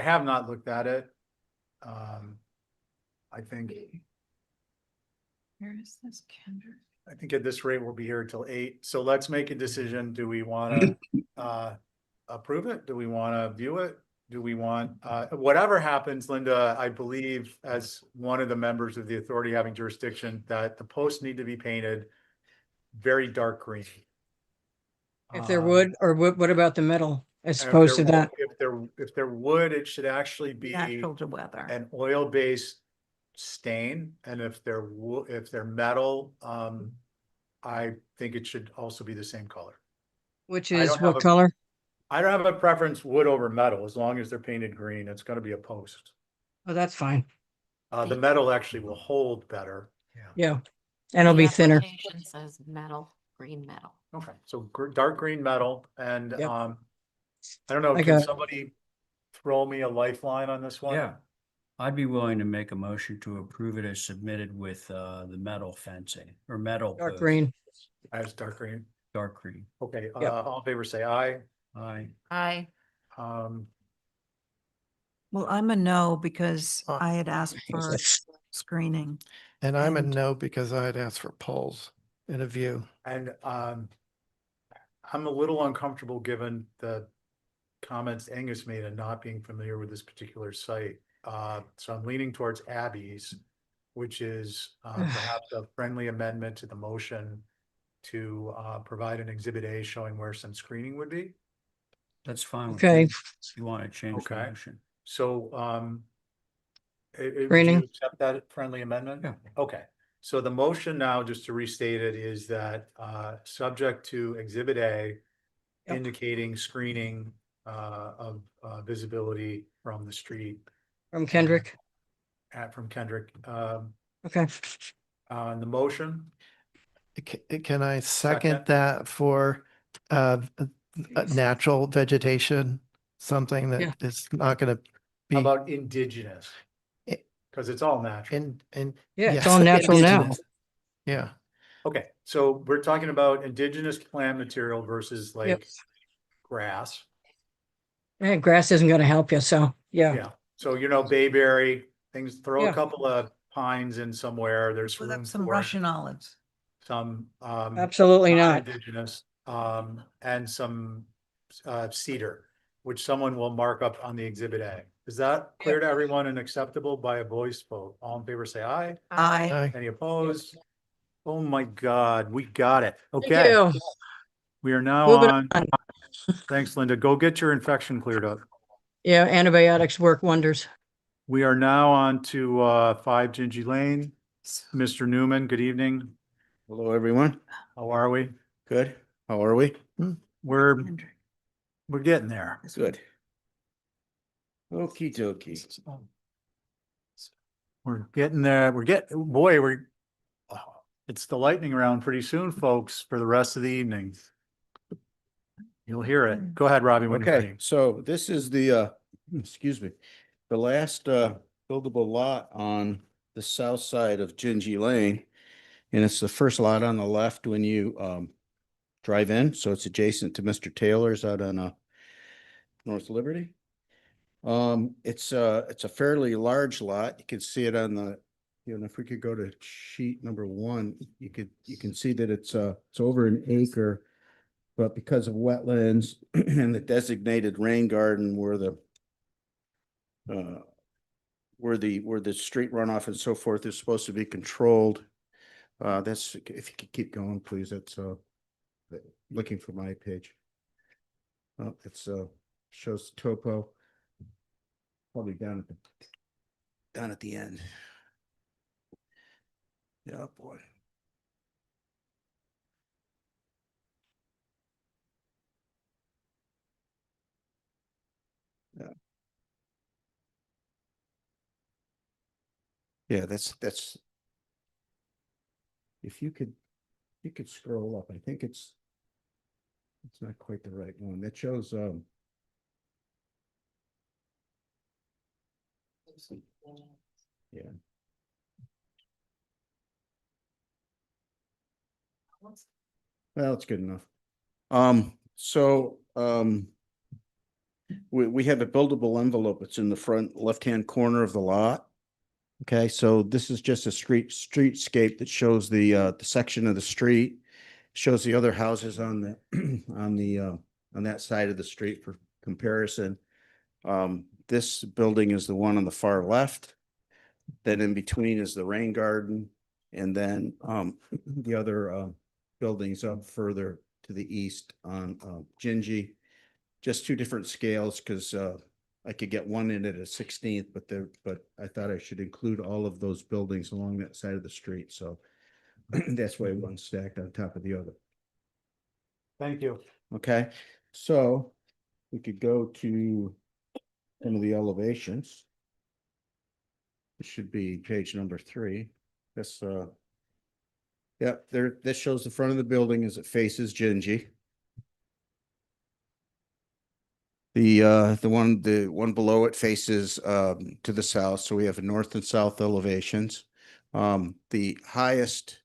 have not looked at it. I think, Where is this Kendrick? I think at this rate, we'll be here till 8. So let's make a decision. Do we want to approve it? Do we want to view it? Do we want, whatever happens, Linda, I believe as one of the members of the authority having jurisdiction, that the posts need to be painted very dark green. If there would, or what about the metal as And opposed to that? If there would, it should actually be Natural to weather. an oil-based stain, and if they're metal, I think it should also be the same color. Which I is don't have what a- color? I don't have a preference wood over metal, as long as they're painted green, it's gonna be a post. Oh, that's fine. The metal actually will hold better. Yeah. And it'll The be thinner. application says metal, green metal. Okay, so dark green metal, and, Yep. I don't know, I can got it. somebody throw me a lifeline on this one? Yeah, I'd be willing to make a motion to approve it as submitted with the metal fencing or metal. Dark posts. green. As dark green, Dark green. okay, Yep. all in favor, say aye. I, Um, Well, I'm a no because Oh. I had asked for screening. And I'm a And- no because I'd asked for poles in a view. and, I'm a little uncomfortable given the comments Angus made and not being familiar with this particular site. So I'm leaning towards Abby's, which is, perhaps a friendly amendment to the motion to, provide an exhibit A showing where some screening would be. That's fine. with Okay. me. You want to change the Okay. motion? So, do Screening. you accept that friendly amendment? Yeah. Okay, so the motion now, just to restate it, is that, subject to exhibit A Yep. indicating screening, of, visibility from the street From Kendrick. from Kendrick. Okay. On the motion, Can I second Second. that for natural vegetation? Something Yeah. that is not going to be how about indigenous? I- Because it's all natural. in. Yeah, it's yes, all natural now. indigenous. Yeah. Okay, so we're talking about indigenous plant material versus Yep. like grass. And grass isn't gonna help you, so, yeah. Yeah, so bayberry, things, throw a Yeah. couple of pines in somewhere, there's Put room up some for it. Russian olives. Some, Absolutely not. non-indigenous, and some, cedar, which someone will mark up on the exhibit A. Is that clear to everyone and acceptable by a voice vote? All in favor, say aye. Aye. Aye. Any opposed? Oh my God, we got it. Thank Okay, you. we are now Moving on. on. Thanks, Linda. Go get your infection cleared up. Yeah, antibiotics work wonders. We are now on to 5 Gingy Lane. Mr. Newman, good evening. Hello, everyone. How are we? Good. How are we? we're getting there. Good. Okie dokie. We're getting there. It's the lightning round pretty soon, folks, for the rest of the evening. You'll hear it. Go ahead, Robbie, when you're Okay, ready. so this is the, excuse me, the last, buildable lot on the south side of Gingy Lane. And it's the first lot on the left when you, drive in, so it's adjacent to Mr. Taylor's out on, North Liberty. It's a fairly large lot. You can see it on the, if we could go to sheet number 1, you can see that it's over an acre. But because of wetlands and the designated rain garden where the street runoff and so forth is supposed to be controlled. That's, if you could keep going, please, that's looking for my page. It's shows the topo. Probably down at the end. Yeah, boy. Yeah. Yeah, that's if you could scroll up, I think it's not quite the right one. That shows yeah. Well, it's good enough. We have a buildable envelope. It's in the front left-hand corner of the lot. Okay, so this is just a streetscape that shows the section of the street, shows the other houses on the on that side of the street for comparison. This building is the one on the far left. Then in between is the rain garden, and then the other buildings up further to the east on Gingy. Just two different scales because I could get one in at a 16th, but I thought I should include all of those buildings along that side of the street. So that's why one's stacked on top of the other. Thank you. Okay, so we could go to some of the elevations. It should be page number 3. This yeah, this shows the front of the building as it faces Gingy. The one below it faces to the south, so we have north and south elevations. The highest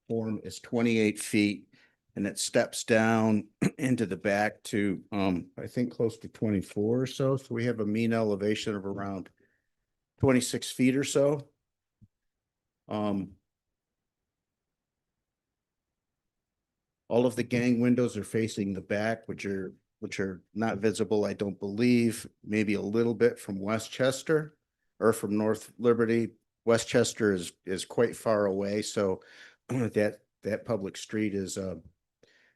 form is 28 feet, and it steps down into the back to I think close to 24 or so. So we have a mean elevation of around 26 feet or so. All of the gang windows are facing the back, which are not visible, I don't believe, maybe a little bit from Westchester or from North Liberty. Westchester is quite far away, so that public street is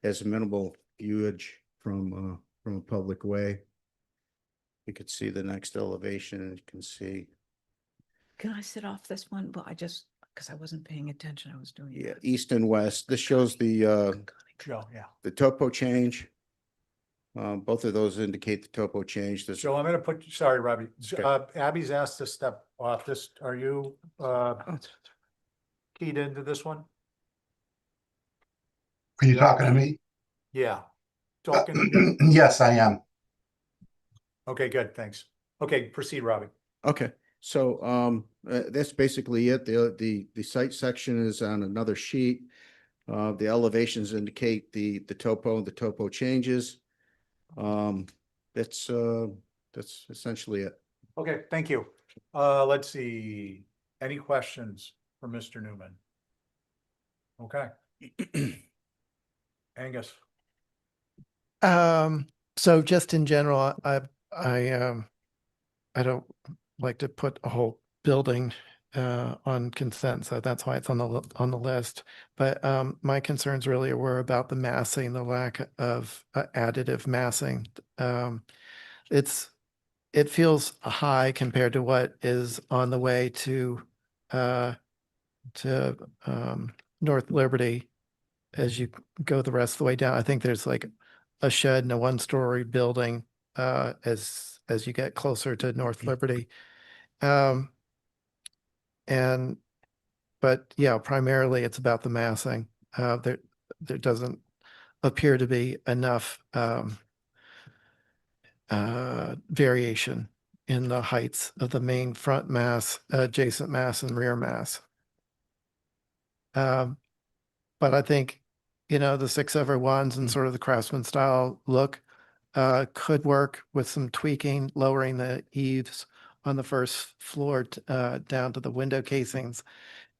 has minimal viewage from a public way. You could see the next elevation, and you can see. Can I sit off this one? Well, because I wasn't paying attention, I was doing. Yeah, east and west. This shows the Joe, yeah. the topo change. Both of those indicate the topo change. This, Joe, I'm gonna sorry, Robbie. Okay. Abby's asked to step off this. Are you keyed into this one? Are you talking to me? Yeah. Talking to you? Yes, I am. Okay, good, thanks. Okay, proceed, Robbie. okay, so that's basically it. The site section is on another sheet. The elevations indicate the topo changes. That's essentially it. Okay, thank you. Let's see. Any questions for Mr. Newman? Okay. Angus. So just in general, I don't like to put a whole building on consent, so that's why it's on the list. But my concerns really were about the massing, the lack of additive massing. It feels high compared to what is on the way to North Liberty as you go the rest of the way down. I think there's like a shed and a one-story building as you get closer to North Liberty. And but yeah, primarily it's about the massing. There doesn't appear to be enough variation in the heights of the main front mass, adjacent mass, and rear mass. But I think, you know, the 6/1s and sort of the Craftsman style look could work with some tweaking, lowering the eaves on the first floor down to the window casings,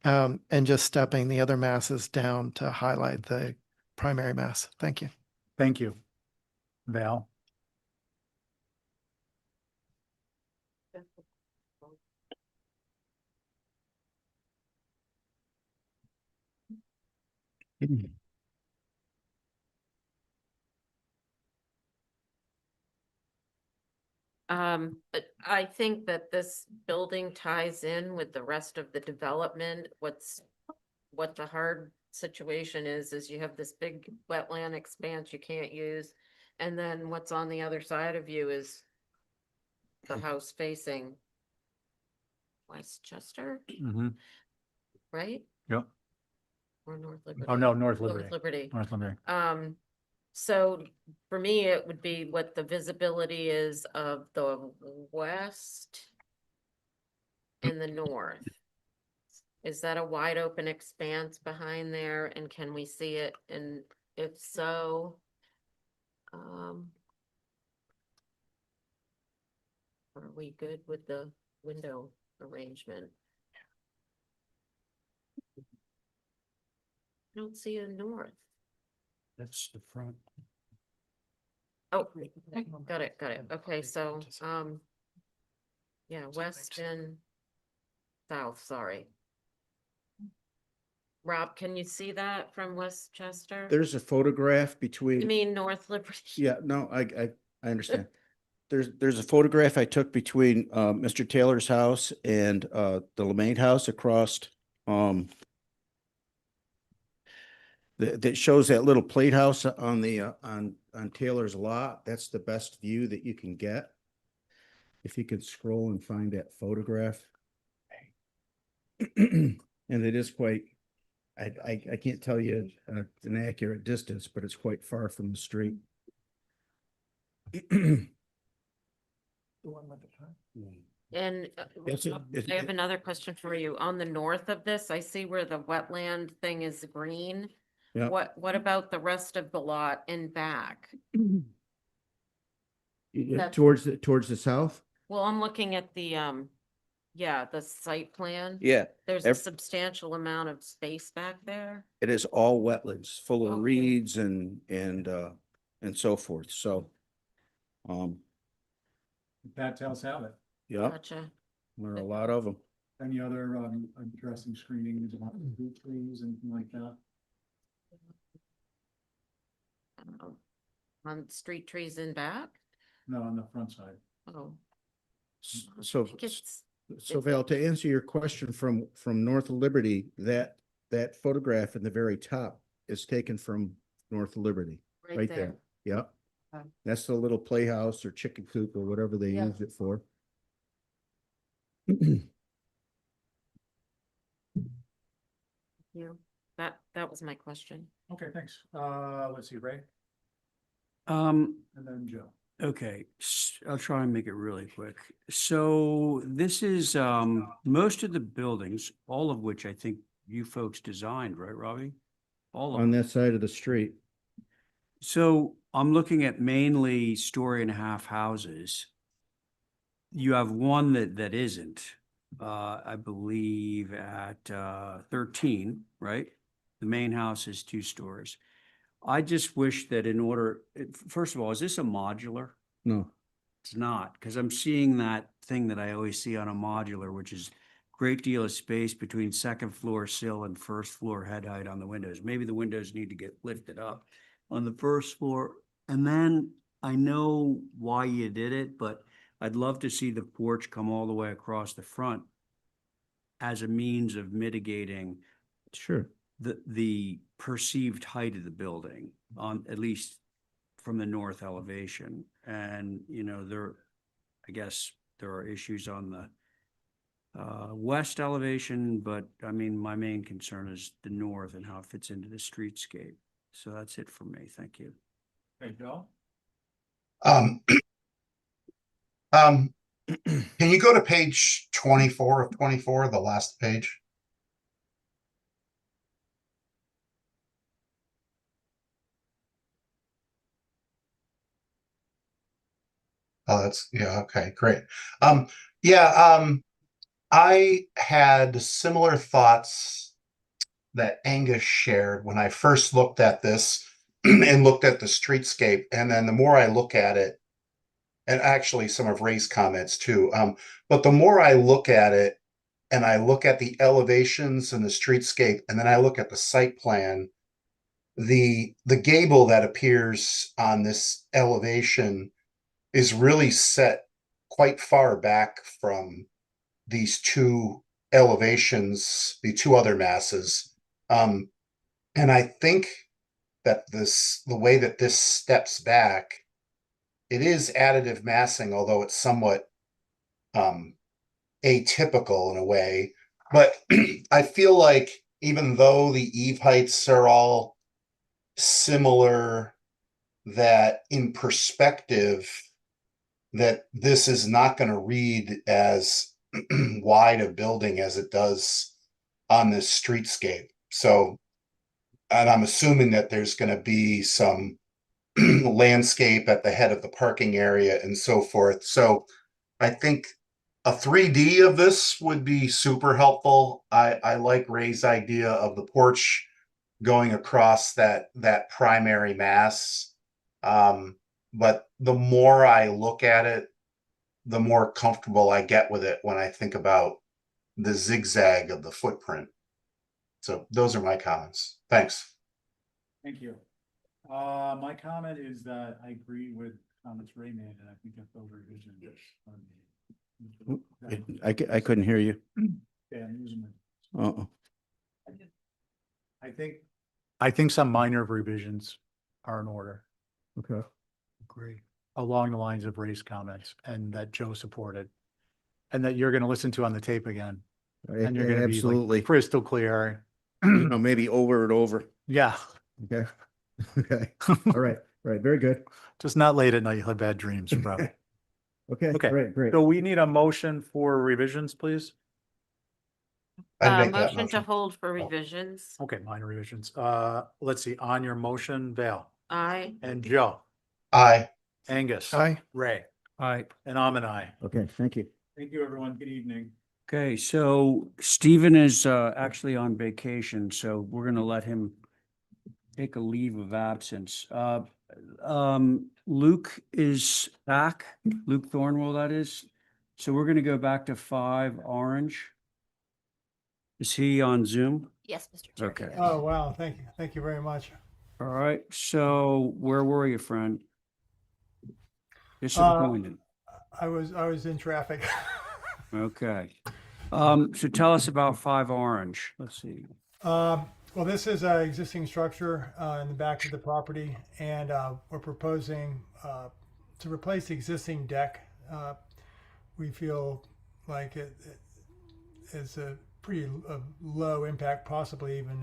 and just stepping the other masses down to highlight the primary mass. Thank you. Thank you. Val? But I think that this building ties in with the rest of the development. What the hard situation is you have this big wetland expanse you can't use. And then what's on the other side of you is the house facing Westchester, Mm-hmm. right? Yep. Or North Liberty? Oh, no, North Liberty. North Liberty. North Liberty. So for me, it would be what the visibility is of the west and the north. Is that a wide open expanse behind there, and can we see it? And if so, are we good with the window arrangement? I don't see a north. That's the front. Oh, got it. Okay, so, yeah, west and south, sorry. Rob, can you see that from Westchester? There's a photograph You between, mean North Liberty? yeah, no, I understand. There's a photograph I took between, Mr. Taylor's house and, the LeMay house across, that shows that little plate house on the, on Taylor's lot. That's the best view that you can get. If you could scroll and find that photograph. And it is quite, I can't tell you an accurate distance, but it's quite far from the street. And It's a- I have another question for you. On the north of this, I see where the wetland thing is green. Yeah. What about the rest of the lot in back? That's- Towards the south? Well, I'm looking at the, yeah, the site plan. Yeah. There's a substantial amount of space back there. It is all wetlands, full of Okay. reeds and so forth, so. Bad tails have it. Yeah, Gotcha. there are a lot of them. Any other addressing screening about root trees and like that? On street trees in back? No, on the front side. Oh, So, I think it's so Val, to answer your question from North Liberty, that photograph in the very top is taken from North Liberty, right there. Yep. Okay. That's the little playhouse or chicken coop or whatever they Yeah. used it for. Yeah, that was my question. Okay, thanks. Let's see, Ray, Um, and then Joe. okay, I'll try and make it really quick. So this is, most of the buildings, all of which I think you folks designed, right, Robbie? All of them. On that side of the street. So I'm looking at mainly story and a half houses. You have one that isn't, I believe at 13, right? The main house is 2 stories. I just wish that in order, first of all, is this a modular? No. It's not, because I'm seeing that thing that I always see on a modular, which is great deal of space between second floor sill and first floor head height on the windows. Maybe the windows need to get lifted up on the first floor. And then I know why you did it, but I'd love to see the porch come all the way across the front as a means of mitigating Sure. the perceived height of the building on at least from the north elevation. And, you know, I guess there are issues on the west elevation, but I mean, my main concern is the north and how it fits into the streetscape. So that's it for me. Thank you. Hey, Joe? Um, can you go to page 24 of 24, the last page? Oh, that's, yeah, okay, great. Yeah, I had similar thoughts that Angus shared when I first looked at this and looked at the streetscape. And then the more I look at it, and actually some of Ray's comments too, but the more I look at it and I look at the elevations and the streetscape, and then I look at the site plan, the gable that appears on this elevation is really set quite far back from these two elevations, the two other masses. And I think that the way that this steps back, it is additive massing, although it's somewhat atypical in a way. But I feel like even though the eave heights are all similar, that in perspective, that this is not going to read as wide a building as it does on this streetscape. So, and I'm assuming that there's going to be some landscape at the head of the parking area and so forth. So I think a 3D of this would be super helpful. I like Ray's idea of the porch going across that primary mass. But the more I look at it, the more comfortable I get with it when I think about the zigzag of the footprint. So those are my comments. Thanks. Thank you. My comment is that I agree with comments Ray made, and I think that those revisions. I couldn't hear you. Yeah, I'm using it. Uh-oh. I think some minor revisions are in order. Okay. Agree. Along the lines of Ray's comments, and that Joe supported, and that you're gonna listen to on the tape again. And you're gonna be Absolutely. like crystal clear. You know, maybe over and over. Yeah, Okay. Okay. All right. All right. Very good. just not late at night, you'll have bad dreams, probably. Okay. Okay. Great. Great. So we need a motion for revisions, please. I'd make that Motion to motion. hold for revisions. Okay, minor revisions. Let's see, on your motion, Val I, and Joe, Aye. Angus. Aye. Ray, All right. and I'm an aye. Okay. Thank you. Thank you, everyone. Good evening. Okay, so Stephen is actually on vacation, so we're gonna let him take a leave of absence. Luke is back, Luke Thornwell, that is. So we're gonna go back to 5 Orange. Is he on Zoom? Yes, Mr. Chair. Okay. Oh, wow. Thank you. Thank you very much. All right, so where were you, friend? Disappointed. I was in traffic. Okay. So tell us about 5 Orange. Let's see. Well, this is an existing structure in the back of the property, and we're proposing to replace the existing deck. We feel like it is a pretty low impact, possibly even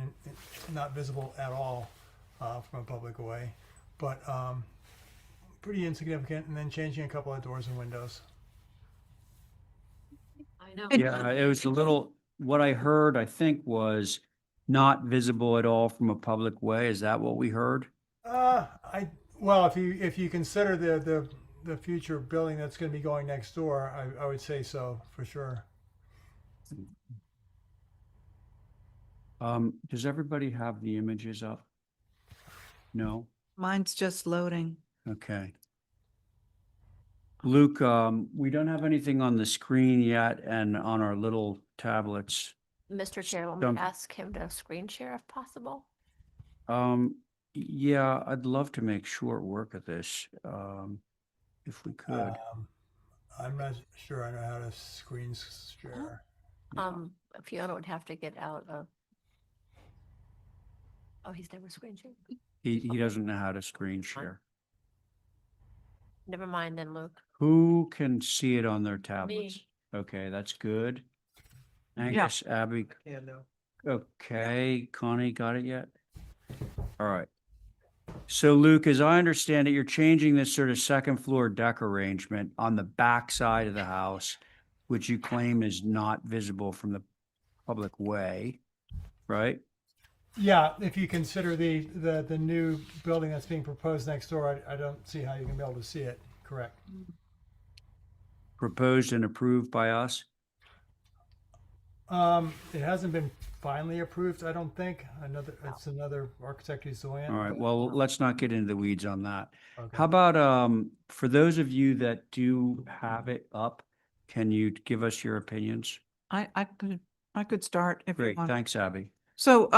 not visible at all from a public way, but pretty insignificant, and then changing a couple of doors and windows. I know. Yeah, it was a little, what I heard, I think, was not visible at all from a public way. Is that what we heard? Well, if you consider the future building that's going to be going next door, I would say so for sure. Does everybody have the images up? No? Mine's just loading. Okay. Luke, we don't have anything on the screen yet and on our little tablets. Mr. Chair, let Some- me ask him to screen share if possible. Yeah, I'd love to make short work of this, if we could. I'm not sure I know how to screen share. Fiona would have to get out of. Oh, he's never screen shared. He doesn't know how to screen share. Never mind then, Luke. Who can see it on their tablets? Okay, that's good. Angus, Abby. Yeah, no. Okay, Connie, got it yet? All right. So Luke, as I understand it, you're changing this sort of second floor deck arrangement on the back side of the house, which you claim is not visible from the public way, right? Yeah, if you consider the new building that's being proposed next door, I don't see how you can be able to see it, correct? Proposed and approved by us? It hasn't been finally approved, I don't think. It's another architect who's doing it. All right, but- well, let's not get into the weeds on that. Okay. How about, for those of you that do have it up, can you give us your opinions? I could start if you Great, want. thanks, Abby. So,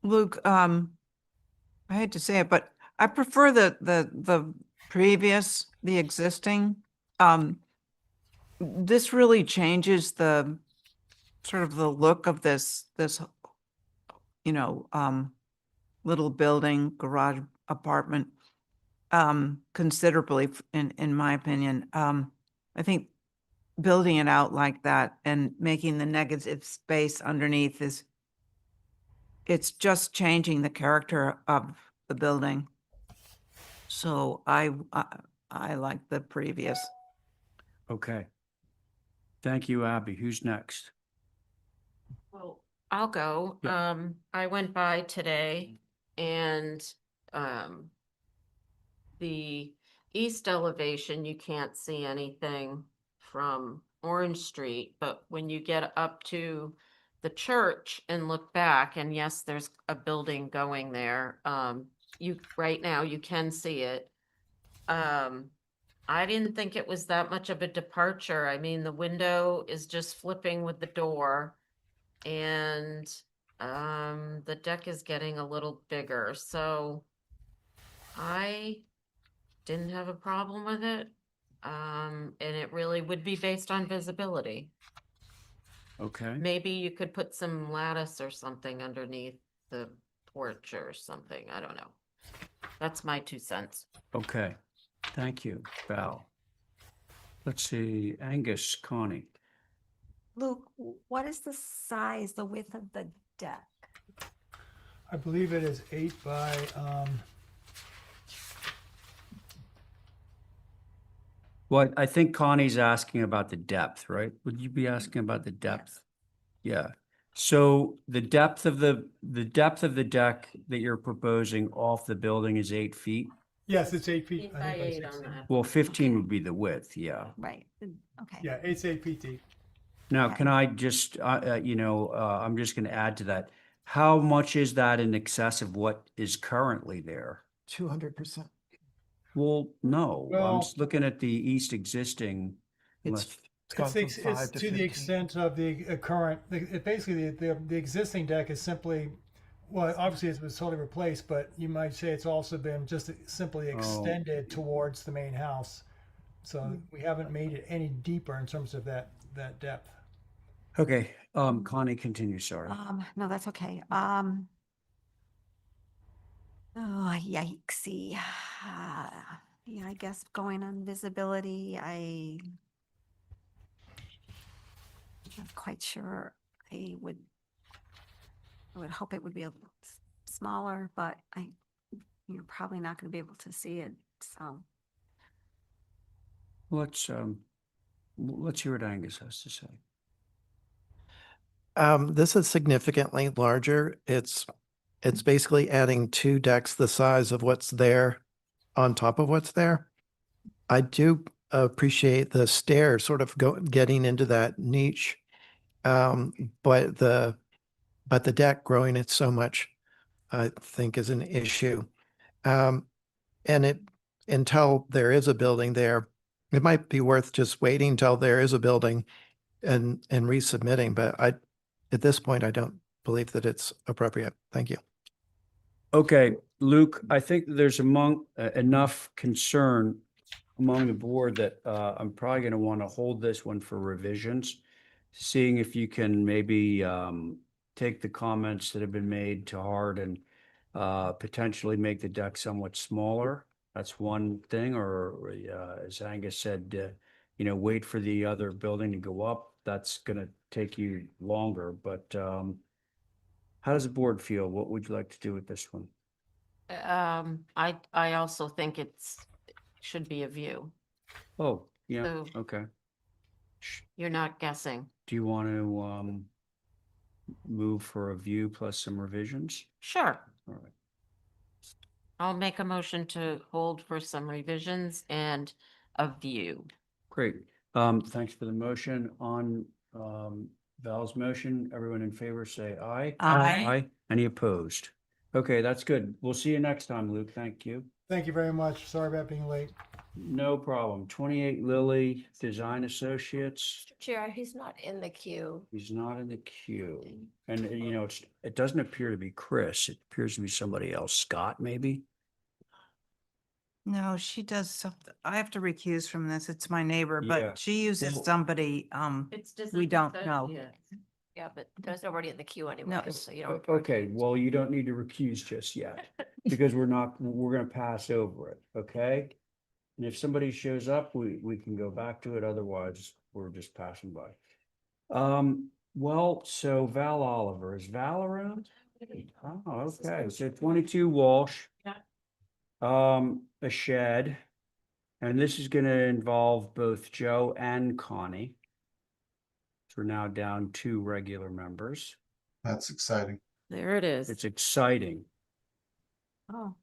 Luke, I hate to say it, but I prefer the previous, the existing. This really changes the sort of the look of this, little building, garage apartment, considerably in my opinion. I think building it out like that and making the negative space underneath it's just changing the character of the building. So I like the previous. Okay. Thank you, Abby. Who's next? Well, I'll go. Yeah. I went by today and, the east elevation, you can't see anything from Orange Street, but when you get up to the church and look back, and yes, there's a building going there, right now you can see it. I didn't think it was that much of a departure. I mean, the window is just flipping with the door and, the deck is getting a little bigger, so I didn't have a problem with it. And it really would be based on visibility. Okay. Maybe you could put some lattice or something underneath the porch or something. I don't know. That's my 2 cents. Okay. Thank you, Val. Let's see, Angus, Connie. Luke, what is the size, the width of the deck? I believe it is 8 by, Well, I think Connie's asking about the depth, right? Would you be asking about the depth? Yeah. So the depth of the deck that you're proposing off the building is 8 feet? yes, it's 8 feet. 8 I by think 8 it's on 16. that. Well, 15 would be the width, yeah. Right, okay. Yeah, it's 8 feet deep. Now, Okay. can I just, I'm just gonna add to that. How much is that in excess of what is currently there? 200%. Well, no, I'm Well- just looking at the east existing. It's It's, gone from it's 5 to to the 15. extent of the current, basically, the existing deck is simply, well, obviously it was totally replaced, but you might say it's also been just simply extended towards the main house. So we haven't made it any deeper in terms of that depth. Okay, Connie, continue, sorry. No, that's okay. Oh, yikesy. Yeah, I guess going on visibility, I'm not quite sure. I would hope it would be a little smaller, but you're probably not going to be able to see it, so. Let's hear what Angus has to say. This is significantly larger. It's basically adding 2 decks the size of what's there on top of what's there. I do appreciate the stair sort of getting into that niche. But the deck growing it so much, I think is an issue. And until there is a building there, it might be worth just waiting till there is a building and resubmitting, but at this point, I don't believe that it's appropriate. Thank you. Okay, Luke, I think there's enough concern among the board that I'm probably gonna want to hold this one for revisions. Seeing if you can maybe take the comments that have been made to heart and potentially make the deck somewhat smaller. That's one thing, or as Angus said, wait for the other building to go up. That's gonna take you longer, but how does the board feel? What would you like to do with this one? I also think should be a view. Oh, yeah, So okay. you're not guessing. Do you want to move for a view plus some revisions? Sure. All right. I'll make a motion to hold for some revisions and a view. Great. Thanks for the motion. On Val's motion, everyone in favor say aye. Aye. Aye. Any opposed? Okay, that's good. We'll see you next time, Luke. Thank you. Thank you very much. Sorry about being late. No problem. 28 Lilly Design Associates. Chair, he's not in the queue. He's not in the queue. And it doesn't appear to be Chris. It appears to be somebody else. Scott, maybe? No, she does something. I have to recuse from this. It's my neighbor, Yeah. but she uses Well- somebody, It's we don't know. Yeah, but there's nobody in the queue anyway, No. so you don't. Okay, well, you don't need to recuse just yet because we're gonna pass over it, okay? And if somebody shows up, we can go back to it. Otherwise, we're just passing by. Well, so Val Oliver, is Val around? Oh, okay, so 22 Walsh. Yeah. A shed. And this is gonna involve both Joe and Connie. So we're now down 2 regular members. That's exciting. There it is. It's exciting. Oh.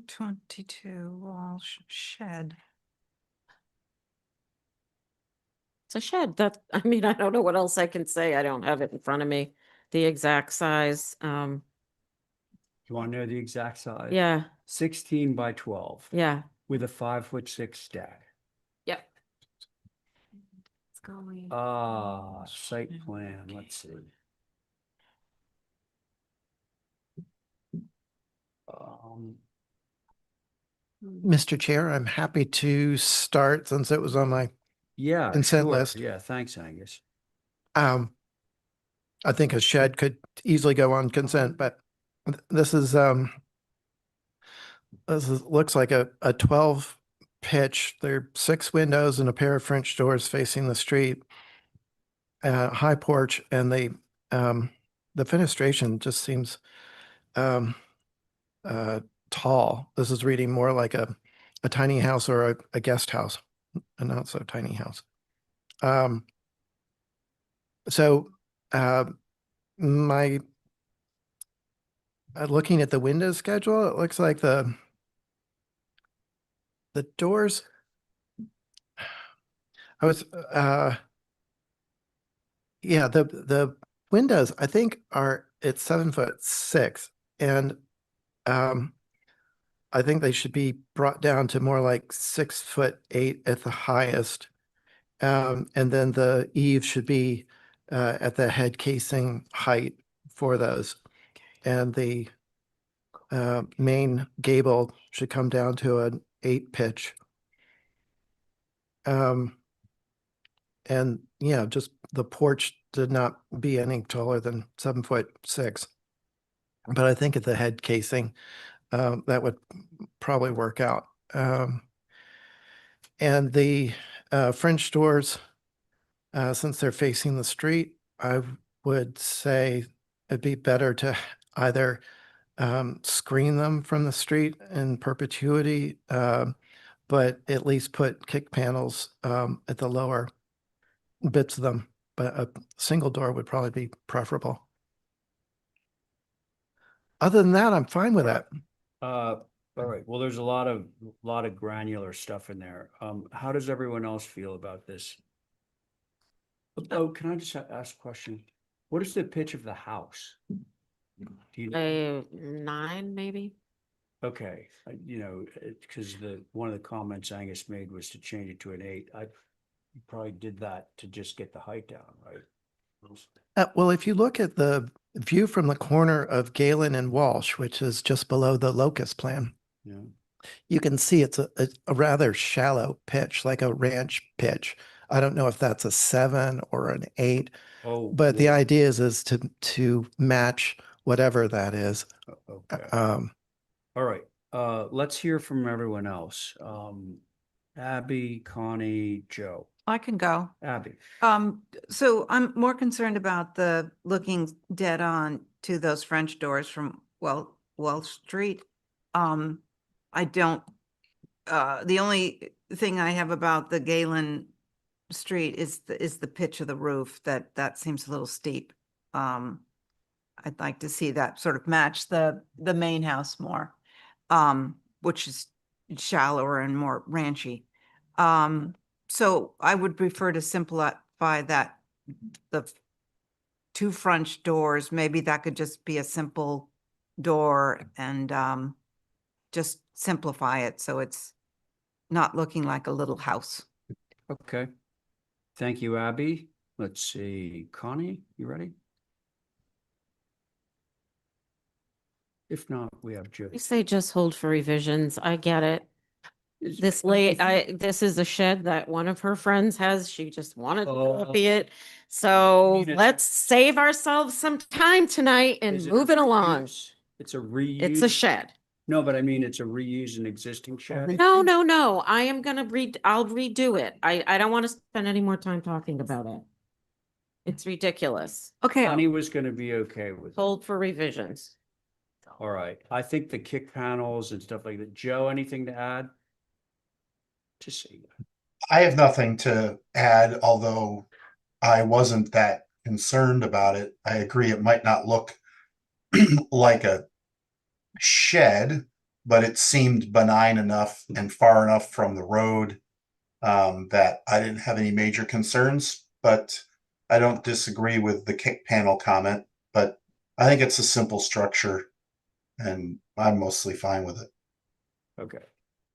22 Walsh Shed. It's a shed. I don't know what else I can say. I don't have it in front of me. The exact size. You want to know the exact size? Yeah, 16 by 12 yeah. with a 5'6" deck. Yep. It's going. Site plan, let's see. Mr. Chair, I'm happy to start since it was on my, Yeah, Consent sure. list. Yeah, thanks, Angus. I think a shed could easily go on consent, but this is, looks like a 12 pitch. There are 6 windows and a pair of French doors facing the street. High porch, and the fenestration just seems tall. This is reading more like a tiny house or a guest house, a not so tiny house. So my looking at the window schedule, it looks like the doors. Yeah, the windows I think it's 7'6", and I think they should be brought down to more like 6'8" at the highest. And then the eave should be at the head casing height for those. And the main gable should come down to an 8 pitch. And yeah, just the porch did not be any taller than 7'6". But I think at the head casing, that would probably work out. And the French doors, since they're facing the street, I would say it'd be better to either screen them from the street in perpetuity, but at least put kick panels at the lower bits of them. But a single door would probably be preferable. Other than that, I'm fine with that. All right. Well, there's a lot of granular stuff in there. How does everyone else feel about this? Oh, can I just ask a question? What is the pitch of the house? Do you know? 9 maybe? Okay, because one of the comments Angus made was to change it to an 8. I probably did that to just get the height down, right? Well, if you look at the view from the corner of Galen and Walsh, which is just below the locust plan, Yeah. you can see it's a rather shallow pitch, like a ranch pitch. I don't know if that's a 7 or an 8, but the idea is to match whatever that is. Okay. Um, All right. let's hear from everyone else. Abby, Connie, Joe. I can go. Abby. So I'm more concerned about the looking dead on to those French doors from Wall Street. I don't, the only thing I have about the Galen Street is the pitch of the roof, that seems a little steep. I'd like to see that sort of match the main house more, which is shallower and more ranchy. So I would prefer to simplify that, the two French doors, maybe that could just be a simple door and just simplify it so it's not looking like a little house. Okay. Thank you, Abby. Let's see, Connie, you ready? If not, we have Joe. You say just hold for revisions. I get it. Is- This this is a shed that one of her friends has. She just wanted to copy it. So mean, it's- let's save ourselves some time tonight and Is it move it along. reuse? It's a reuse. It's a shed. No, but I mean, it's a reuse an existing shed. No. I am gonna I'll redo it. I don't want to spend any more time talking about it. It's ridiculous. Okay, Connie was gonna be okay with it. Hold for revisions. All right. I think the kick panels and stuff like that. Joe, anything to add? Just say. I have nothing to add, although I wasn't that concerned about it. I agree it might not look like a shed, but it seemed benign enough and far enough from the road that I didn't have any major concerns. But I don't disagree with the kick panel comment, but I think it's a simple structure and I'm mostly fine with it. Okay.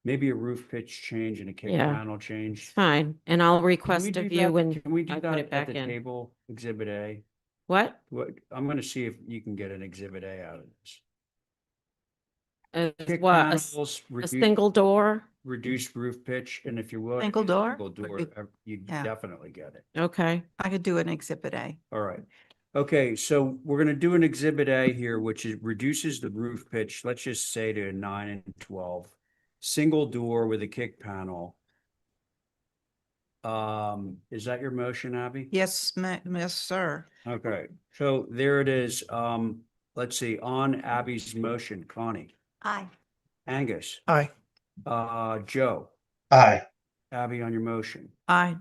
Maybe a roof pitch change and a kick Yeah. panel It's change. fine. And I'll Can we request do of that? you when Can we do I put that it at back the in. table, Exhibit A? What? I'm gonna see if you can get an Exhibit A out of this. Uh, Kick what, panels, a single door? reduced roof pitch, and if you're willing. Single door? Single door, you Yeah. definitely get it. Okay. I could do an Exhibit A. All right. Okay, so we're gonna do an Exhibit A here, which is reduces the roof pitch, let's just say to 9 and 12. Single door with a kick panel. Is that your motion, Abby? Yes, yes, sir. Okay, so there it is. Let's see, on Abby's motion, Connie, Aye. Angus, Aye. Joe, Aye. Abby on your motion. I,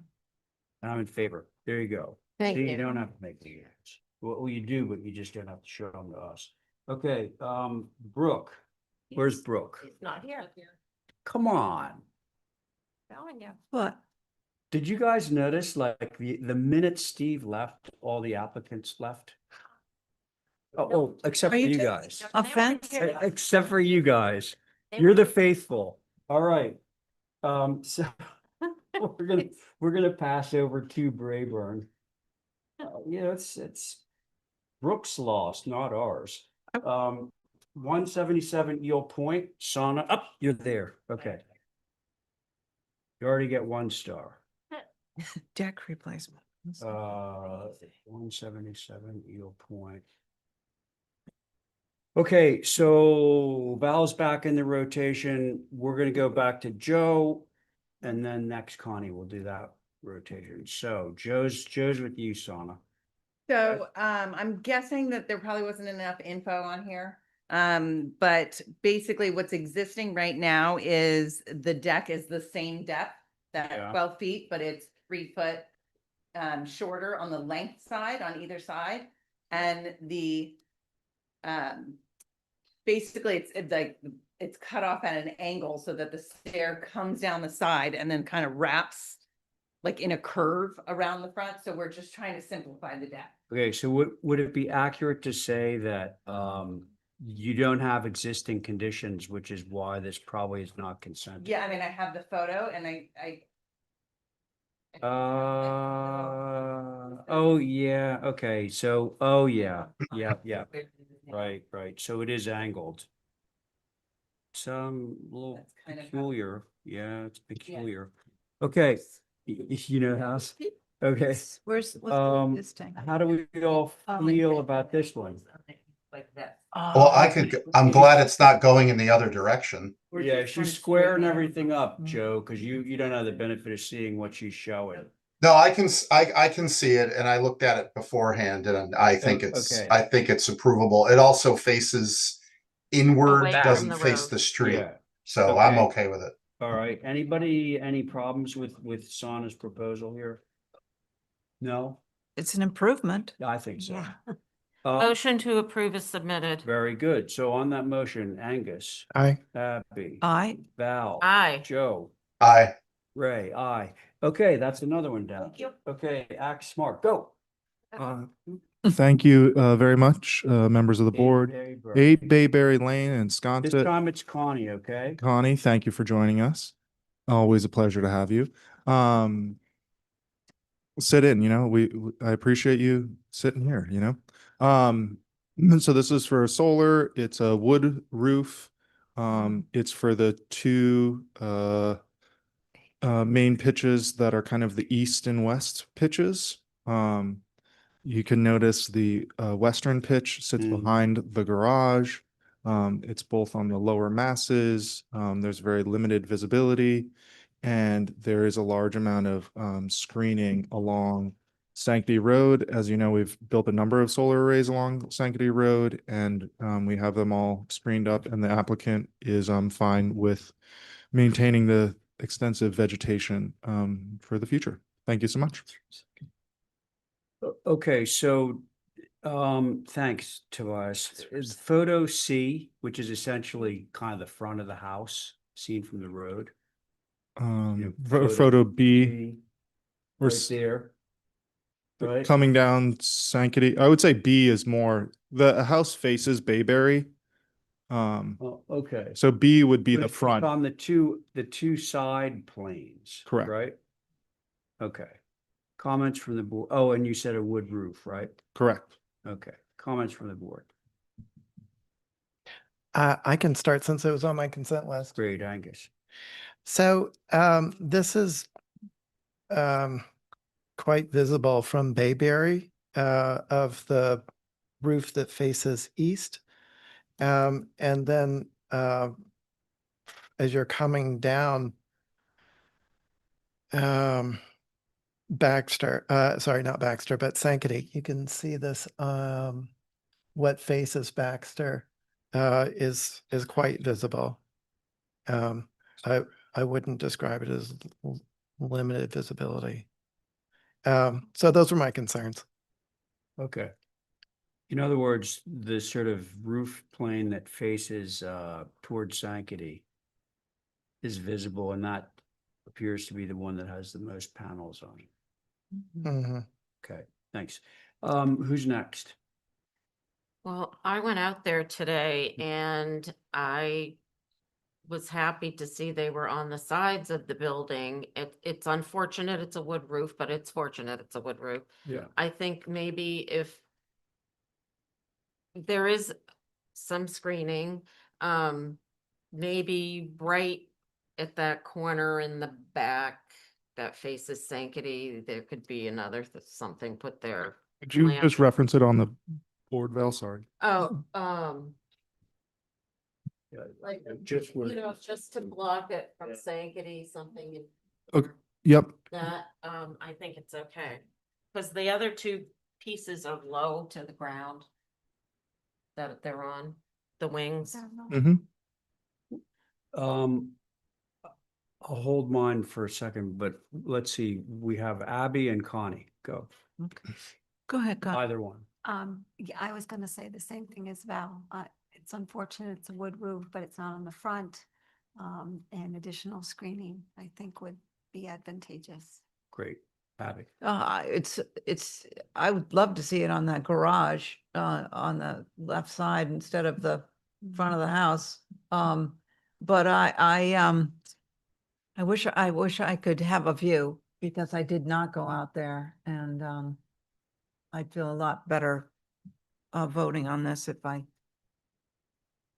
And I'm in favor. There you go. Thank See, you. you don't have to make the units. Well, you do, but you just don't have to show them to us. Okay, Brooke, where's Brooke? It's not here. Come on. Telling you. what? Did you guys notice, like, the minute Steve left, all the applicants left? Oh, except Are for you you taking guys. offense? Except for you guys. You're the faithful. All right. So we're gonna pass over to Brayburn. It's Brooks' loss, not ours. 177 Eel Point, sauna. Up, you're there. Okay. You already get 1 star. Deck replacement. 177 Eel Point. Okay, so Val's back in the rotation. We're gonna go back to Joe. And then next Connie will do that rotation. So Joe's with you, Sana. So I'm guessing that there probably wasn't enough info on here. But basically what's existing right now is the deck is the same depth, that Yeah. 12 feet, but it's 3 foot shorter on the length side on either side. And the basically it's like it's cut off at an angle so that the stair comes down the side and then kind of wraps like in a curve around the front. So we're just trying to simplify the deck. Okay, so would it be accurate to say that you don't have existing conditions, which is why this probably is not consented? Yeah, I mean, I have the photo and I Oh yeah, okay, so, oh yeah, yeah. Right, so it is angled. Some little That's kind of how- peculiar, yeah, it's peculiar. Okay, you know house, okay. What's the Um, existing? How do we all feel about this one? like that. Well, I'm glad it's not going in the other direction. Yeah, she's squaring everything up, Joe, because you don't have the benefit of seeing what she's showing. No, I can see it, and I looked at it beforehand, and I think Okay. it's approvable. It also faces inward, Away from doesn't the face road. the street, Yeah. so I'm Okay. okay with it. All right. Any problems with Sana's proposal here? No, It's an improvement. I think so. Yeah. Motion to approve is submitted. Very good. So on that motion, Angus, Aye. Abby, Aye. Val, Aye. Joe, Aye. Ray, aye. Okay, that's another one down. Thank you. Okay, act smart, go. Thank you very much, members of the board. Bayberry. 8 Bayberry Lane and This Sconset. time it's Connie, okay? Connie, thank you for joining us. Always a pleasure to have you. Sit in, I appreciate you sitting here, So this is for solar. It's a wood roof. It's for the two main pitches that are kind of the east and west pitches. You can notice the western pitch sits behind the garage. It's both on the lower masses. There's very limited visibility, and there is a large amount of screening along Sanctity Road. As you know, we've built a number of solar arrays along Sanctity Road, and we have them all screened up, and the applicant is fine with maintaining the extensive vegetation for the future. Thank you so much. Okay, so thanks, Tobias. Is photo C, which is essentially kind of the front of the house seen from the road. Photo B, we're Right there. Right. coming down Sanctity. I would say B is more, the house faces Bayberry. Oh, okay. So B would be But the it's front. on the two side planes. Correct. Right? Okay. Comments from the board. Oh, and you said a wood roof, right? Correct. Okay. Comments from the board. I can start since it was on my consent list. Great, Angus. So this is quite visible from Bayberry of the roof that faces east. And then as you're coming down, Baxter, sorry, not Baxter, but Sanctity, you can see this, what faces Baxter is quite visible. I wouldn't describe it as limited visibility. So those were my concerns. Okay. In other words, the sort of roof plane that faces towards Sanctity is visible, and that appears to be the one that has the most panels on it. Mhm. Okay, thanks. Who's next? Well, I went out there today and I was happy to see they were on the sides of the building. It's unfortunate it's a wood roof, but it's fortunate it's a wood roof. Yeah. I think maybe if there is some screening, maybe right at that corner in the back that faces Sanctity, there could be another something put there. Could you just Plant. reference it on the board, Val? Sorry. Oh, Yeah, like, just where. just to block it from Sanctity, something in Okay. Yep. that, I think it's okay. Cause the other two pieces are low to the ground that they're on, the wings. Mm-hmm. I'll hold mine for a second, but let's see, we have Abby and Connie, go. Go ahead, Connie. Either one. Yeah, I was gonna say the same thing as Val. It's unfortunate it's a wood roof, but it's not on the front. And additional screening, I think, would be advantageous. Great, Abby. I would love to see it on that garage, on the left side instead of the front of the house. But I wish I could have a view because I did not go out there and, I'd feel a lot better, voting on this if I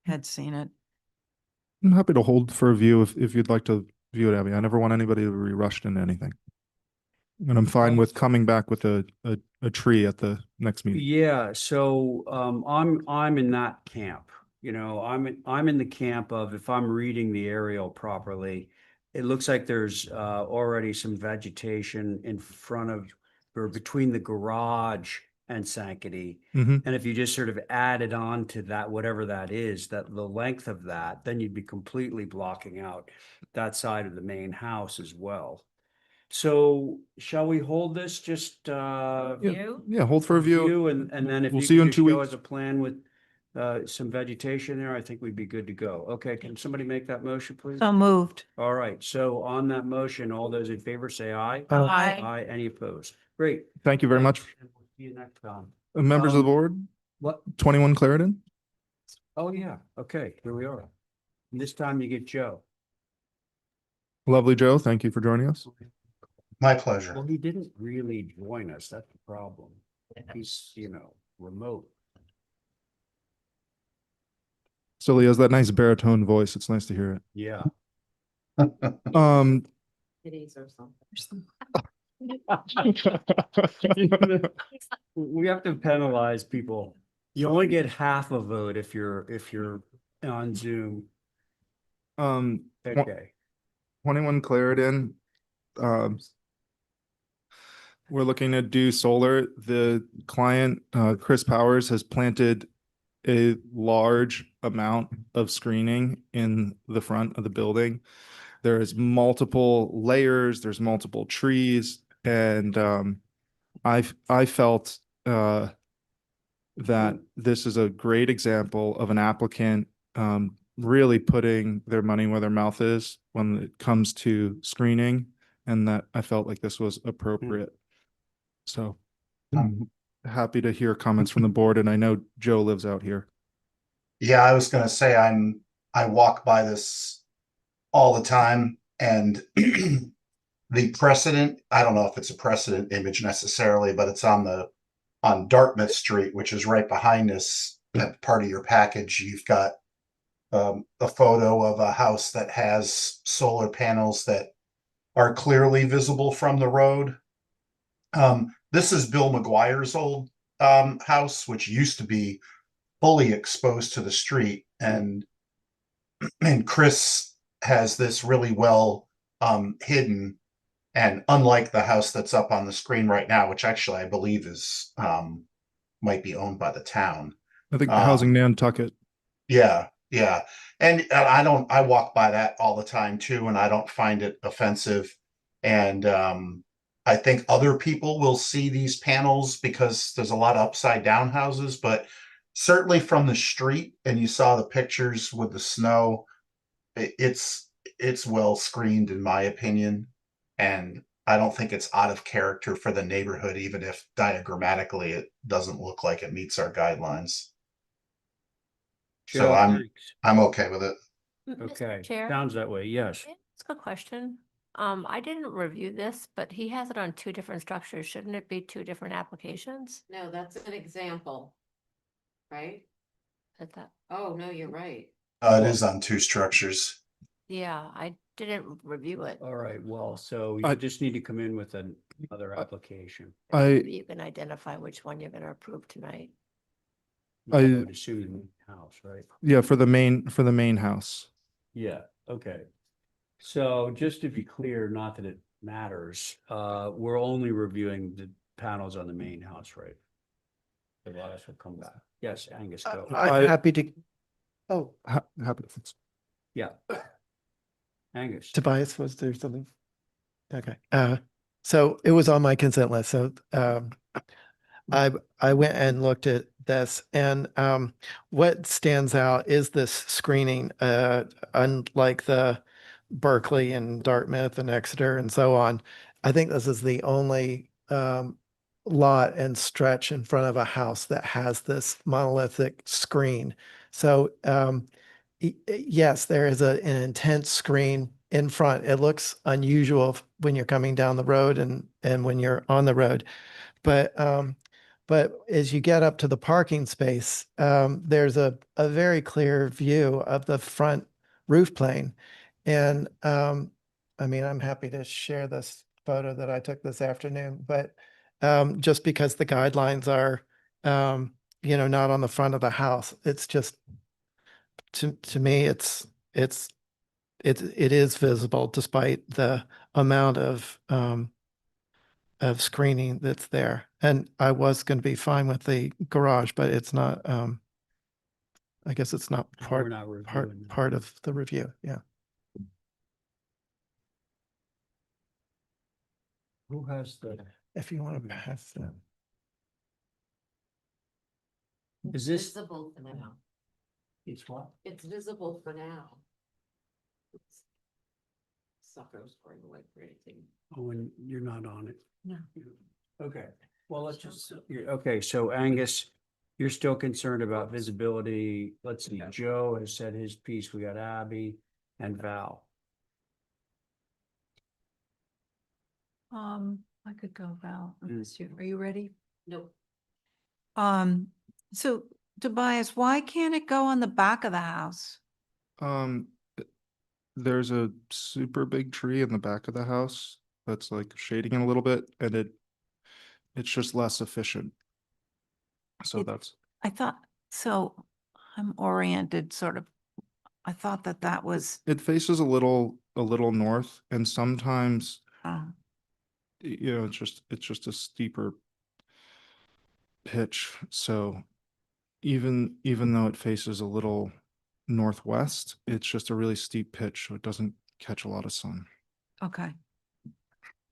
had seen it. I'm happy to hold for a view if you'd like to view it, Abby. I never want anybody to be rushed into anything. And I'm fine with coming back with a tree at the next meeting. Yeah, so I'm in that camp. You know, I'm in the camp of, if I'm reading the aerial properly, it looks like there's already some vegetation in front of or between the garage and Sankaty. Mhm. And if you just sort of added on to that, whatever that is, that the length of that, then you'd be completely blocking out that side of the main house as well. So shall we hold this just Yeah, hold for a view. and then if We'll you see you could in just 2 show weeks. us a plan with some vegetation there, I think we'd be good to go. Okay, can somebody make that motion, please? So moved. All right, so on that motion, all those in favor say aye. Aye. Aye, any opposed? Great. Thank you very much. And we'll see you next time. Members of the board, What? 21 Clarendon. Oh, yeah, okay, here we are. And this time you get Joe. Lovely Joe, thank you for joining us. My pleasure. Well, he didn't really join us, that's the problem. He's, remote. Still, he has that nice baritone voice. It's nice to hear it. Yeah. Cities or something. We have to penalize people. You only get half a vote if you're on Zoom. Okay. 21 Clarendon. We're looking to do solar. The client, Chris Powers, has planted a large amount of screening in the front of the building. There is multiple layers, there's multiple trees, and I felt that this is a great example of an applicant really putting their money where their mouth is when it comes to screening, and that I felt like this was appropriate. So I'm happy to hear comments from the board, and I know Joe lives out here. Yeah, I was gonna say I walk by this all the time, and the precedent, I don't know if it's a precedent image necessarily, but it's on Dartmouth Street, which is right behind us. That part of your package, you've got a photo of a house that has solar panels that are clearly visible from the road. This is Bill McGuire's old house, which used to be fully exposed to the street, and Chris has this really well hidden, and unlike the house that's up on the screen right now, which actually I believe is might be owned by the town. I think housing Nantucket. Yeah, yeah. And I walk by that all the time too, and I don't find it offensive. And I think other people will see these panels because there's a lot of upside down houses, but certainly from the street, and you saw the pictures with the snow, it's well screened in my opinion. And I don't think it's out of character for the neighborhood, even if diagrammatically it doesn't look like it meets our guidelines. So Joe, I'm thanks. okay with it. Okay, Chair? sounds that way, yes. That's a good question. I didn't review this, but he has it on 2 different structures. Shouldn't it be 2 different applications? No, that's an example. Right? Is that, Oh, no, you're right. It is on 2 structures. yeah, I didn't review it. All right, well, so I- you just need to come in with another application. Maybe you can identify which one you're gonna approve tonight. I would assume the main house, right? Yeah, for the main house. Yeah, okay. So just to be clear, not that it matters, we're only reviewing the panels on the main house, right? The rest will come back. Yes, Angus, go. I'm happy to. Oh, Happy to. Yeah. Angus. Tobias, was there something? Okay. So it was on my consent list. So I went and looked at this, and what stands out is this screening. Unlike the Berkeley and Dartmouth and Exeter and so on, I think this is the only lot and stretch in front of a house that has this monolithic screen. So yes, there is an intense screen in front. It looks unusual when you're coming down the road and when you're on the road. But as you get up to the parking space, there's a very clear view of the front roof plane. And I mean, I'm happy to share this photo that I took this afternoon, but just because the guidelines are, not on the front of the house, it's just, to me, it is visible despite the amount of screening that's there. And I was going to be fine with the garage, but it's not, I guess it's not We're not reviewing that. part of the review. Yeah. Who has the, If you want to pass that. is this, Visible for now. it's what? It's visible for now. Sucker's going away for anything. Oh, and you're not on it. No. Okay, well, let's just, okay, so Angus, you're still concerned about visibility. Let's see, Joe has said his piece. We got Abby and Val. I could go, Val. Are you ready? Nope. So Tobias, why can't it go on the back of the house? Um, there's a super big tree in the back of the house that's like shading it a little bit, and it's just less efficient. So that's, I thought, so I'm oriented sort of, I thought that was, it faces a little north, and sometimes, it's just a steeper pitch. So even though it faces a little northwest, it's just a really steep pitch, so it doesn't catch a lot of sun. okay.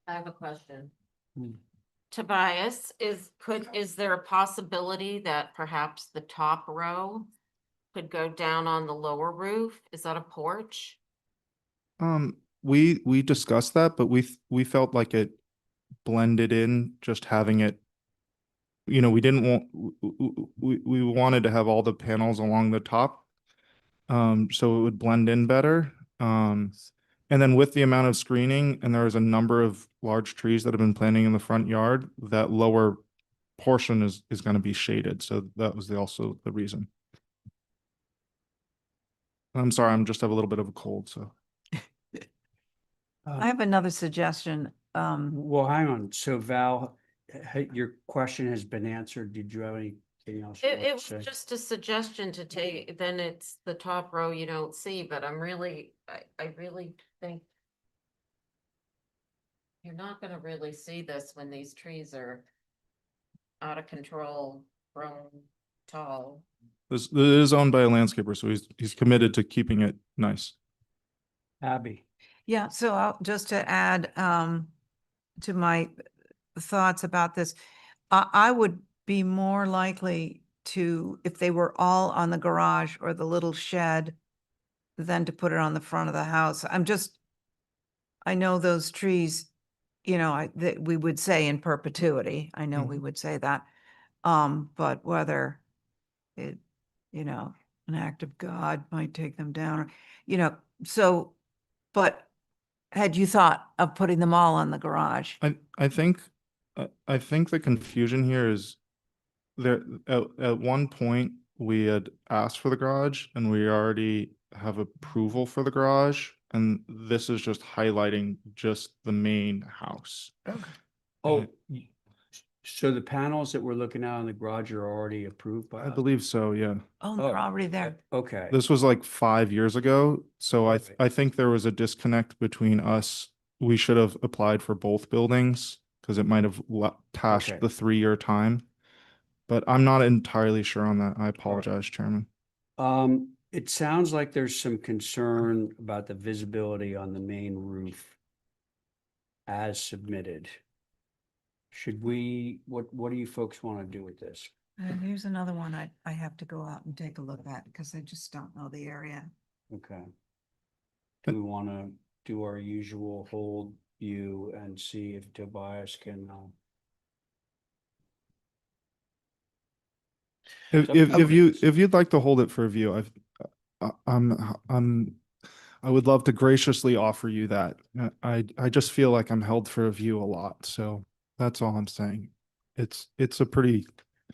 I have a question. Hmm. Tobias, is there a possibility that perhaps the top row could go down on the lower roof? Is that a porch? We discussed that, but we felt like it blended in, just having it, we didn't want, we wanted to have all the panels along the top. So it would blend in better. And then with the amount of screening, and there was a number of large trees that have been planting in the front yard, that lower portion is going to be shaded. So that was also the reason. I'm sorry, I'm just have a little bit of a cold, so. I have another suggestion. Well, hang on. So Val, your question has been answered. Did you have anything else? you It wanted to was say? just a suggestion to take, then it's the top row you don't see, but I really think you're not gonna really see this when these trees are out of control, grown tall. This is owned by a landscaper, so he's committed to keeping it nice. Abby. Yeah, so just to add to my thoughts about this, I would be more likely to, if they were all on the garage or the little shed, than to put it on the front of the house. I know those trees, that we would say in perpetuity. I know we would say that. But whether it, an act of God might take them down, so, but had you thought of putting them all on the garage? I think the confusion here is there at one point we had asked for the garage and we already have approval for the garage, and this is just highlighting just the main house. Oh, so the panels that we're looking at on the garage are already approved by I us? believe so, yeah. Oh, they're already there. Okay. This was like 5 years ago, so Perfect. I think there was a disconnect between us. We should have applied for both buildings because it might have passed Okay. the 3-year time. But I'm not entirely sure on that. I apologize, Chairman. It sounds like there's some concern about the visibility on the main roof as submitted. Should we, what do you folks want to do with this? And here's another one I have to go out and take a look at because I just don't know the area. Okay. Do we want to do our usual hold view and see if Tobias can, If you'd like to hold it for a view, I would love to graciously offer you that. I just feel like I'm held for a view a lot, so that's all I'm saying. It's a pretty,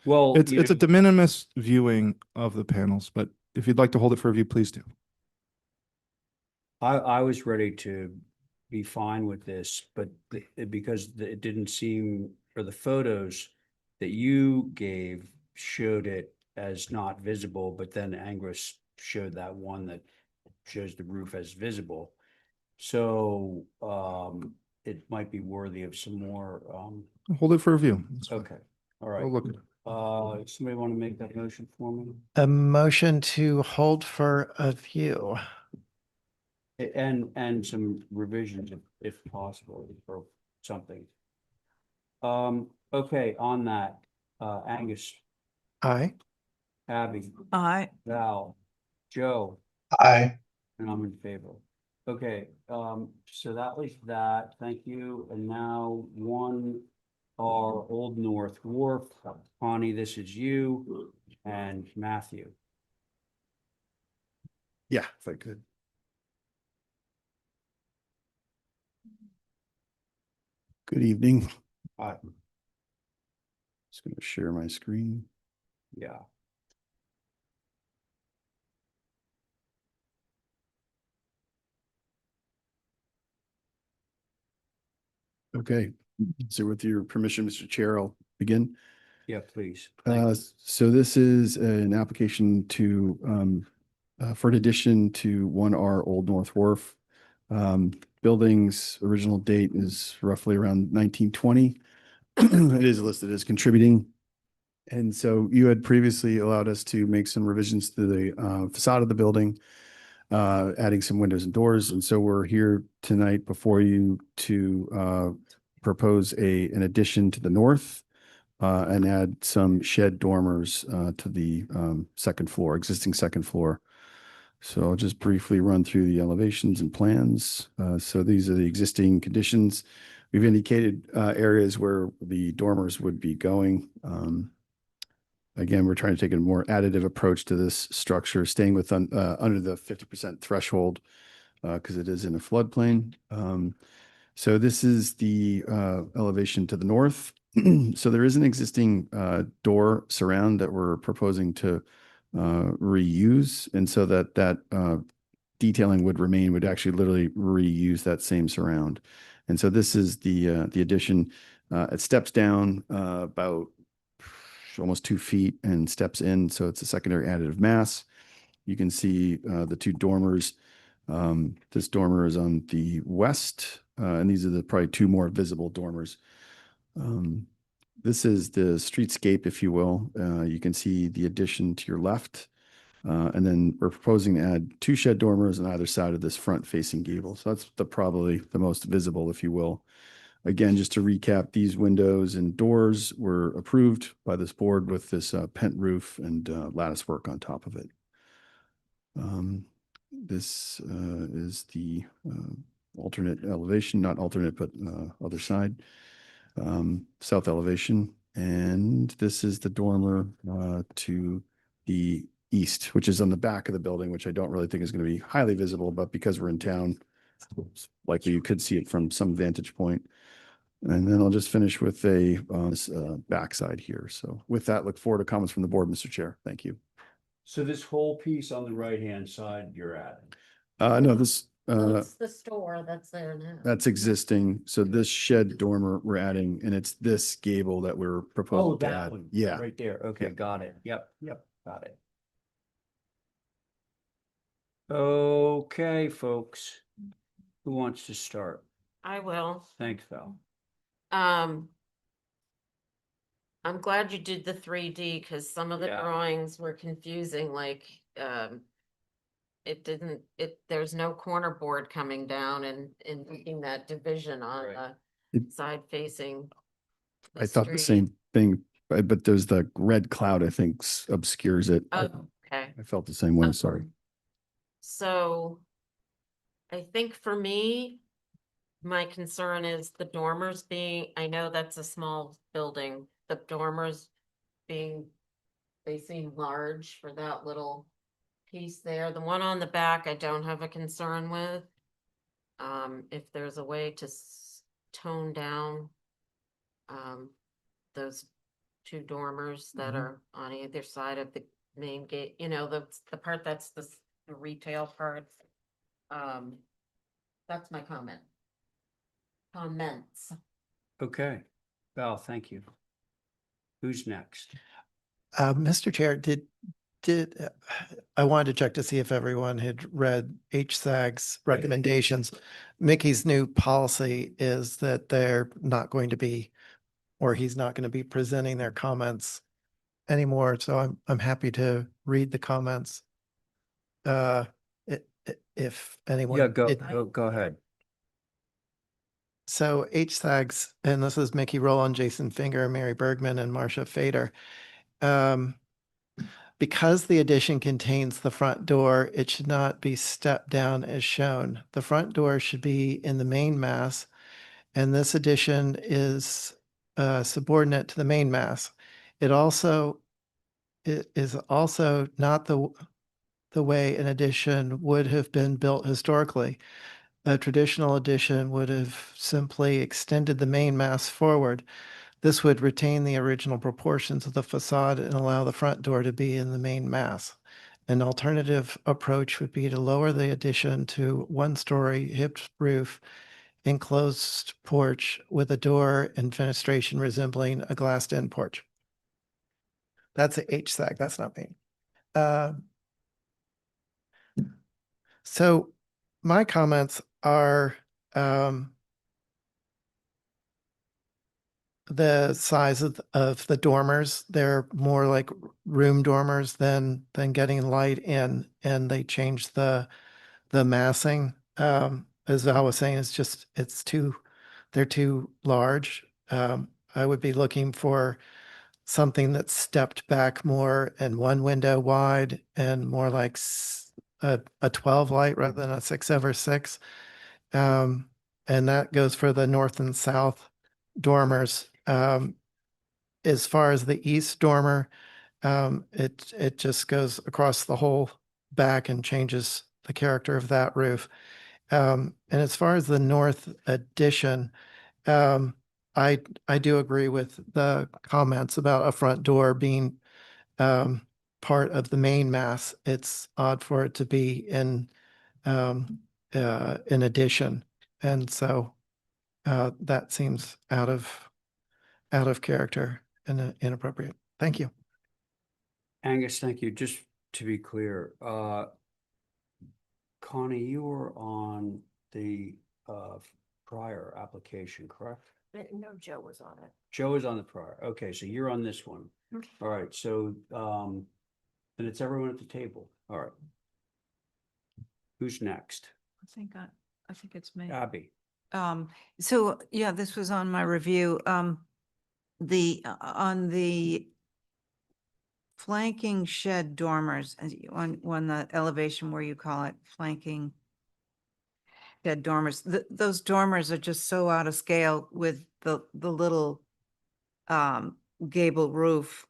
well, it's a de minimis viewing of the panels, but if you'd like to hold it for a view, please do. I was ready to, be fine with this, but because it didn't seem, or the photos that you gave showed it as not visible, but then Angus showed that one that shows the roof as visible. So, it might be worthy of some more, Hold it for review. okay, all right. We'll look at it. Somebody want to make that motion for me? A motion to hold for a view. And some revisions if possible, or something. Okay, on that, Angus, Aye. Abby, I, Val, Joe, I, and I'm in favor. Okay, so that was that, thank you, and now our Old North Wharf, Connie, this is you, and Matthew. Yeah, if I could. Good evening. Hi. Just going to share my screen. Yeah. Okay, so with your permission, Mr. Chair, I'll begin. Yeah, please. So this is an application to, for an addition to 1R Old North Wharf. Building's original date is roughly around 1920. It is listed as contributing. And so you had previously allowed us to make some revisions to the facade of the building, adding some windows and doors. And so we're here tonight before you to propose an addition to the north and add some shed dormers to the second floor, existing second floor. So I'll just briefly run through the elevations and plans. So these are the existing conditions. We've indicated areas where the dormers would be going. Again, we're trying to take a more additive approach to this structure, staying with under the 50% threshold because it is in a floodplain. So this is the elevation to the north. So there is an existing door surround that we're proposing to reuse. And so that detailing would remain, would actually literally reuse that same surround. And so this is the addition. It steps down about almost 2 feet and steps in. So it's a secondary additive mass. You can see the two dormers. This dormer is on the west, and these are the probably two more visible dormers. This is the streetscape, if you will. You can see the addition to your left. And then we're proposing to add 2 shed dormers on either side of this front-facing gable. So that's probably the most visible, if you will. Again, just to recap, these windows and doors were approved by this board with this pent roof and lattice work on top of it. This is the alternate elevation, not alternate, but other side, south elevation. And this is the dormer to the east, which is on the back of the building, which I don't really think is going to be highly visible, but because we're in town, likely you could see it from some vantage point. And then I'll just finish with a backside here. So with that, look forward to comments from the board, Mr. Chair. Thank you. So this whole piece on the right-hand side, you're adding? No, this, It's the store that's there now. that's existing. So this shed dormer we're adding, and it's this gable that we're Oh, proposing to that add. one. Yeah. Right there. Okay, Yeah. got it. Yep, got it. Okay, folks. Who wants to start? I will. Thanks, Val. I'm glad you did the 3D because some of the Yeah. drawings were confusing, like, there's no corner board coming down and making that division on Right. the side facing. I thought the street. same thing, but there's the red cloud, I think, obscures it. Oh, okay. I felt the same way. Sorry. So I think for me, my concern is the dormers being, I know that's a small building, the dormers being, they seem large for that little piece there. The one on the back, I don't have a concern with. If there's a way to tone down those 2 dormers that are on either side of the main gate, you know, the part that's the retail part. That's my comment. comments. Okay, Val, thank you. Who's next? Mr. Chair, I wanted to check to see if everyone had read HSAG's recommendations. Mickey's new policy is that they're not going to be, or he's not going to be presenting their comments anymore. So I'm happy to read the comments. If anyone. Yeah, go ahead. So HSAGs, and this is Mickey Rowland, Jason Finger, Mary Bergman, and Marcia Fader. Because the addition contains the front door, it should not be stepped down as shown. The front door should be in the main mass, and this addition is subordinate to the main mass. It is also not the way an addition would have been built historically. A traditional addition would have simply extended the main mass forward. This would retain the original proportions of the facade and allow the front door to be in the main mass. An alternative approach would be to lower the addition to one-story hipped roof, enclosed porch with a door and fenestration resembling a glassed-in porch. That's a HSAG, that's not me. So my comments are the size of the dormers. They're more like room dormers than getting light in, and they change the massing. As Val was saying, they're too large. I would be looking for something that's stepped back more and one window wide and more like a 12 light rather than a 6/6. And that goes for the north and south dormers. As far as the east dormer, it just goes across the whole back and changes the character of that roof. And as far as the north addition, I do agree with the comments about a front door being part of the main mass. It's odd for it to be in addition, and so that seems out of character and inappropriate. Thank you. Angus, thank you. Just to be clear, Connie, you were on the prior application, correct? No, Joe was on it. Joe is on the prior. Okay, so you're on this one. Okay. All right, so then it's everyone at the table. All right. Who's next? I think it's me. Abby. So yeah, this was on my review. On the flanking shed dormers, on the elevation where you call it flanking shed dormers, those dormers are just so out of scale with the little gable roof.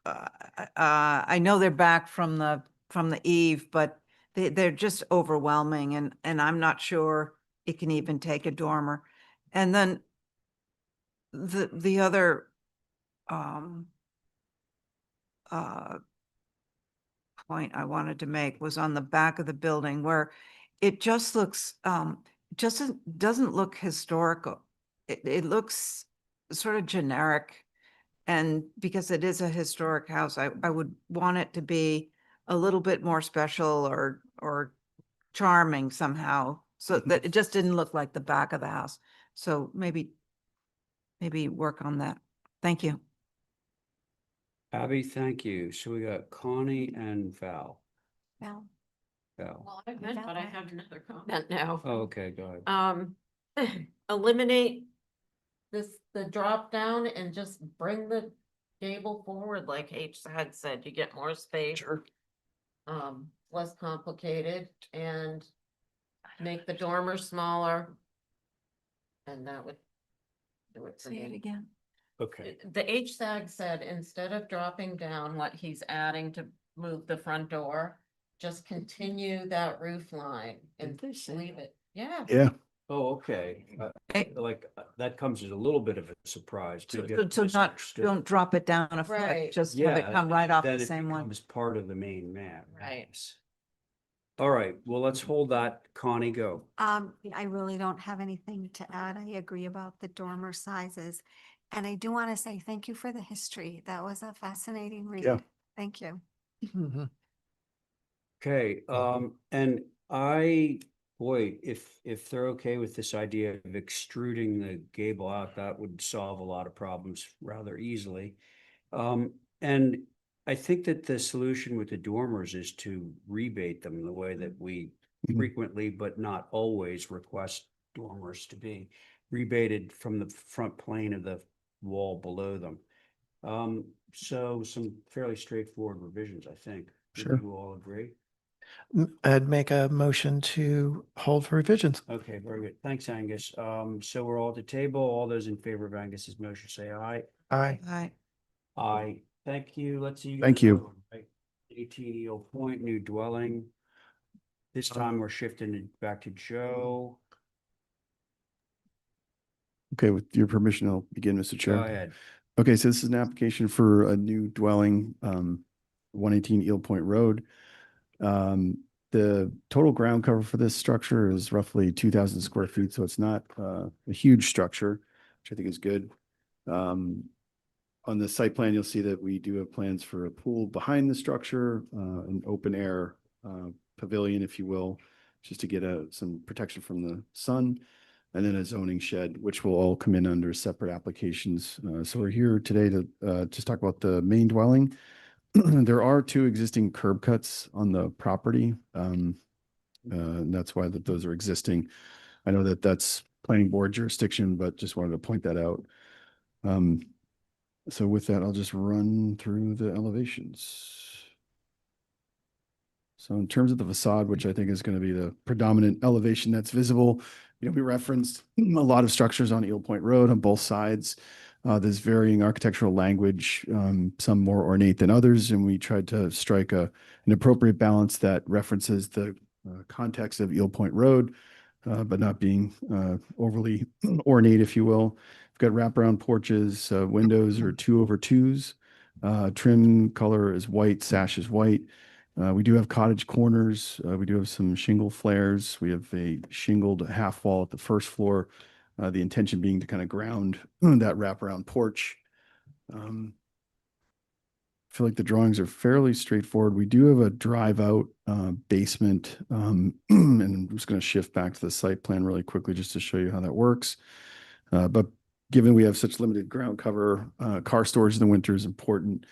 I know they're back from the eave, but they're just overwhelming, and I'm not sure it can even take a dormer. And then the other point I wanted to make was on the back of the building where it just looks just doesn't look historical. It looks sort of generic. And because it is a historic house, I would want it to be a little bit more special or charming somehow, so that it just didn't look like the back of the house. So maybe work on that. Thank you. Abby, thank you. So we got Connie and Val. Val. Val. Well, I meant, but I have another comment now. Oh, okay, go ahead. Eliminate the drop down and just bring the gable forward like H had said, you get more space. Sure. Less complicated, and make the dormer smaller. And that would do it for Say it me. again. Okay. The HSAG said instead of dropping down what he's adding to move the front door, just continue that roof line and leave it. Yeah. Yeah. Oh, okay. Okay. Like that comes as a little bit of a surprise to get So not, misunderstood. don't drop it down a foot, Right. just have it come right off then the it same one. becomes part of the main map. Right. All right, well, let's hold that. Connie, go. I really don't have anything to add. I agree about the dormer sizes. And I do want to say thank you for the history. That was a fascinating read. Yeah. Thank you. Okay, and boy, if they're okay with this idea of extruding the gable out, that would solve a lot of problems rather easily. And I think that the solution with the dormers is to rebate them the way that we frequently, but not always, request dormers to be rebated from the front plane of the wall below them. So some fairly straightforward revisions, I think. Would Sure. you all agree? I'd make a motion to hold for revisions. Okay, very good. Thanks, Angus. So we're all at the table. All those in favor of Angus's motion, say aye. Aye. Aye. Aye. Thank you. Let's see. Thank you. 18 Eel Point, new dwelling. This time we're shifting it back to Joe. Okay, with your permission, I'll begin, Mr. Chair. Go ahead. Okay, so this is an application for a new dwelling, 118 Eel Point Road. The total ground cover for this structure is roughly 2,000 square feet, so it's not a huge structure, which I think is good. On the site plan, you'll see that we do have plans for a pool behind the structure, an open air pavilion, if you will, just to get some protection from the sun, and then a zoning shed, which will all come in under separate applications. So we're here today to just talk about the main dwelling. There are 2 existing curb cuts on the property. And that's why those are existing. I know that that's planning board jurisdiction, but just wanted to point that out. So with that, I'll just run through the elevations. So in terms of the facade, which I think is going to be the predominant elevation that's visible, we referenced a lot of structures on Eel Point Road on both sides. There's varying architectural language, some more ornate than others, and we tried to strike an appropriate balance that references the context of Eel Point Road, but not being overly ornate, if you will. We've got wraparound porches, windows are 2/2s. Trim color is white, sash is white. We do have cottage corners. We do have some shingle flares. We have a shingled half wall at the first floor. The intention being to kind of ground that wraparound porch. I feel like the drawings are fairly straightforward. We do have a drive out basement, and I'm just going to shift back to the site plan really quickly just to show you how that works. But given we have such limited ground cover, car storage in the winter is important.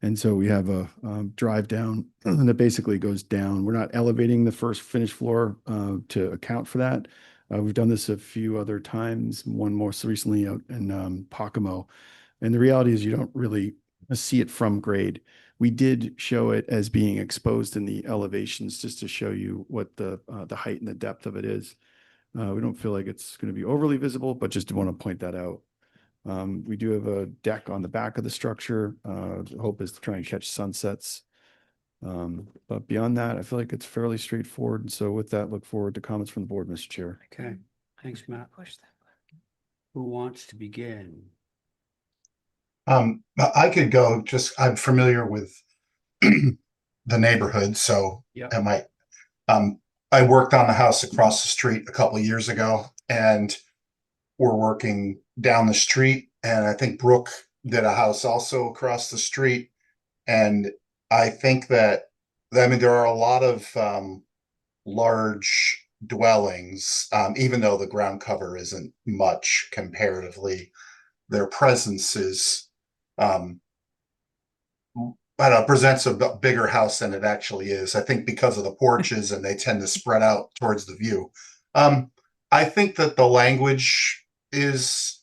And so we have a drive down that basically goes down. We're not elevating the first finished floor to account for that. We've done this a few other times, one most recently out in Pocomo. And the reality is you don't really see it from grade. We did show it as being exposed in the elevations just to show you what the height and the depth of it is. We don't feel like it's going to be overly visible, but just want to point that out. We do have a deck on the back of the structure. The hope is to try and catch sunsets. But beyond that, I feel like it's fairly straightforward. And so with that, look forward to comments from the board, Mr. Chair. Okay, thanks, Matt. Who wants to begin? I could go. I'm familiar with the neighborhood, so Yep. I might. I worked on the house across the street a couple of years ago, and we're working down the street. And I think Brooke did a house also across the street. And I think there are a lot of large dwellings, even though the ground cover isn't much comparatively. Their presence is, I don't know, presents a bigger house than it actually is. I think because of the porches and they tend to spread out towards the view. I think that the language is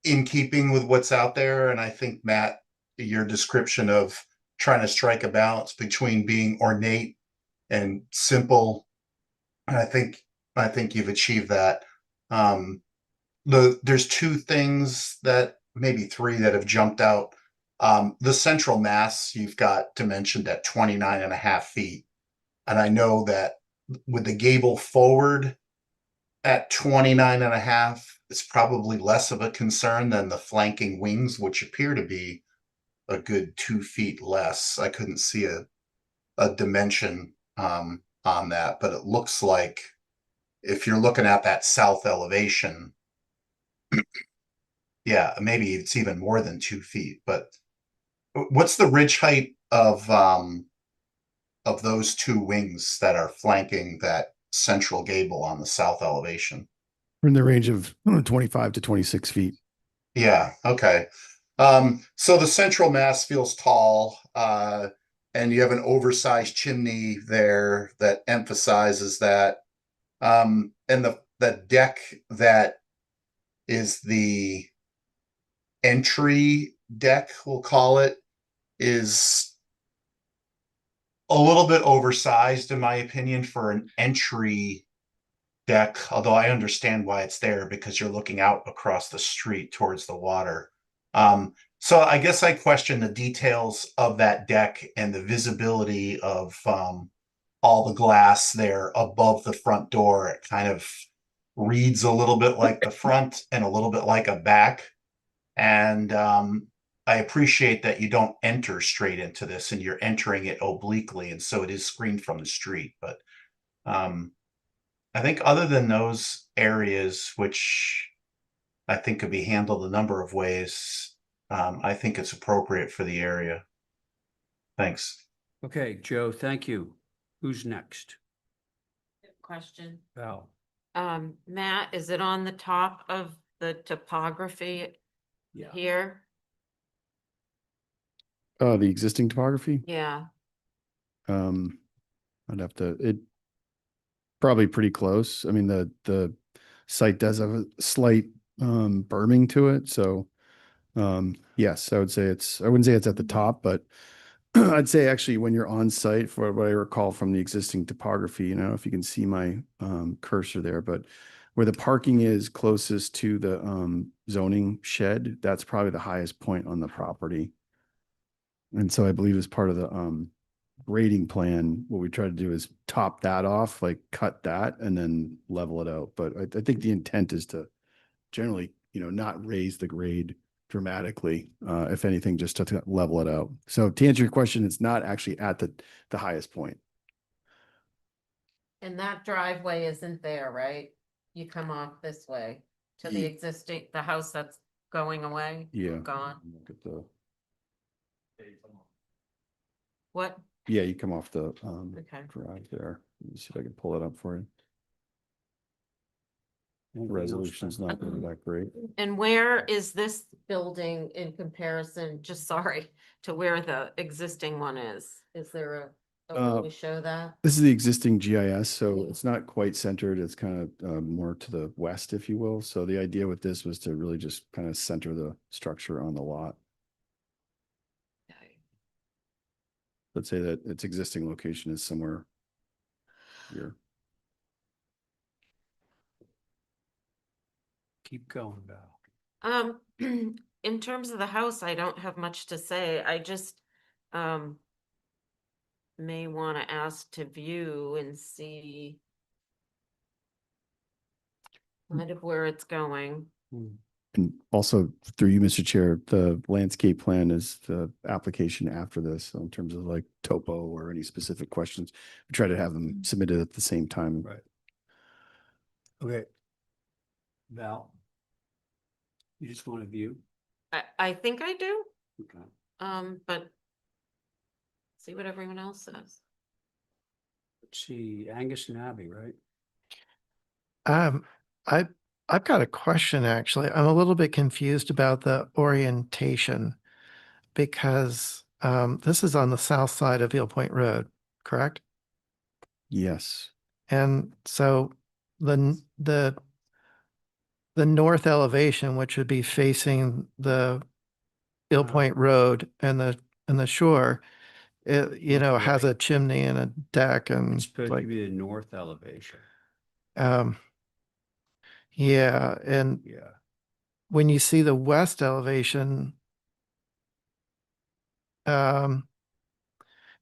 in keeping with what's out there. And I think, Matt, your description of trying to strike a balance between being ornate and simple, I think you've achieved that. There's 2 things maybe 3 that have jumped out. The central mass you've got dimensioned at 29.5 feet. And I know that with the gable forward at 29.5, it's probably less of a concern than the flanking wings, which appear to be a good 2 feet less. I couldn't see a dimension on that, but it looks like if you're looking at that south elevation, yeah, maybe it's even more than 2 feet, but what's the ridge height of those two wings that are flanking that central gable on the south elevation? We're in the range of 25 to 26 feet. Yeah, okay. So the central mass feels tall, and you have an oversized chimney there that emphasizes that. And the deck that is the entry deck, we'll call it, is a little bit oversized, in my opinion, for an entry deck, although I understand why it's there because you're looking out across the street towards the water. So I guess I question the details of that deck and the visibility of all the glass there above the front door. It kind of reads a little bit like the front and a little bit like a back. And I appreciate that you don't enter straight into this and you're entering it obliquely. And so it is screened from the street. But I think other than those areas, which I think could be handled a number of ways, I think it's appropriate for the area. Thanks. Okay, Joe, thank you. Who's next? Question. Val. Matt, is it on the top of the topography Yeah. here? The existing topography? Yeah. I'd have to, it probably pretty close. I mean, the site does have a slight berming to it. So yes, I would say I wouldn't say it's at the top, but I'd say actually when you're on site, for what I recall from the existing topography, you know, if you can see my cursor there, but where the parking is closest to the zoning shed, that's probably the highest point on the property. And so I believe as part of the grading plan, what we try to do is top that off, like cut that and then level it out. But I think the intent is to generally, you know, not raise the grade dramatically, if anything, just to level it out. So to answer your question, it's not actually at the highest point. And that driveway isn't there, right? You come off this way to the existing, the house that's going away? Yeah. Gone? Look at the, What? yeah, you come off the Okay. drive there. Let me see if I can pull it up for you. Resolution's not really that great. And where is this building in comparison, just sorry, to where the existing one is? Is there a way to show that? This is the existing GIS, so it's not quite centered. It's kind of more to the west, if you will. So the idea with this was to really just kind of center the structure on the lot. Let's say that its existing location is somewhere here. Keep going, Val. In terms of the house, I don't have much to say. I just may want to ask to view and see kind of where it's going. And also through you, Mr. Chair, the landscape plan is the application after this. So in terms of like topo or any specific questions, we try to have them submitted at the same time. Right. Okay. Val. You just want to view? I think I do, Okay. but see what everyone else says. Let's see, Angus and Abby, right? I've got a question, actually. I'm a little bit confused about the orientation because this is on the south side of Eel Point Road, correct? Yes. And so the north elevation, which would be facing the Eel Point Road and the shore, it, you know, has a chimney and a deck and It's supposed to like, be the north elevation. yeah, and Yeah. when you see the west elevation, yeah,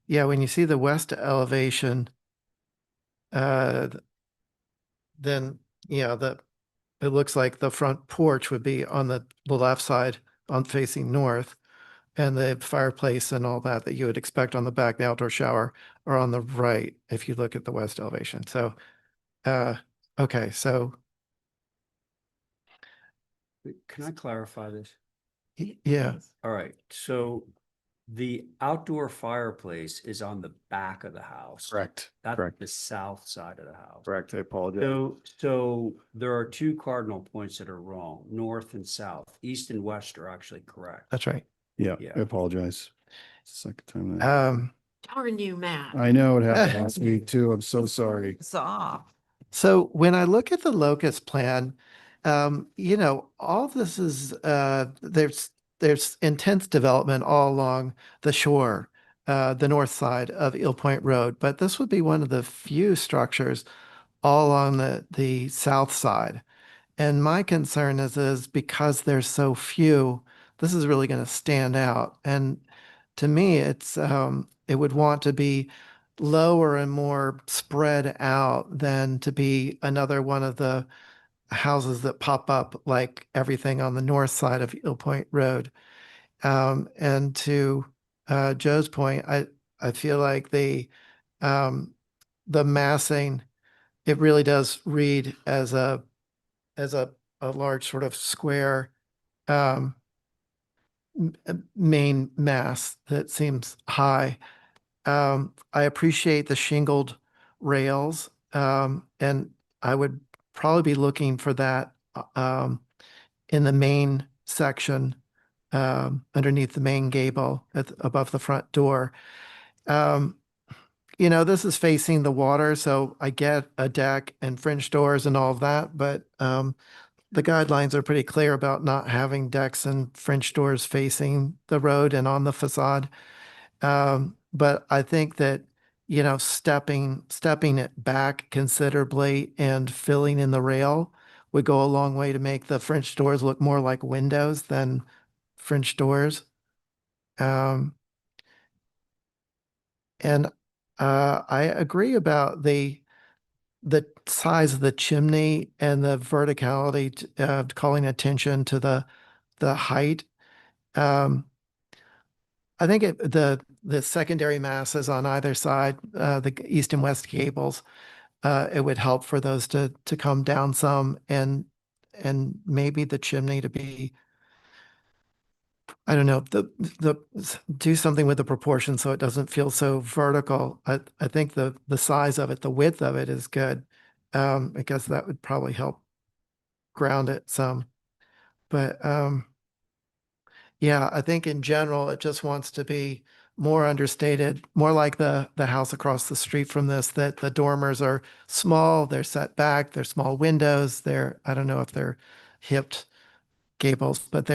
when you see the west elevation, then, you know, it looks like the front porch would be on the left side on facing north, and the fireplace and all that you would expect on the back, the outdoor shower are on the right if you look at the west elevation. So, okay, so Can I clarify this? yeah, All right, so the outdoor fireplace is on the back of the house. Correct. That's Correct. the south side of the house. Correct. I apologize. So there are two cardinal points that are wrong, north and south. East and west are actually correct. that's right. Yeah, Yeah. I apologize. Second time. Darn you, Matt. I know it happened last week too. I'm so sorry. It's off. So when I look at the locust plan, all this is, there's intense development all along the shore, the north side of Eel Point Road, but this would be one of the few structures all along the south side. And my concern is because there's so few, this is really going to stand out. And to me, it would want to be lower and more spread out than to be another one of the houses that pop up like everything on the north side of Eel Point Road. And to Joe's point, I feel like the massing, it really does read as a large sort of square main mass that seems high. I appreciate the shingled rails, and I would probably be looking for that in the main section underneath the main gable above the front door. This is facing the water, so I get a deck and French doors and all of that, but the guidelines are pretty clear about not having decks and French doors facing the road and on the facade. But I think that, stepping it back considerably and filling in the rail would go a long way to make the French doors look more like windows than French doors. And I agree about the size of the chimney and the verticality, calling attention to the height. I think the secondary masses on either side, the east and west gables, it would help for those to come down some and maybe the chimney to be, I don't know, do something with the proportion so it doesn't feel so vertical. I think the size of it, the width of it is good, because that would probably help ground it some. But yeah, I think in general, it just wants to be more understated, more like the house across the street from this, that the dormers are small, they're set back, they're small windows, I don't know if they're hipped gables, but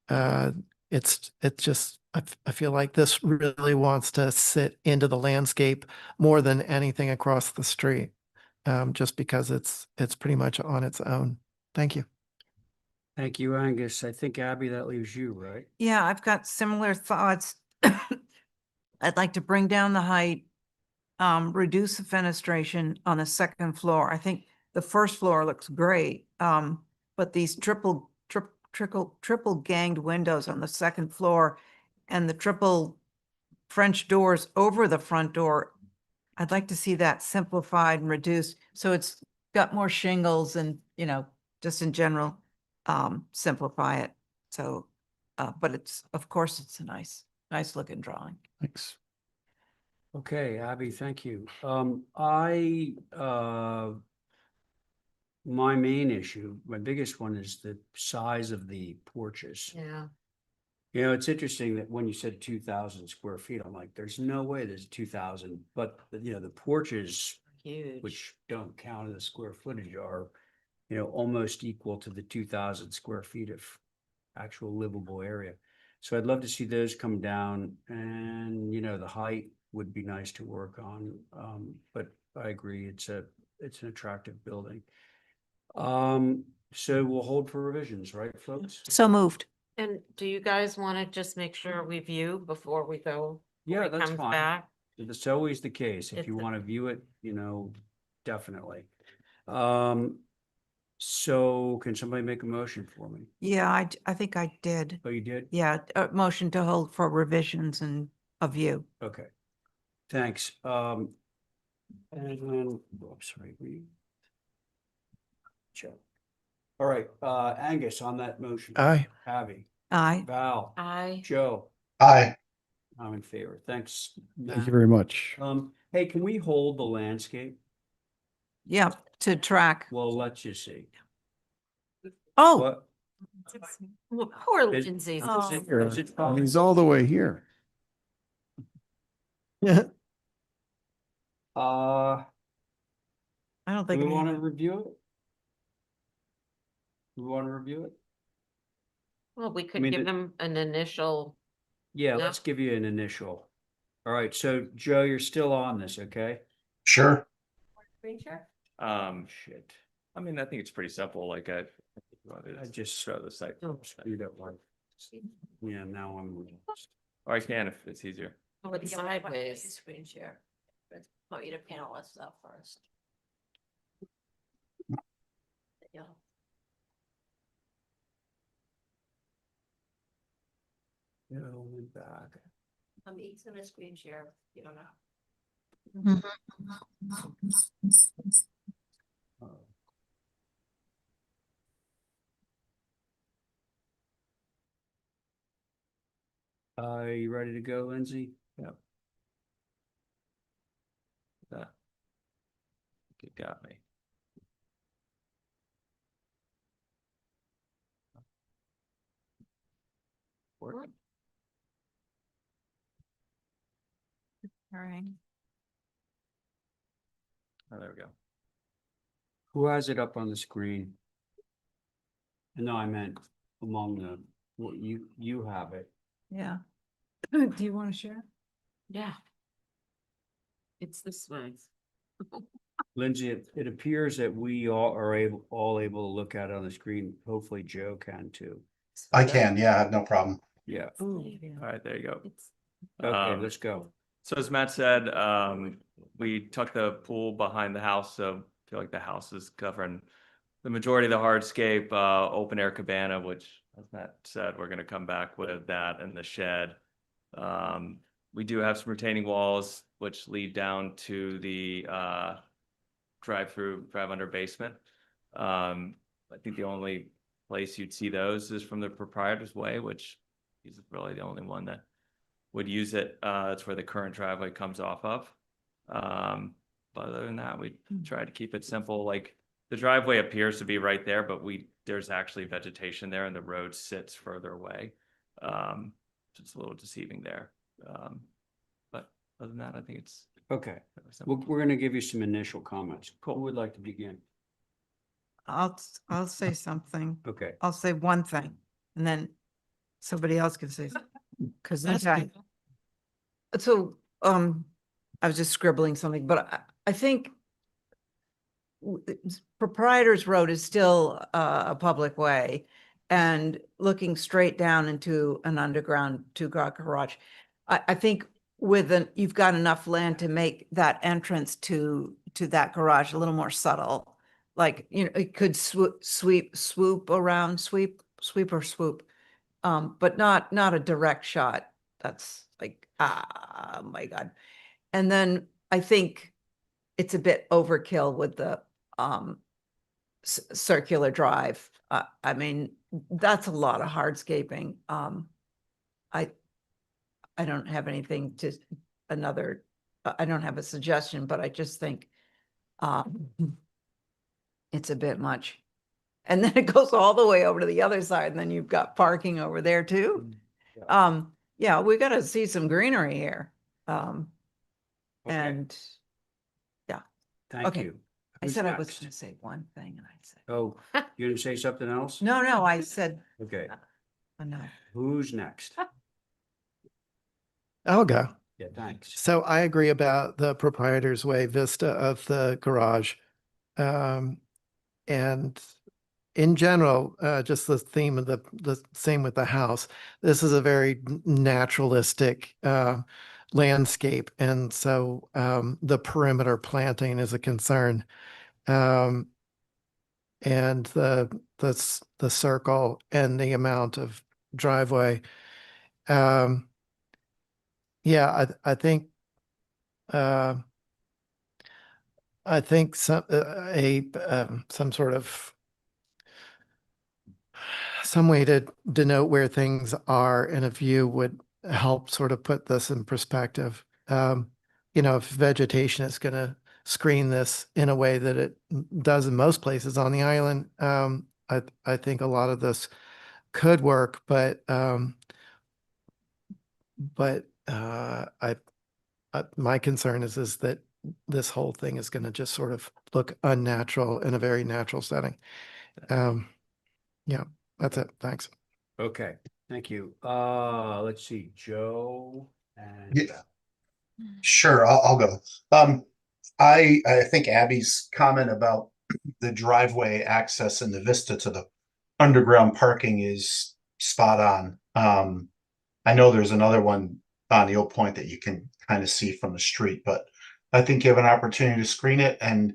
uh, it's just, I feel like this really wants to sit into the landscape more than anything across the street, just because it's pretty much on its own. Thank you. Thank you, Angus. I think Abby, that leaves you, right? Yeah, I've got similar thoughts. I'd like to bring down the height, reduce the fenestration on the second floor. I think the first floor looks great. But these triple ganged windows on the second floor and the triple French doors over the front door, I'd like to see that simplified and reduced. So it's got more shingles and, just in general, simplify it. So, but of course, it's a nice looking drawing. Thanks. Okay, Abby, thank you. My main issue, my biggest one is the size of the porches. Yeah. It's interesting that when you said 2,000 square feet, I'm like, there's no way there's 2,000, but the porches, Huge. which don't count as square footage, are, almost equal to the 2,000 square feet of actual livable area. So I'd love to see those come down, and, the height would be nice to work on. But I agree, it's an attractive building. So we'll hold for revisions, right, folks? So moved. And do you guys want to just make sure we view before we go? Yeah, he that's comes fine. back? It's always the case. If It's you a- want to view it, definitely. So can somebody make a motion for me? Yeah, I think I did. Oh, you did? Yeah, a motion to hold for revisions and a view. Okay. Thanks. And then, oh, sorry, Joe. All right, Angus on that motion. Aye. Abby, Aye. Val, I, Joe, Aye. I'm in favor. Thanks. Thank Matt. you very much. Hey, can we hold the landscape? Yeah, to track. Well, let's just see. Oh, What? well, poor Is- Lindsay. is it fine? He's all the way here. Uh, I don't do think. we it want to is. review it? We want to review it? Well, we could mean, give the- them an initial, Yeah, Yeah. let's give you an initial. All right, so Joe, you're still on this, okay? Sure. Screen share? Shit. I mean, I think it's pretty simple, like I just show the site. Oh. You don't want. Yeah, now I'm. Or I can if it's easier. oh, it's sideways. Screen share. Want you to panelists up first. Yeah. No, back. Each gonna screen share, you don't know. You ready to go, Lindsay? Yep. That. You got me. Work. All right. Oh, there we go. Who has it up on the screen? No, I meant among the, what you have it. Yeah. Do you want to share? Yeah. It's this way. Lindsay, it appears that we all are all able to look at it on the screen. Hopefully Joe can too. I can. Yeah, I have no problem. Yeah. All right, there you go. Okay, let's go. So as Matt said, we tucked the pool behind the house, so I feel like the house is covering the majority of the hardscape, open air cabana, which as Matt said, we're gonna come back with that and the shed. We do have some retaining walls which lead down to the drive under basement. I think the only place you'd see those is from the proprietor's way, which he's really the only one that would use it. That's where the current driveway comes off of. But other than that, we try to keep it simple. Like the driveway appears to be right there, but there's actually vegetation there and the road sits further away. So it's a little deceiving there. But other than that, I think it's Okay, fairly simple. we're gonna give you some initial comments. Who would like to begin? I'll say something. Okay. I'll say one thing and then somebody else can say, because that's right. So, I was just scribbling something, but I think Proprietors Road is still a public way and looking straight down into an underground two-car garage. I think you've got enough land to make that entrance to that garage a little more subtle. Like, it could swoop around, sweep or swoop. But not a direct shot. That's like, my God. And then I think it's a bit overkill with the circular drive. I mean, that's a lot of hardscaping. I don't have anything to I don't have a suggestion, but I just think it's a bit much. And then it goes all the way over to the other side, and then you've got parking over there too. Yeah, we gotta see some greenery here. And yeah, Thank okay. you. I Who's said I was next? gonna say one thing and I said, Oh, you gonna say something else? no, I said Okay, enough. who's next? I'll go. Yeah, thanks. So I agree about the proprietor's way vista of the garage. And in general, just the theme of the same with the house. This is a very naturalistic landscape. And so the perimeter planting is a concern. And the circle and the amount of driveway. Yeah, I think I think some sort of some way to denote where things are in a view would help sort of put this in perspective. If vegetation is going to screen this in a way that it does in most places on the island, I think a lot of this could work, but my concern is that this whole thing is going to just sort of look unnatural in a very natural setting. Yeah, that's it. Thanks. Okay, thank you. Let's see, Joe and Yeah. Sure, I'll go. I think Abby's comment about the driveway access and the vista to the underground parking is spot on. I know there's another one on the Old Point that you can kind of see from the street, but I think you have an opportunity to screen it. And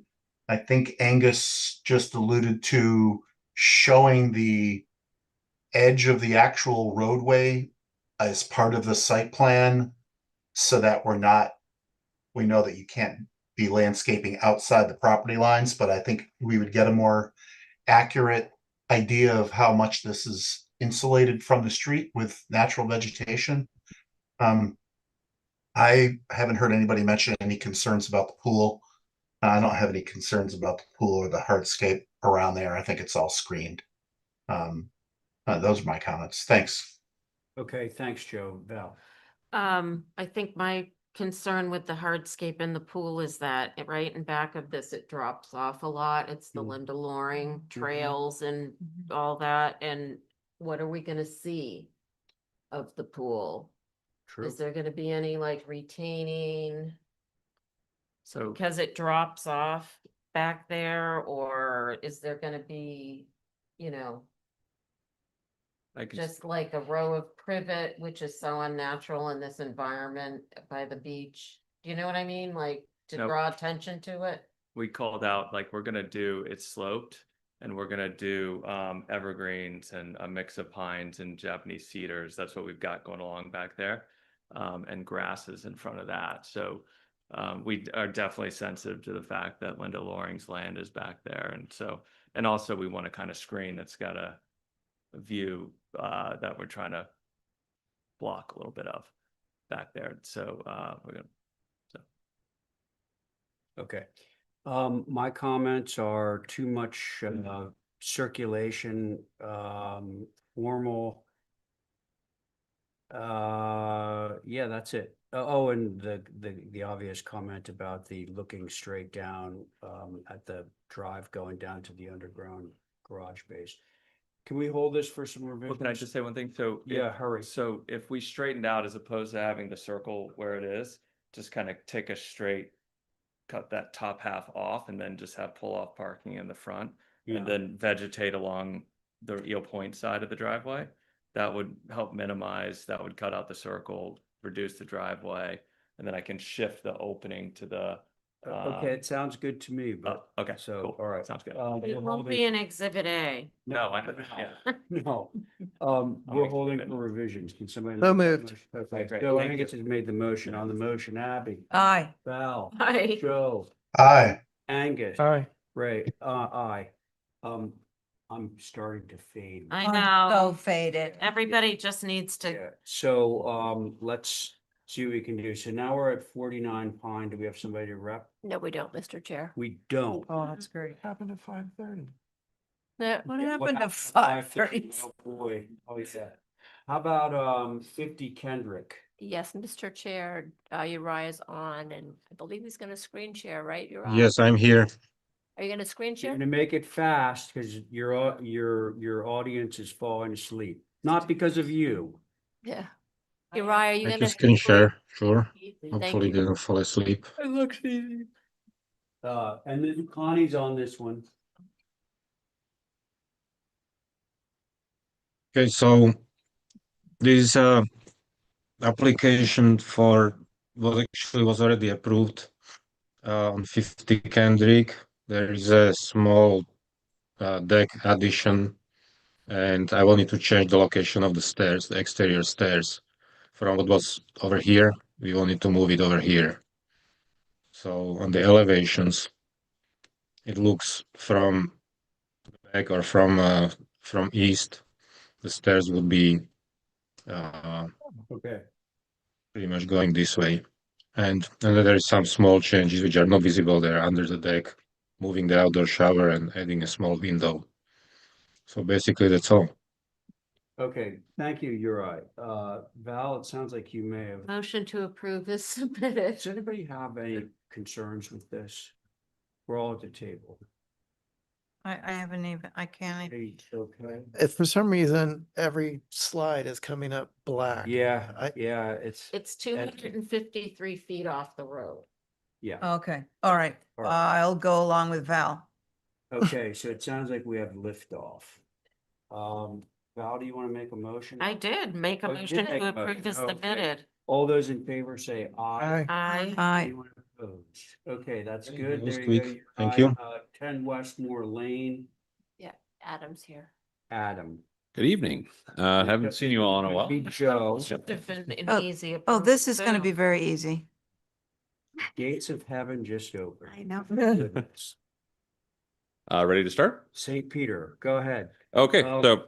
I think Angus just alluded to showing the edge of the actual roadway as part of the site plan so that we know that you can't be landscaping outside the property lines, but I think we would get a more accurate idea of how much this is insulated from the street with natural vegetation. I haven't heard anybody mention any concerns about the pool. I don't have any concerns about the pool or the hardscape around there. I think it's all screened. Those are my comments. Thanks. okay, thanks, Joe. Val. I think my concern with the hardscape in the pool is that right in back of this, it drops off a lot. It's the Linda Loring trails and all that. And what are we gonna see of the pool? True. Is there gonna be any like retaining? So Because it drops off back there, or is there gonna be, I can just like a row of privet, which is so unnatural in this environment by the beach? Do you know what I mean? Like to Nope. draw attention to it? we called out, like, we're gonna do it sloped, and we're gonna do evergreens and a mix of pines and Japanese cedars. That's what we've got going along back there. And grasses in front of that. So we are definitely sensitive to the fact that Linda Loring's land is back there. And also we want to kind of screen that's got a view that we're trying to block a little bit of back there. So we're gonna. Okay. My comments are too much circulation, formal. Yeah, that's it. Oh, and the obvious comment about the looking straight down at the drive going down to the underground garage base. Can we hold this for some revisions? Well, can I just say one thing? So yeah, hurry. So if we straightened out, as opposed to having the circle where it is, just kind of take a straight, cut that top half off, and then just have pull off parking in the front, Yeah. and then vegetate along the Eel Point side of the driveway. That would help minimize, that would cut out the circle, reduce the driveway, and then I can shift the opening to the. Okay, it sounds good to me, but Okay, so, cool. all right. Sounds good. It won't be an exhibit A. No, I know. Yeah. No, we're holding for revisions. Can somebody? So moved. Okay, Great, Joe thank Angus has made the motion. On the motion, Abby, Aye. Val, Aye. Joe, Aye. Angus, Aye. Ray, aye. I'm starting to fade. I Oh, know. so faded. Everybody just needs to, Yeah, so, let's see what we can do. So now we're at 49 Pine. Do we have somebody to rep? No, we don't, Mr. Chair. We don't. Oh, that's great. Happened at 5:30. Yeah. What happened to 5:30? 5:30? Oh, boy, always that. How about 50 Kendrick? Yes, Mr. Chair, Uriah's on, and I believe he's gonna screen share, right, Uriah? Yes, I'm here. Are you gonna screen You're share? gonna make it fast because your audience is falling asleep. Not because of you. Yeah. Uriah, are you I gonna? can screen share, sure. Thank Hopefully you. they don't fall asleep. It looks easy. And then Connie's on this one. Okay, so this application for what actually was already approved on 50 Kendrick. There is a small deck addition, and I wanted to change the location of the stairs, the exterior stairs, from what was over here. We wanted to move it over here. So on the elevations, it looks from back or from east, the stairs would be Okay. pretty much going this way. And then there is some small changes which are not visible there under the deck, moving the outdoor shower and adding a small window. So basically that's all. Okay, thank you, Uri. Val, it sounds like you may have. Motion to approve is submitted. Does anybody have any concerns with this? We're all at the table. I haven't even, I can't. Okay. If for some reason every slide is coming up black. Yeah, I- yeah, it's, It's 253 feet off the road. yeah. Okay, all right. All right. I'll go along with Val. Okay, so it sounds like we have liftoff. Val, do you want to make a motion? I did make a Oh, you did motion make to a approve motion. is Okay. submitted. All those in favor say aye. Aye. Aye. Anyone opposed? Okay, that's Okay, good. that was There you go. quick. Uri. Thank you. 10 Westmore Lane, Yeah, Adam's here. Adam. Good evening. Haven't seen you all in a while. Be Joe. Should have been an Oh, easy. Oh, this approval, is going to too. be very easy. Gates of heaven just opened. I know. Goodness. Ready to start? St. Peter, go ahead. Okay, Oh. so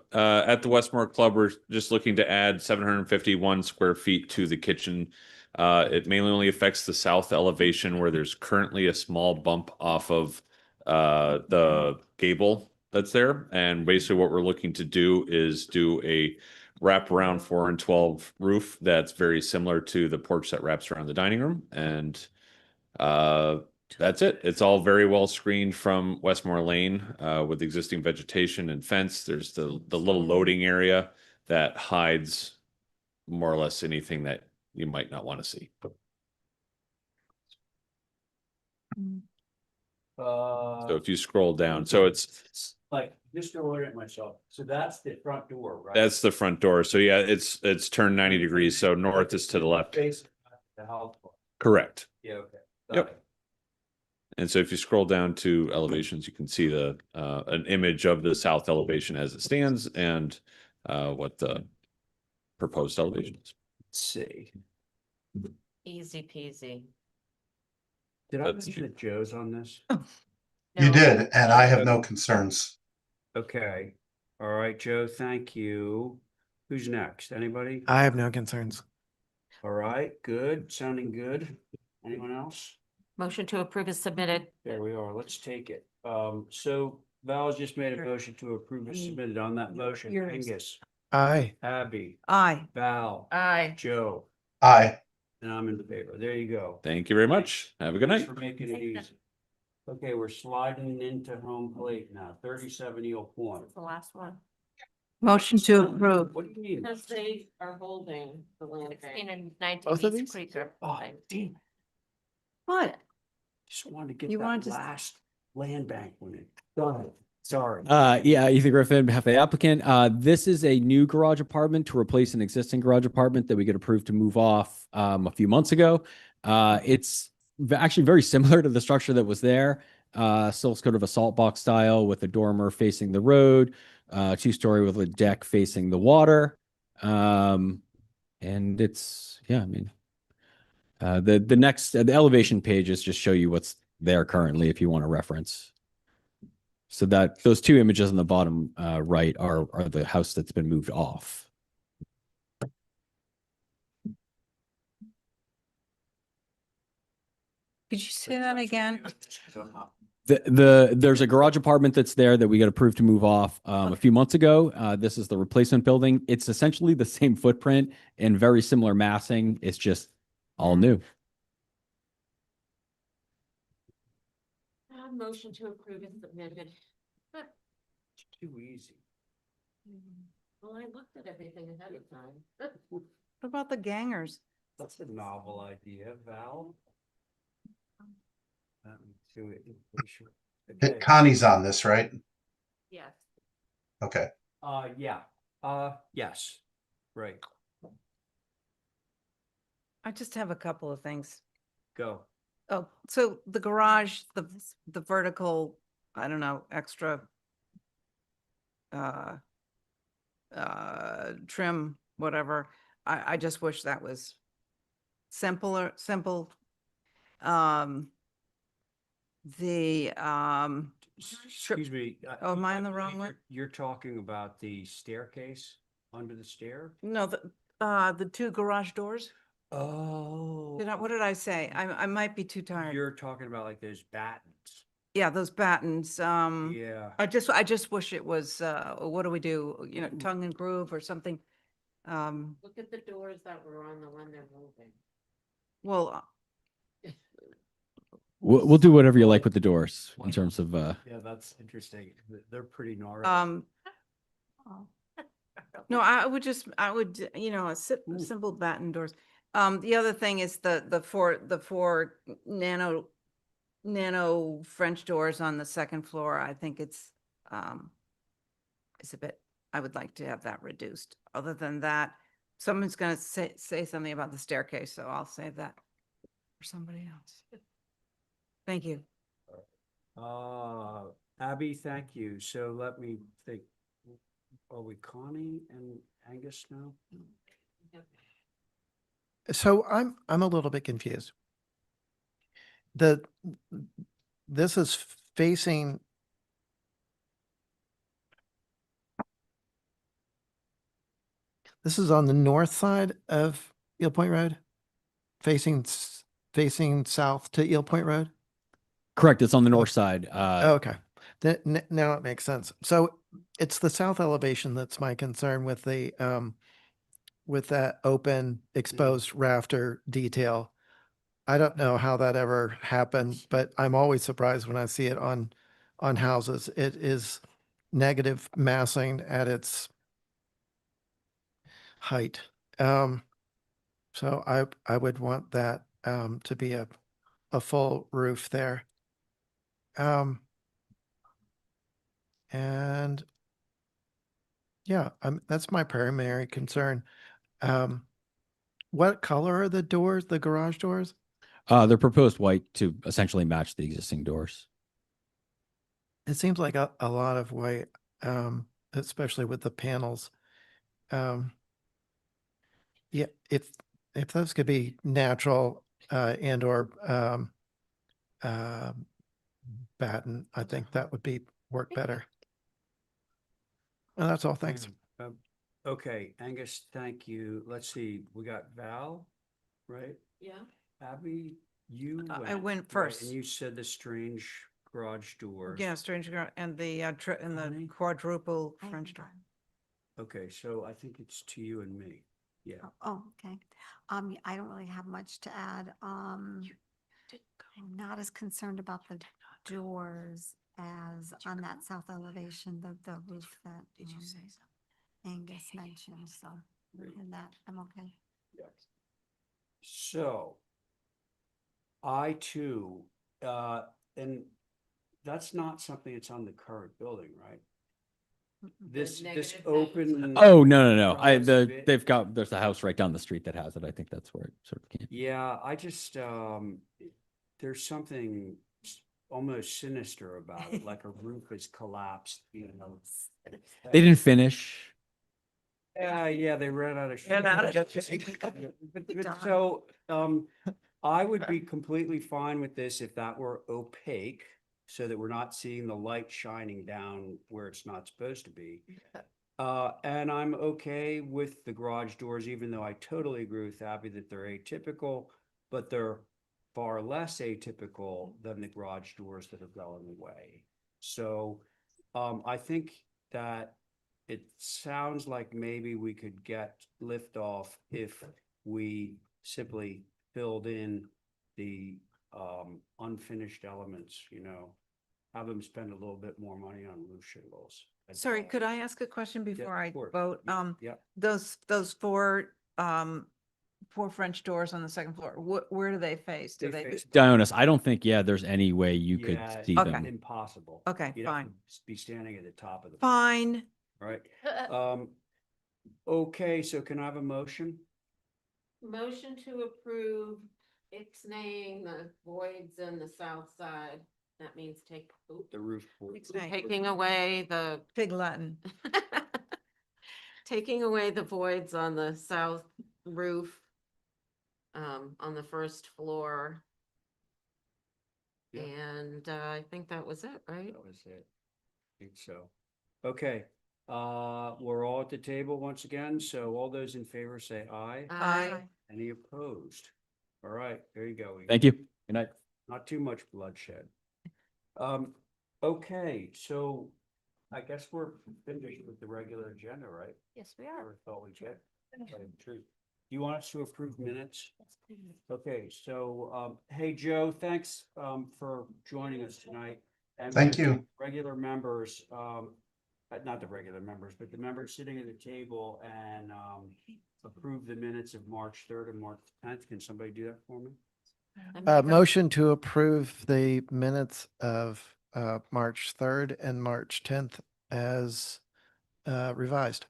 at the Westmore Club, we're just looking to add 751 square feet to the kitchen. It mainly only affects the south elevation where there's currently a small bump off of the gable that's there. And basically what we're looking to do is do a wraparound 4 and 12 roof that's very similar to the porch that wraps around the dining room. And that's it. It's all very well screened from Westmore Lane with existing vegetation and fence. There's the little loading area that hides more or less anything that you might not want to see. So if you scroll down, so it's Like, just to orient myself. So that's the front door, right? that's the front door. So yeah, it's turned 90 degrees. So north is to the left. Face the house. Correct. Yeah, okay. Got Yep. it. And so if you scroll down to elevations, you can see the an image of the south elevation as it stands and what the proposed elevation is. Let's see. Easy peasy. Did I That's mention that Joe's on this? You No. did, and I have no concerns. Okay. All right, Joe, thank you. Who's next? Anybody? I have no concerns. All right, good, sounding good. Anyone else? Motion to approve is submitted. There we are. Let's take it. So Val's just made a motion to approve and submitted on that motion. Yours. Angus, Aye. Abby, Aye. Val, Aye. Joe, Aye. and I'm in the favor. There you go. Thank you very much. Have a good Thanks night. for making it easy. Okay, we're sliding into home plate now, 37 Eel Point. That's the last one. Motion to approve. What do you mean? Because they are holding the land 16 bank. and 19 Both of East these? Creek. Oh, damn. What? Just wanted to get You that wanted to- last land bank one in. Go ahead. Sorry. Yeah, Ethan Griffin, on behalf of the applicant. This is a new garage apartment to replace an existing garage apartment that we got approved to move off a few months ago. It's actually very similar to the structure that was there. Still sort of a salt box style with a dormer facing the road, 2-story with a deck facing the water. And it's, yeah, I mean, the next, the elevation pages just show you what's there currently if you want to reference. So that those two images on the bottom right are the house that's been moved off. Could you say that again? There's a garage apartment that's there that we got approved to move off a few months ago. This is the replacement building. It's essentially the same footprint and very similar massing. It's just all new. Motion to approve is submitted. Too easy. Well, I looked at everything ahead of time. What about the gangers? That's a novel idea, Val. Connie's on this, right? Yes. Okay. Yeah. Yes. Right. I just have a couple of things. Go. Oh, so the garage, the vertical, I don't know, extra trim, whatever. I just wish that was simple. Excuse me. Oh, am I in the wrong one? You're talking about the staircase under the stair? No, the two garage doors. Oh. What did I say? I might be too tired. You're talking about like those battens. Yeah, those battens. Yeah. I just wish it was, what do we do? You know, tongue and groove or something. Look at the doors that were on the one they're moving. Well, We'll do whatever you like with the doors in terms of, Yeah, that's interesting. They're pretty gnarly. no, I would, you know, simple batten doors. The other thing is the four nano French doors on the second floor. I think it's a bit, I would like to have that reduced. Other than that, someone's gonna say something about the staircase, so I'll save that for somebody else. Thank you. Abby, thank you. So let me think. Are we Connie and Angus now? So I'm a little bit confused. This is facing. This is on the north side of Eel Point Road, facing south to Eel Point Road. correct, it's on the north side. Okay, now it makes sense. So it's the south elevation that's my concern with with that open exposed rafter detail. I don't know how that ever happened, but I'm always surprised when I see it on houses. It is negative massing at its height. So I would want that to be a full roof there. And yeah, that's my primary concern. What color are the doors, the garage doors? They're proposed white to essentially match the existing doors. It seems like a lot of white, especially with the panels. Yeah, if those could be natural and or batten, I think that would work better. Well, that's all. Thanks. Okay, Angus, thank you. Let's see, we got Val, right? Yeah. Abby, you I went right, first. And you said the strange garage doors. Yeah, strange and the and the quadruple French door. Okay, so I think it's to you and me. Yeah. Oh, okay. I don't really have much to add. I'm not as concerned about the doors as on that south elevation, the roof that Angus mentioned, so, and that, I'm okay. So I too, and that's not something that's on the current building, right? This negative open. Oh, no. garage bit- There's a house right down the street that has it. I think that's where it sort of came. Yeah, I just, there's something almost sinister about it, like a roof has collapsed, you know. They didn't finish. Yeah, they ran out of. Ran out of But so, I would be completely fine with this if that were opaque, so that we're not seeing the light shining down where it's not supposed to be. And I'm okay with the garage doors, even though I totally agree with Abby that they're atypical, but they're far less atypical than the garage doors that are going away. So, I think that it sounds like maybe we could get liftoff if we simply filled in the unfinished elements, you know, have them spend a little bit more money on roof shingles. Sorry, could I ask a question before I of course. vote? Yeah. Those four French doors on the second floor, where do they face? Do They they? face- Dionys, I don't think, there's any way you could Yeah, see Okay. them. impossible. Okay, You'd have fine. to be standing at the top of the. Fine. Right. Okay, so can I have a motion? Motion to approve ixnaying the voids in the south side. That means The roof. taking away the Pig Latin. taking away the voids on the south roof. On the first floor. Yeah. And I think that was it, right? That was it. I think so. Okay, we're all at the table once again, so all those in favor say aye. Aye. Any opposed? All right, there you go. Thank you. Good night. Not too much bloodshed. Okay, so I guess we're finished with the regular agenda, right? Yes, we are. Or thought we checked. True. Do you want us to approve minutes? Okay, so, hey, Joe, thanks, for joining us tonight. And Thank the you. Regular members, not the regular members, but the members sitting at the table and, approve the minutes of March 3rd and March 10th. Can somebody do that for me? Motion to approve the minutes of March 3rd and March 10th as revised.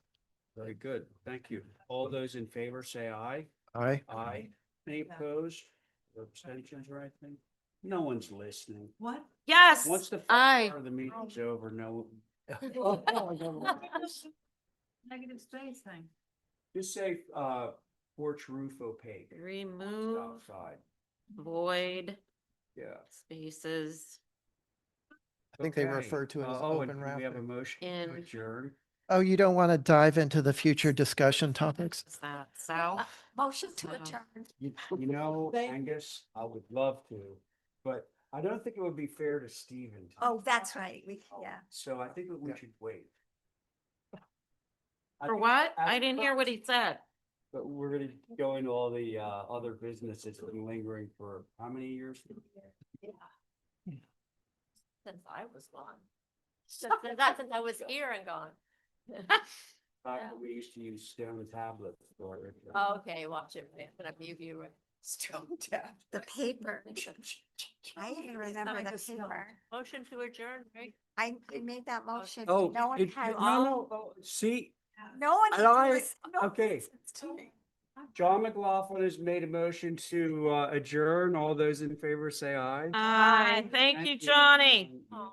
Very good, thank you. All those in favor say aye. Aye. Aye. Any opposed? Or abstentions or anything? No one's listening. What? Yes. Once the Aye. part of the meeting's over, no. Negative space thing. Just say, porch roof opaque. Remove Outside, void yeah. spaces I think they Okay, refer to it as oh, and open we have a rafter. motion to in, adjourn. Oh, you don't want to dive into the future discussion topics? is that south? Motion to Uh, adjourn. You know, Angus, I would love to, but I don't think it would be fair to Stephen. to- Oh, that's right. Yeah. So I think that we should wait. I For think what? as- I didn't hear what he said. But we're gonna go into all the other business that's been lingering for how many years? Since I was gone. Since I was here and gone. Back when we used to use stone tablets for it. Okay, watch it, when I mute you. Stone tap. The paper. I even remember the paper. Motion to adjourn, right? I made that motion. Oh, No one had. see, No one. and I- listens- no one okay. listens to me. John McLaughlin has made a motion to adjourn. All those in favor say aye. Aye. Thank you, Johnny. And